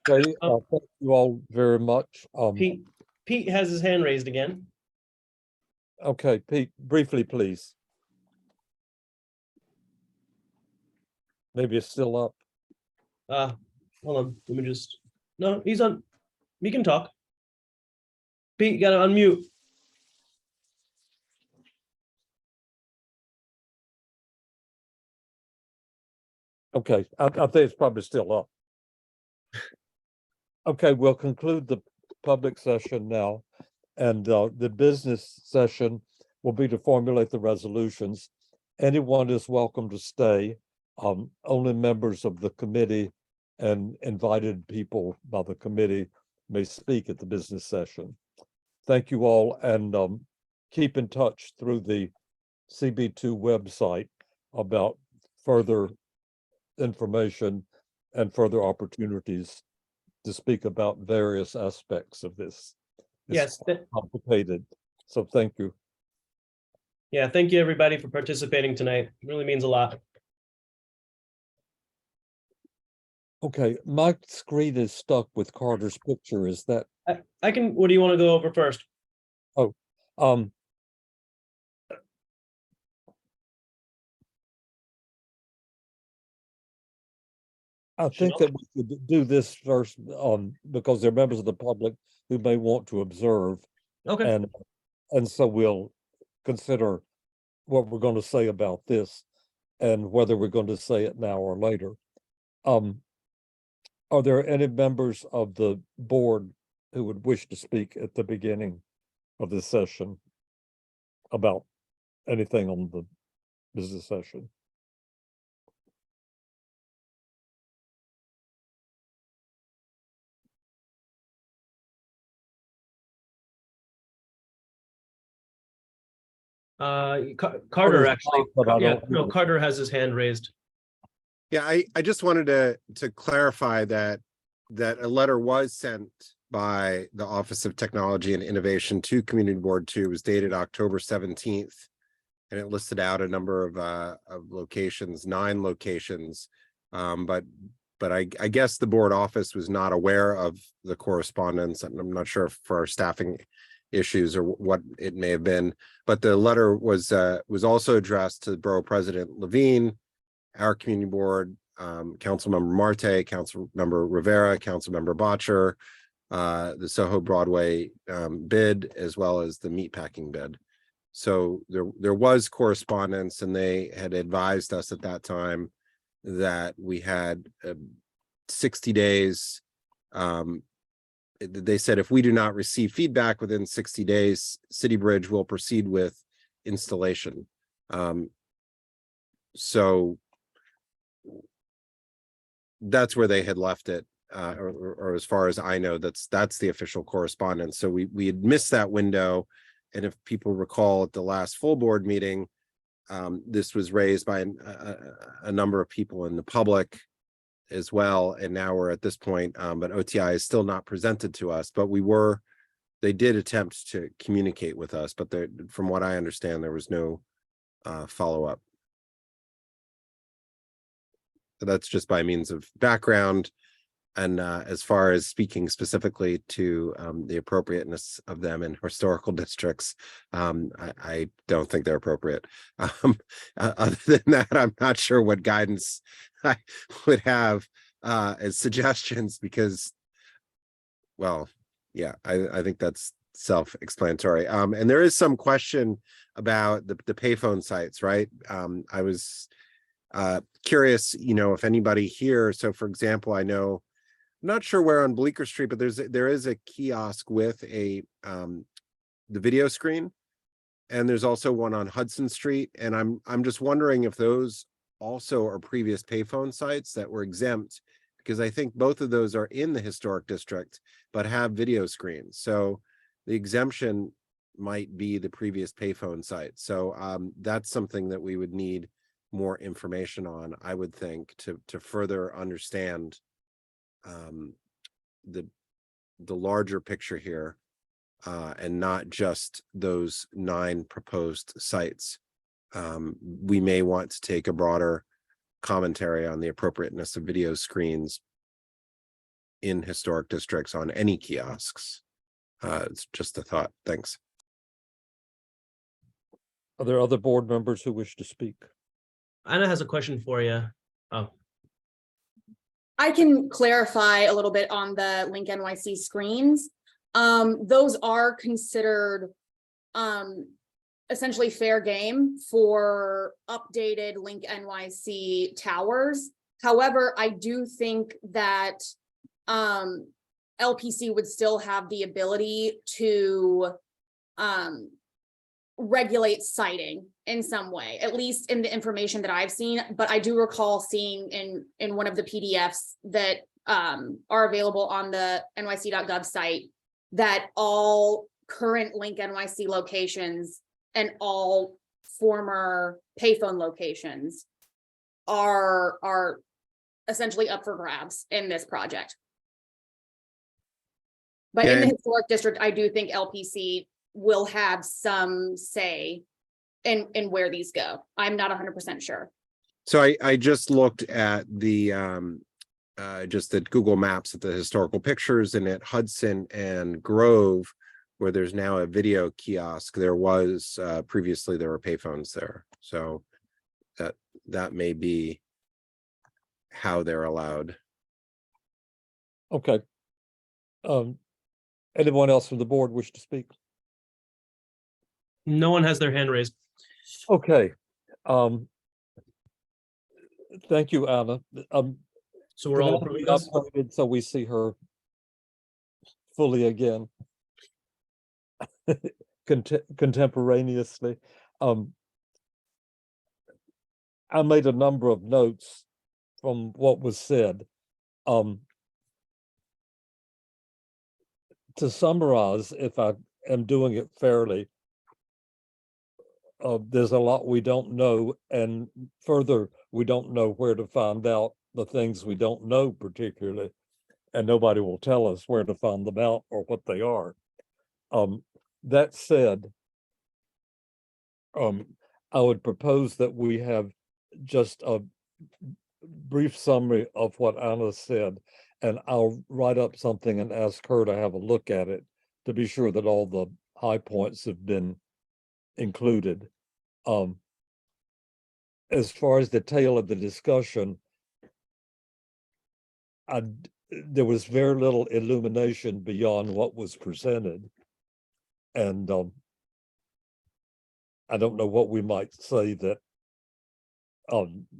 Okay, thank you all very much. Pete has his hand raised again. Okay, Pete, briefly, please. Maybe it's still up. Hold on. Let me just. No, he's on. We can talk. Pete, you gotta unmute. Okay, I think it's probably still up. Okay, we'll conclude the public session now, and the business session will be to formulate the resolutions. Anyone is welcome to stay. Only members of the committee and invited people by the committee may speak at the business session. Thank you all, and keep in touch through the CB2 website about further information and further opportunities to speak about various aspects of this. It's Yes. complicated. So thank you. Yeah, thank you everybody for participating tonight. It really means a lot. Okay, my screen is stuck with Carter's picture. Is that? I can, what do you want to go over first? Oh, I think that we could do this first, because there are members of the public who may want to observe. Okay. And so we'll consider what we're going to say about this and whether we're going to say it now or later. Are there any members of the board who would wish to speak at the beginning of this session about anything on the business session? Carter actually, but I yeah, don't no, know. Carter has his hand raised. Yeah, I just wanted to clarify that a letter was sent by the Office of Technology and Innovation to Community Board 2. It was dated October 17th, and it listed out a number of locations, 9 locations. But I guess the board office was not aware of the correspondence, and I'm not sure if for our staffing issues or what it may have been. But the letter was also addressed to Borough President Levine, our community board, Councilmember Marte, Councilmember Rivera, Councilmember Botcher, the Soho Broadway bid, as well as the meatpacking bid. So there was correspondence, and they had advised us at that time that we had 60 days. They said if we do not receive feedback within 60 days, CityBridge will proceed with installation. So that's where they had left it, or as far as I know, that's the official correspondence. So we had missed that window, and if people recall at the last full board meeting, this was raised by a number of people in the public as well, and now we're at this point, but OTI is still not presented to us, but they did attempt to communicate with us, but from what I understand, there was no follow-up. So that's just by means of background. And as far as speaking specifically to the appropriateness of them in historical districts, I don't think they're appropriate. Other than that, I'm not sure what guidance I would have as suggestions, because, well, yeah, I think that's self-explanatory. And there is some question about the payphone sites, right? I was curious, if anybody here, so for example, I'm not sure where on Bleecker Street, but there is a kiosk with the video screen, and there's also one on Hudson Street, and I'm just wondering if those also are previous payphone sites that were exempt, because I think both of those are in the historic district but have video screens. So the exemption might be the previous payphone site. So that's something that we would need more information on, I would think, to further understand the larger picture here, and not just those 9 proposed sites. We may want to take a broader commentary on the appropriateness of video screens in historic districts on any kiosks. It's just a thought. Thanks. Are there other board members who wish to speak? Anna has a question for you. Oh. I can clarify a little bit on the LinkNYC screens. Those are considered essentially fair game for updated LinkNYC towers. However, I do think that LPC would still have the ability to regulate siting in some way, at least in the information that I've seen. But I do recall seeing in one of the PDFs that are available on the nyc.gov site that all current LinkNYC locations and all former payphone locations are essentially up for grabs in this project. But in the historic district, I do think LPC will have some say in where these go. I'm not 100% sure. So I just looked at the just at Google Maps at the historical pictures, and at Hudson and Grove, where there's now a video kiosk, there was previously there were payphones there. So that may be how they're allowed. Okay. Anyone else from the board wish to speak? No one has their hand raised. Okay. Thank you, Anna. So we're all can Anna approving be this? updated so we see her fully again, contemporaneously. I made a number of notes from what was said. To summarize, if I am doing it fairly, there's a lot we don't know, and further, we don't know where to find out the things we don't know particularly, and nobody will tell us where to find them out or what they are. That said, I would propose that we have just a brief summary of what Anna said, and I'll write up something and ask her to have a look at it to be sure that all the high points have been included. As far as the tail of the discussion, there was very little illumination beyond what was presented, and I don't know what we might say that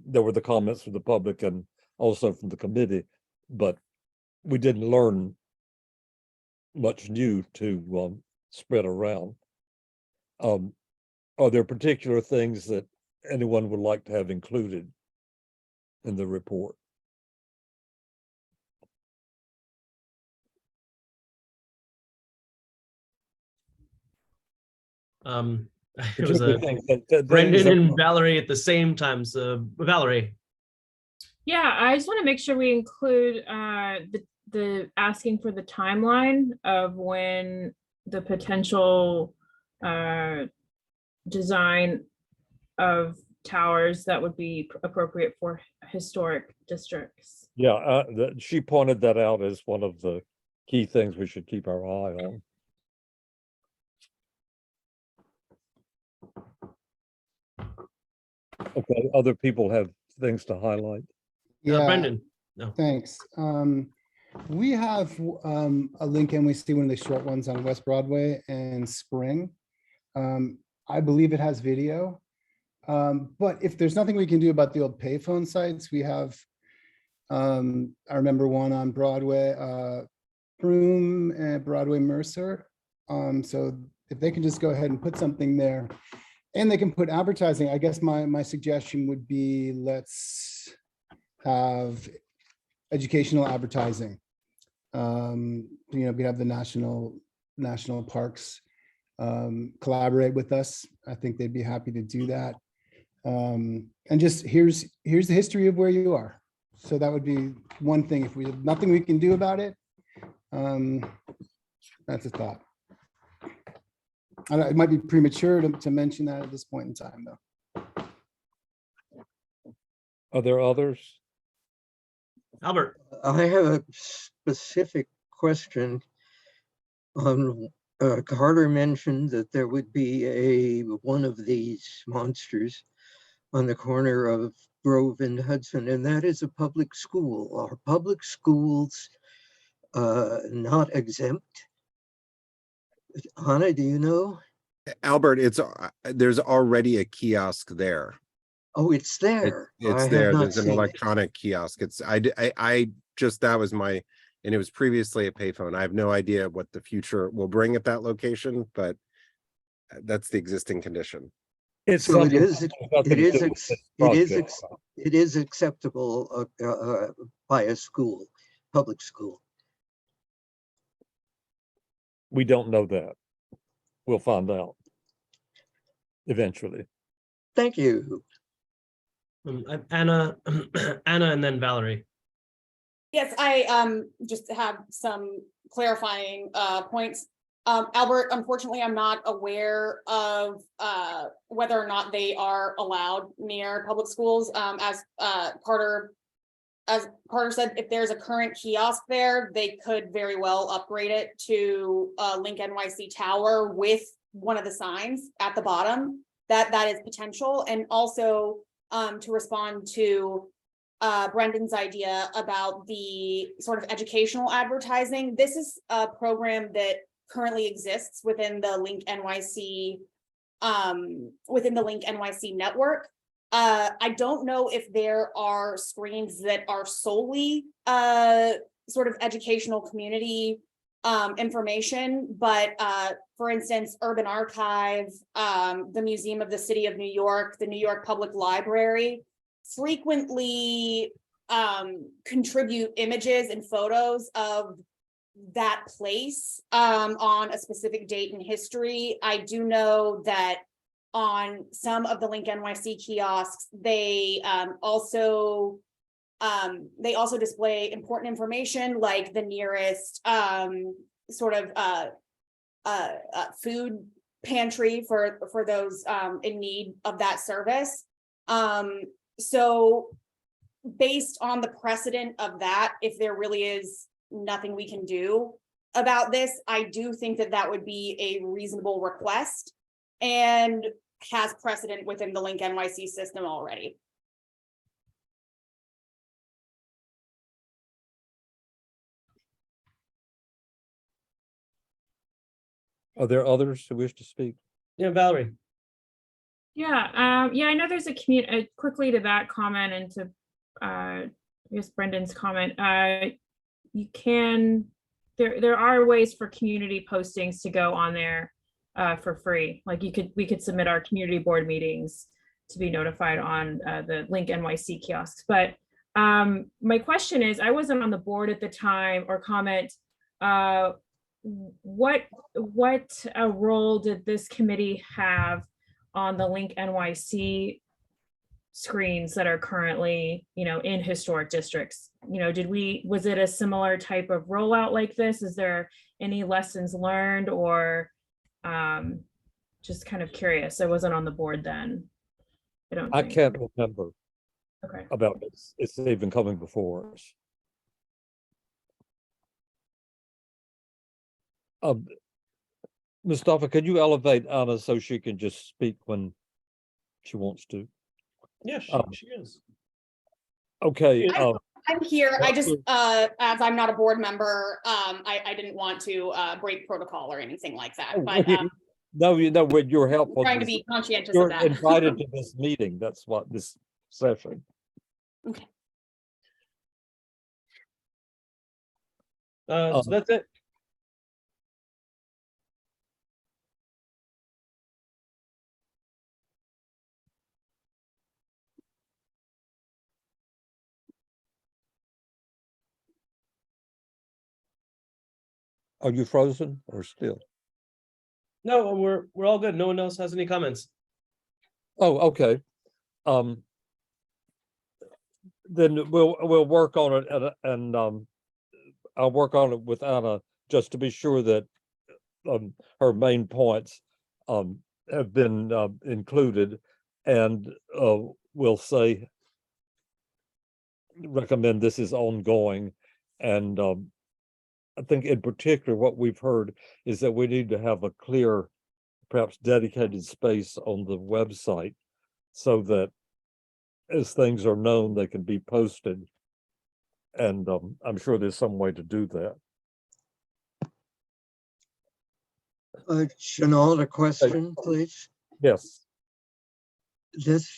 there were the comments from the public and also from the committee, but we didn't learn much new to spread around. Are there particular things that anyone would like to have included in the report? It was Brendan and Valerie at the same time. So Valerie. Yeah, I just want to make sure we include the asking for the timeline of when the potential design of towers that would be appropriate for historic districts. Yeah, she pointed that out as one of the key things we should keep our eye on. Okay, other people have things to highlight. Yeah, Brendan. No. Thanks. We have a link and we see one of the short ones on West Broadway and Spring. I believe it has video. But if there's nothing we can do about the old payphone sites, we have, I remember one on Broadway, Broome and Broadway Mercer. So if they can just go ahead and put something there, and they can put advertising, I guess my suggestion would be, let's have educational advertising. We have the national parks collaborate with us. I think they'd be happy to do that. And just here's the history of where you are. So that would be one thing. If we have nothing we can do about it, that's a thought. It might be premature to mention that at this point in time, though. Are there others? Albert. I have a specific question. Carter mentioned that there would be one of these monsters on the corner of Grove and Hudson, and that is a public school. Are public schools not exempt? Hannah, do you know? Albert, there's already a kiosk there. Oh, it's there. It's there. There's an electronic kiosk. I just, that was my, and it was previously a payphone. I have no idea what the future will bring at that location, but that's the existing condition. So it is acceptable by a school, public school. We don't know that. We'll find out eventually. Thank you. Anna, Anna, and then Valerie. Yes, I just have some clarifying points. Albert, unfortunately, I'm not aware of whether or not they are allowed near public schools. As Carter said, if there's a current kiosk there, they could very well upgrade it to LinkNYC Tower with one of the signs at the bottom. That is potential. And also to respond to Brendan's idea about the sort of educational advertising. This is a program that currently exists within the LinkNYC network. I don't know if there are screens that are solely sort of educational community information, but for instance, Urban Archive, the Museum of the City of New York, the New York Public Library frequently contribute images and photos of that place on a specific date in history. I do know that on some of the LinkNYC kiosks, they also display important information like the nearest sort of food pantry for those in need of that service. So based on the precedent of that, if there really is nothing we can do about this, I do think that that would be a reasonable request and has precedent within the LinkNYC system already. Are there others who wish to speak? Yeah, Valerie. Yeah, I know there's a quickly to that comment and to I guess Brendan's comment. You can there are ways for community postings to go on there for free. Like we could submit our community board meetings to be notified on the LinkNYC kiosks. But my question is, I wasn't on the board at the time or comment. What role did this committee have on the LinkNYC screens that are currently, in historic districts? Was it a similar type of rollout like this? Is there any lessons learned, or just kind of curious? I wasn't on the board then. I can't remember. Okay. About this. It's even coming before us. Mustafa, can you elevate Anna so she can just speak when she wants to? Yeah, she is. Okay. I'm here. I just, as I'm not a board member, I didn't want to break protocol or anything like that. But no, when you're helpful. Trying to be conscientious of You're that. invited to this meeting. That's what this session. Okay. So that's it. Are you frozen or still? No, we're all good. No one else has any comments. Oh, okay. Then we'll work on it, and I'll work on it with Anna just to be sure that her main points have been included, and we'll recommend this is ongoing. And I think in particular what we've heard is that we need to have a clear, perhaps dedicated space on the website so that as things are known, they can be posted. And I'm sure there's some way to do that. Chanel, a question, please. Yes.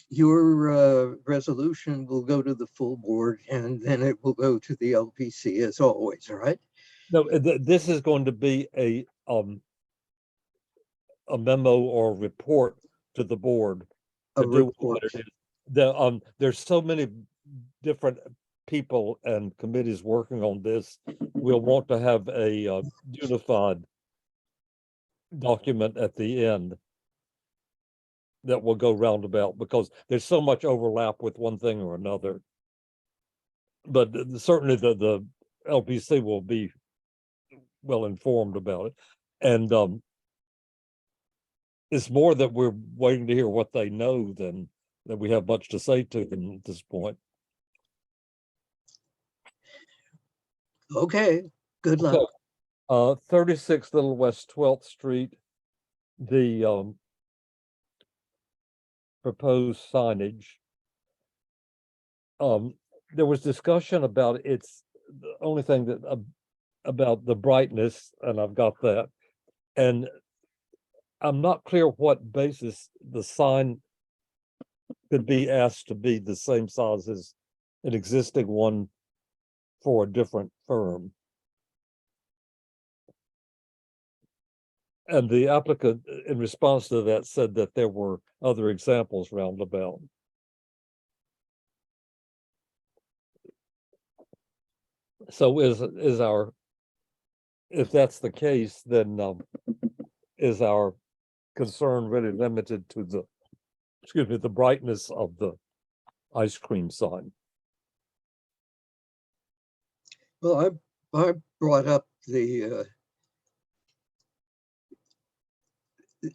Your resolution will go to the full board and then it will go to the LPC as always, right? No, this is going to be a memo or report to the board to do what it is. There's so many different people and committees working on this. We'll want to have a unified document at the end that will go roundabout, because there's so much overlap with one thing or another. But certainly the LPC will be well informed about it. And it's more that we're waiting to hear what they know than that we have much to say to them at this point. Okay, good luck. 36 Little West 12th Street, the proposed signage. there was discussion about it's the only thing that about the brightness, and I've got that. And I'm not clear what basis the sign could be asked to be the same size as an existing one for a different firm. And the applicant, in response to that, said that there were other examples roundabout. So is our, if that's the case, then is our concern really limited to the, excuse me, the brightness of the ice cream sign? Well, I brought up the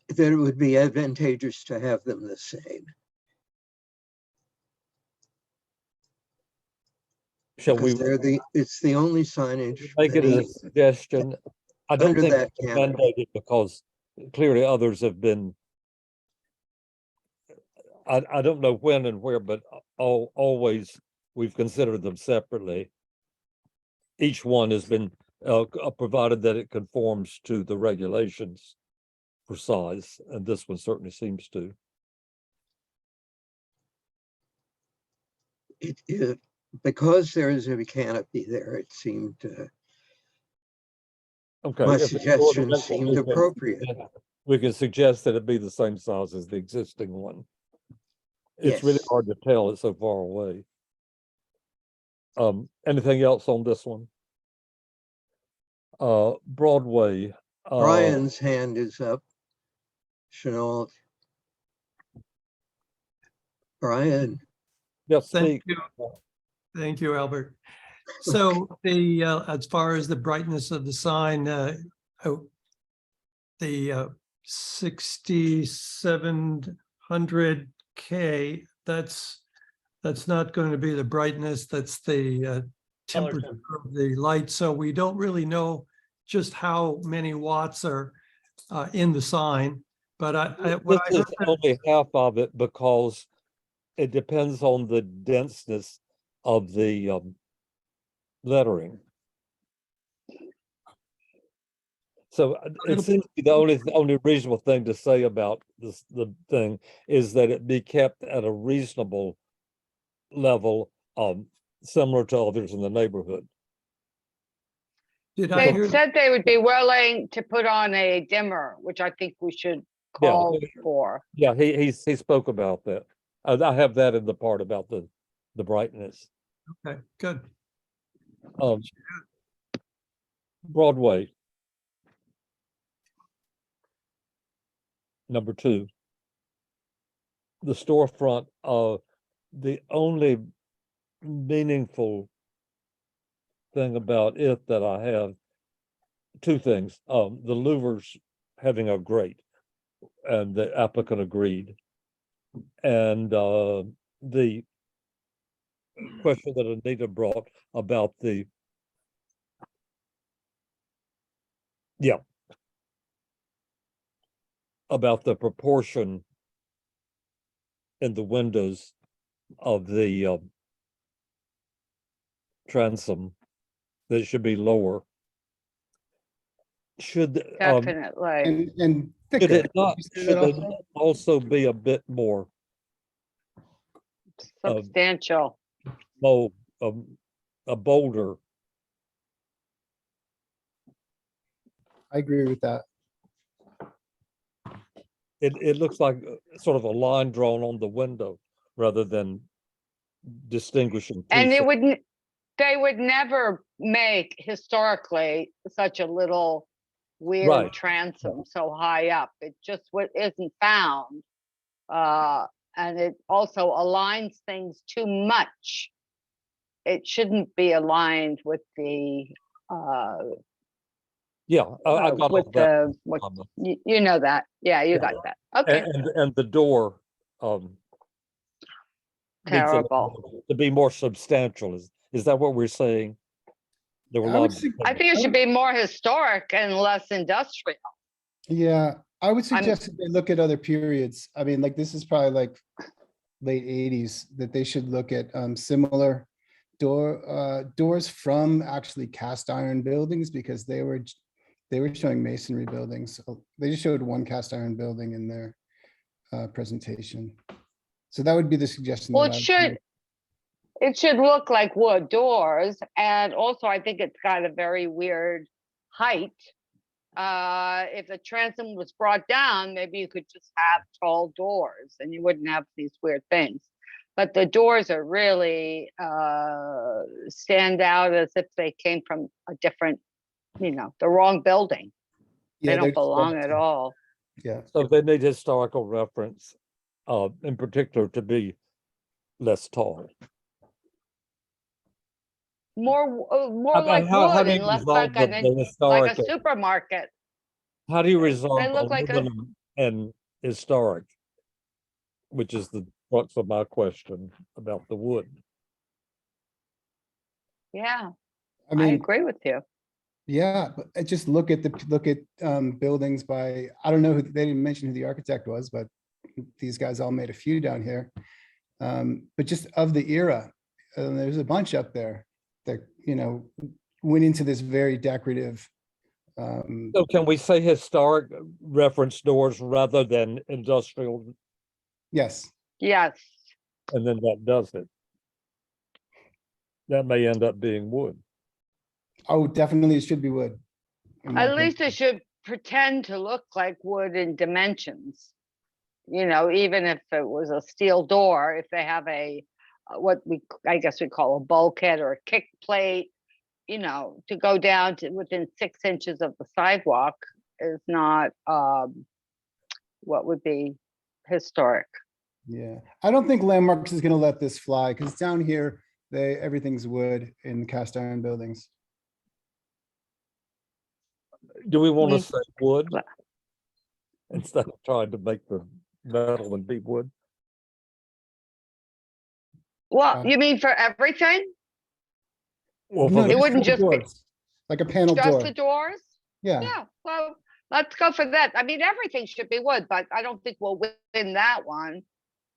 that it would be advantageous to have them the same. Shall we? It's the only signage. Make it a suggestion. I don't think that it's mandated because clearly others have been. I don't know when and where, but always we've considered them separately. Each one has been provided that it conforms to the regulations for size, and this one certainly seems to. It because there is a canopy there, it seemed okay. My suggestion seemed appropriate. We can suggest that it be the same size as the existing one. It's really hard to tell, it's so far away. Anything else on this one? Broadway. Brian's hand is up. Chenault. Brian. Yes, thank you. Thank you, Albert. So the as far as the brightness of the sign, the 6700K, that's not going to be the brightness, that's the temperature of the light. So we don't really know just how many watts are in the sign. But this is only half of it because it depends on the denseness of the lettering. So it seems to be the only reasonable thing to say about this, the thing is that it be kept at a reasonable level, similar to others in the neighborhood. They said they would be willing to put on a dimmer, which I think we should call for. Yeah, he spoke about that. I have that in the part about the brightness. Okay, good. Broadway. Number 2. The storefront, the only meaningful thing about it that I have, 2 things. The louvers having a grate, and the applicant agreed. And the question that Anita brought about the about the proportion in the windows of the transom, that it should be lower. Should definitely and should it not also be a bit more substantial? A bolder. I agree with that. It looks like sort of a line drawn on the window rather than distinguishing. And it wouldn't, they would never make historically such a little weird transom so high up. It just isn't found. And it also aligns things too much. It shouldn't be aligned with the I got with that. You know that. Yeah, you got that. Okay. And the door terrible to be more substantial. Is that what we're saying? There were I think it should be more historic and less industrial. Yeah, I would suggest that they look at other periods. I mean, like this is probably like late 80s, that they should look at similar doors from actually cast iron buildings because they were showing masonry buildings. So they just showed one cast iron building in their presentation. So that would be the suggestion. Well, that I would make. it should look like wood doors, and also I think it's got a very weird height. If the transom was brought down, maybe you could just have tall doors and you wouldn't have these weird things. But the doors are really stand out as if they came from a different, the wrong building. Yeah, They don't belong at all. Yeah. So they need historical reference, in particular, to be less tall. More How like do wood you and less resolve like the like historic? a supermarket. How do you resolve look like a- aluminum and historic? Which is the crux of my question about the wood. Yeah, I mean, I agree with you. yeah, but just look at buildings by, I don't know who, they didn't mention who the architect was, but these guys all made a few down here. But just of the era, there's a bunch up there that, went into this very decorative. So can we say historic reference doors rather than industrial? Yes. Yes. And then that does it. That may end up being wood. Oh, definitely, it should be wood. At least it should pretend to look like wood in dimensions. Even if it was a steel door, if they have I guess we call a bulkhead or a kick plate, to go down to within 6 inches of the sidewalk is not what would be historic. Yeah, I don't think Landmarks is going to let this fly because down here, everything's wood in cast iron buildings. Do we want to say wood instead of trying to make the metal and be wood? Well, you mean for everything? Well, no, it wouldn't just be like a panel just door. the doors. Yeah. Yeah. Well, let's go for that. I mean, everything should be wood, but I don't think we'll win that one.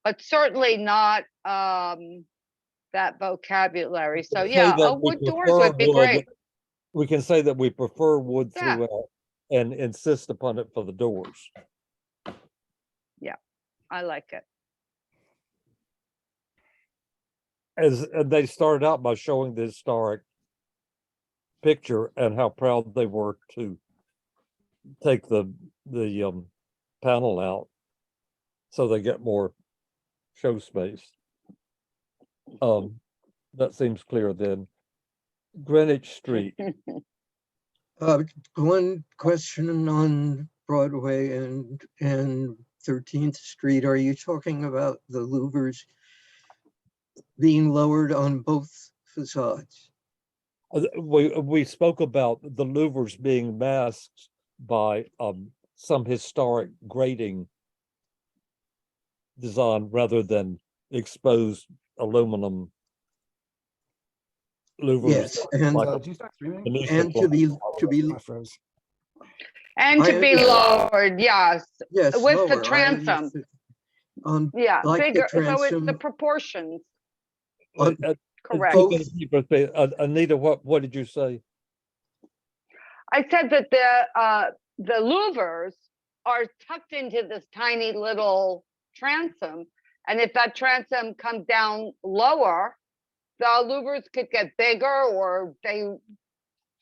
But certainly not that vocabulary. So yeah, wood doors would be great. We can say that we prefer wood Yeah. throughout and insist upon it for the doors. Yeah, I like it. And they started out by showing the historic picture and how proud they were to take the panel out so they get more show space. That seems clear then. Greenwich Street. One question on Broadway and 13th Street. Are you talking about the louvers being lowered on both facades? We spoke about the louvers being masked by some historic grading design rather than exposed aluminum louvers. Yes, and to be lowered, yes. Yes, with lower. the transom. Yeah, like bigger. So it's transom, the proportions. Correct. Anita, what did you say? I said that the louvers are tucked into this tiny little transom, and if that transom comes down lower, the louvers could get bigger, or they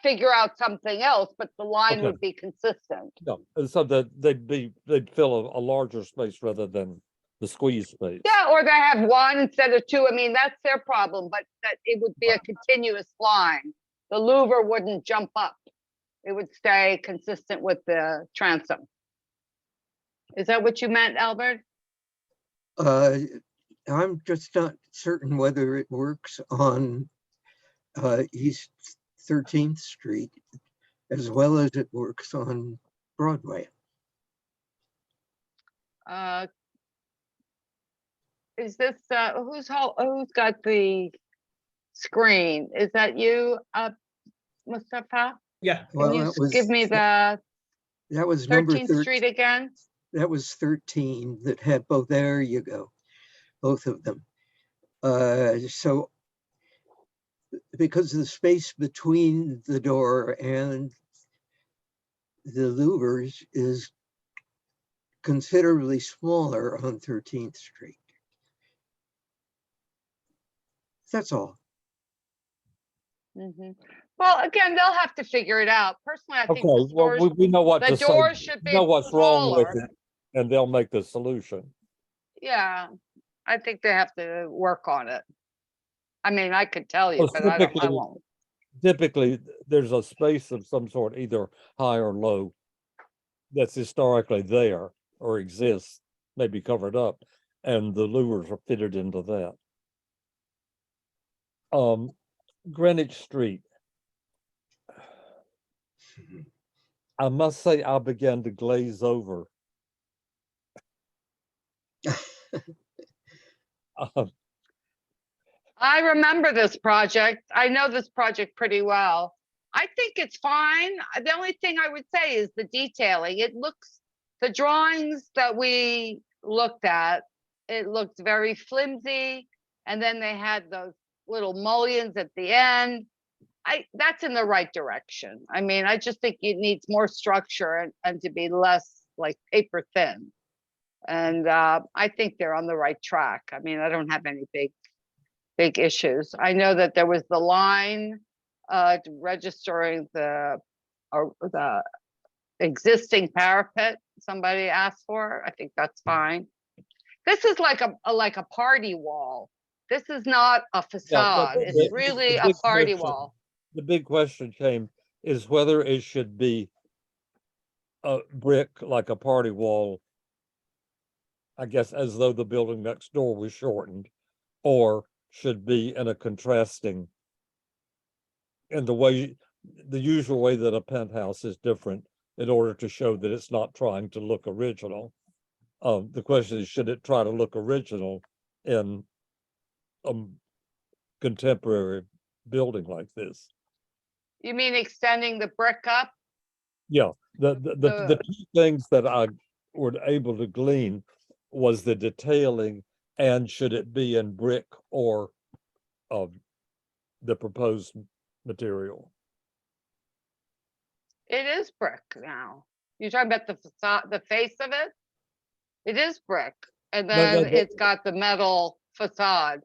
figure out something else, but the line would be consistent. No, so that they'd fill a larger space rather than the squeeze space. Yeah, or they have one instead of two. I mean, that's their problem, but that it would be a continuous line. The louver wouldn't jump up. It would stay consistent with the transom. Is that what you meant, Albert? I'm just not certain whether it works on East 13th Street as well as it works on Broadway. Is this who's got the screen? Is that you, Mustafa? Yeah. Can you give me the that was number 13th Street again? That was 13 that had both. There you go, both of them. So because the space between the door and the louvers is considerably smaller on 13th Street. That's all. Well, again, they'll have to figure it out. Personally, I think Okay, the well, stores, we know what the to say. doors should We be know what's wrong with smaller. it, and they'll make the solution. Yeah, I think they have to work on it. I mean, I could tell you, Well, but I won't. Typically, there's a space of some sort, either high or low, that's historically there or exists, maybe covered up, and the louvers are fitted into that. Greenwich Street. I must say I began to glaze over. I remember this project. I know this project pretty well. I think it's fine. The only thing I would say is the detailing. It looks, the drawings that we looked at, it looked very flimsy. And then they had those little mullions at the end. That's in the right direction. I mean, I just think it needs more structure and to be less like paper thin. And I think they're on the right track. I mean, I don't have any big issues. I know that there was the line registering the existing parapet somebody asked for. I think that's fine. This is like a party wall. This is not a facade. It's really a party wall. The big question came is whether it should be a brick like a party wall, I guess, as though the building next door was shortened, or should be in a contrasting, in the way, the usual way that a penthouse is different in order to show that it's not trying to look original. The question is, should it try to look original in a contemporary building like this? You mean extending the brick up? Yeah, the two things that I were able to glean was the detailing and should it be in brick or the proposed material. It is brick now. You're talking about the facade, the face of it? It is brick. And then it's got the metal facade.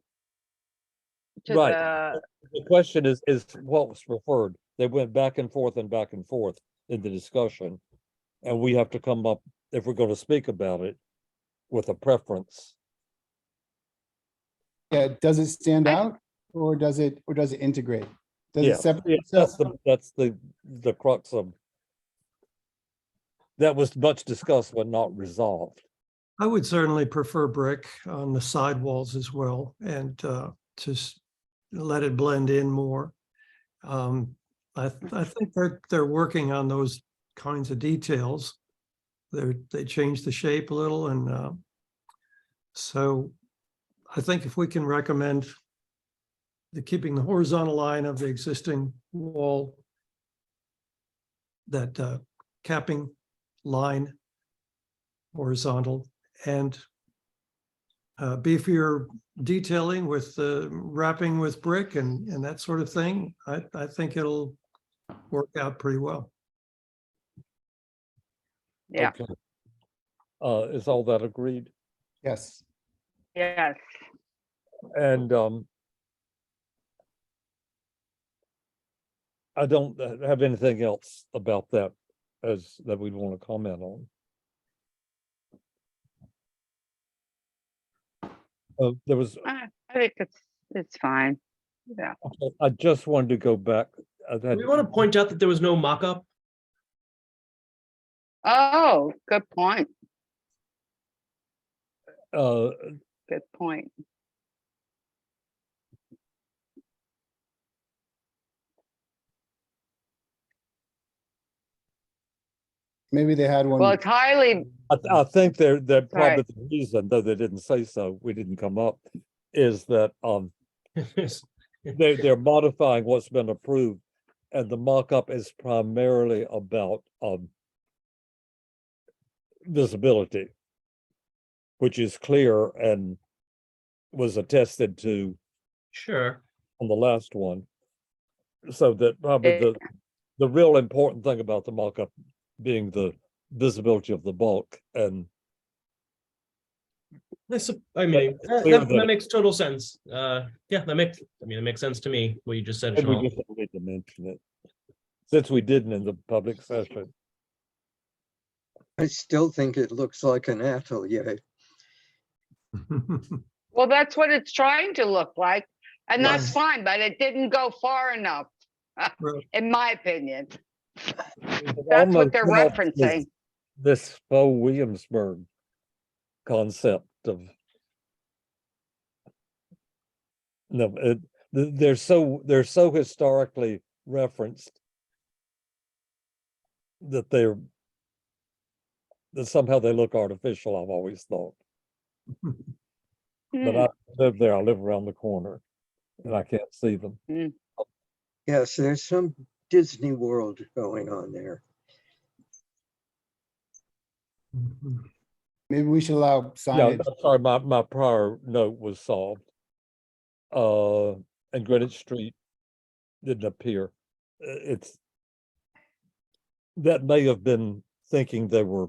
Right. The question is what was preferred. They went back and forth in the discussion. And we have to come up, if we're going to speak about it, with a preference. Yeah, does it stand out or does it integrate? Does it separate? That's the crux of that was much discussed but not resolved. I would certainly prefer brick on the sidewalls as well, and just let it blend in more. I think they're working on those kinds of details. They changed the shape a little, and so I think if we can recommend keeping the horizontal line of the existing wall, that capping line horizontal, and beefier detailing with wrapping with brick and that sort of thing, I think it'll work out pretty well. Yeah. Okay. Is all that agreed? Yes. Yes. And I don't have anything else about that that we'd want to comment on. There was. I think it's fine. Yeah. I just wanted to go back. We want to point out that there was no mock-up. Oh, good point. Good point. Maybe they had one. Well, it's highly. I think they're probably the reason, though they didn't say so, we didn't come up, is that they're modifying what's been approved, and the mock-up is primarily about visibility, which is clear and was attested to. Sure. On the last one. So that probably the real important thing about the mock-up being the visibility of the bulk, and I mean, clear that that- makes total sense. Yeah, it makes sense to me, what you just said, and we Sean. just don't need to mention it, since we didn't in the public session. I still think it looks like an atelier. Well, that's what it's trying to look like, and that's Right. fine, but it didn't go far enough, Right. in my opinion. It That's what almost they're helps referencing. this faux Williamsburg concept of no, they're so historically referenced that that somehow they look artificial, I've always thought. But I live there, I live around the corner, and I can't see them. Yes, there's some Disney World going on there. Maybe we should allow No, signage. I'm sorry, my prior note was solved. And Greenwich Street didn't appear. It's that may have been thinking they were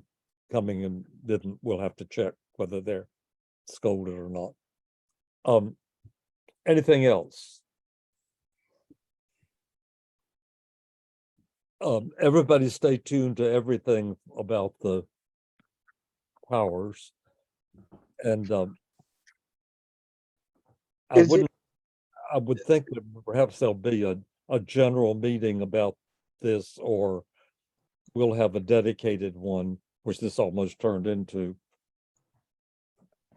coming and didn't. We'll have to check whether they're scolded or not. Anything else? Everybody stay tuned to everything about the powers. And I would think that perhaps there'll be a general meeting about this, or we'll have a dedicated one, which this almost turned into.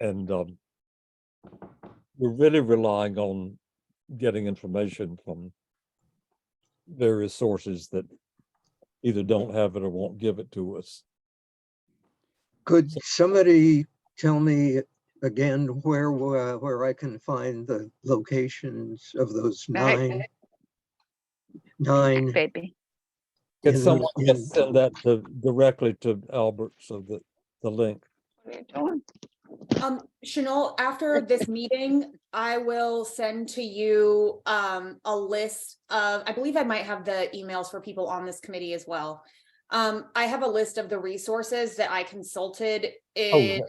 And we're really relying on getting information from various sources that either don't have it or won't give it to us. Could somebody tell me again where I can find the locations of those nine? Baby. Can someone just send that directly to Albert, so that the link? What are you doing? Chanel, after this meeting, I will send to you a list of, I believe I might have the emails for people on this committee as well. I have a list of the resources that I consulted in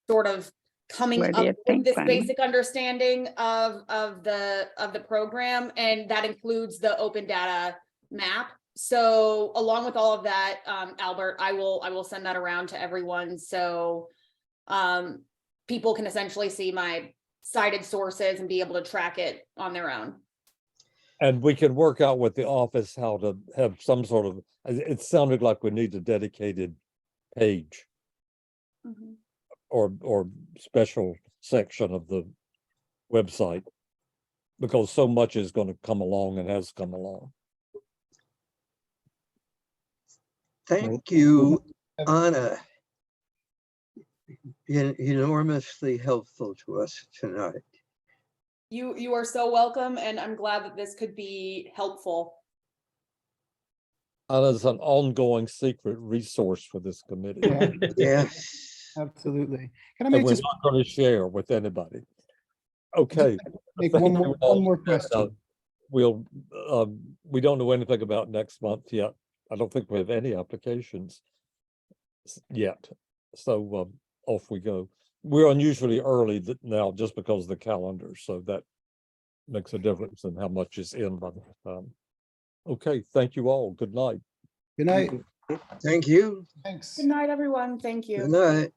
sort of coming Where do you up with think, this Bunny? basic understanding of the program, and that includes the open data map. So along with all of that, Albert, I will send that around to everyone, so people can essentially see my cited sources and be able to track it on their own. And we can work out with the office how to have some sort of, it sounded like we need a dedicated page or special section of the website, because so much is going to come along and has come along. Thank you, Anna. Enormously helpful to us tonight. You are so welcome, and I'm glad that this could be helpful. Anna's an ongoing secret resource for this committee. Yes, absolutely. Can I And make we're just not going to share with anybody. Okay. make Thank one you more all. question? We don't know anything about next month yet. I don't think we have any applications yet. So off we go. We're unusually early now just because of the calendar, so that makes a difference in how much is in by the time. Okay, thank you all. Good night. Good night. Thank you. Thanks. Good night, everyone. Thank you. Good night.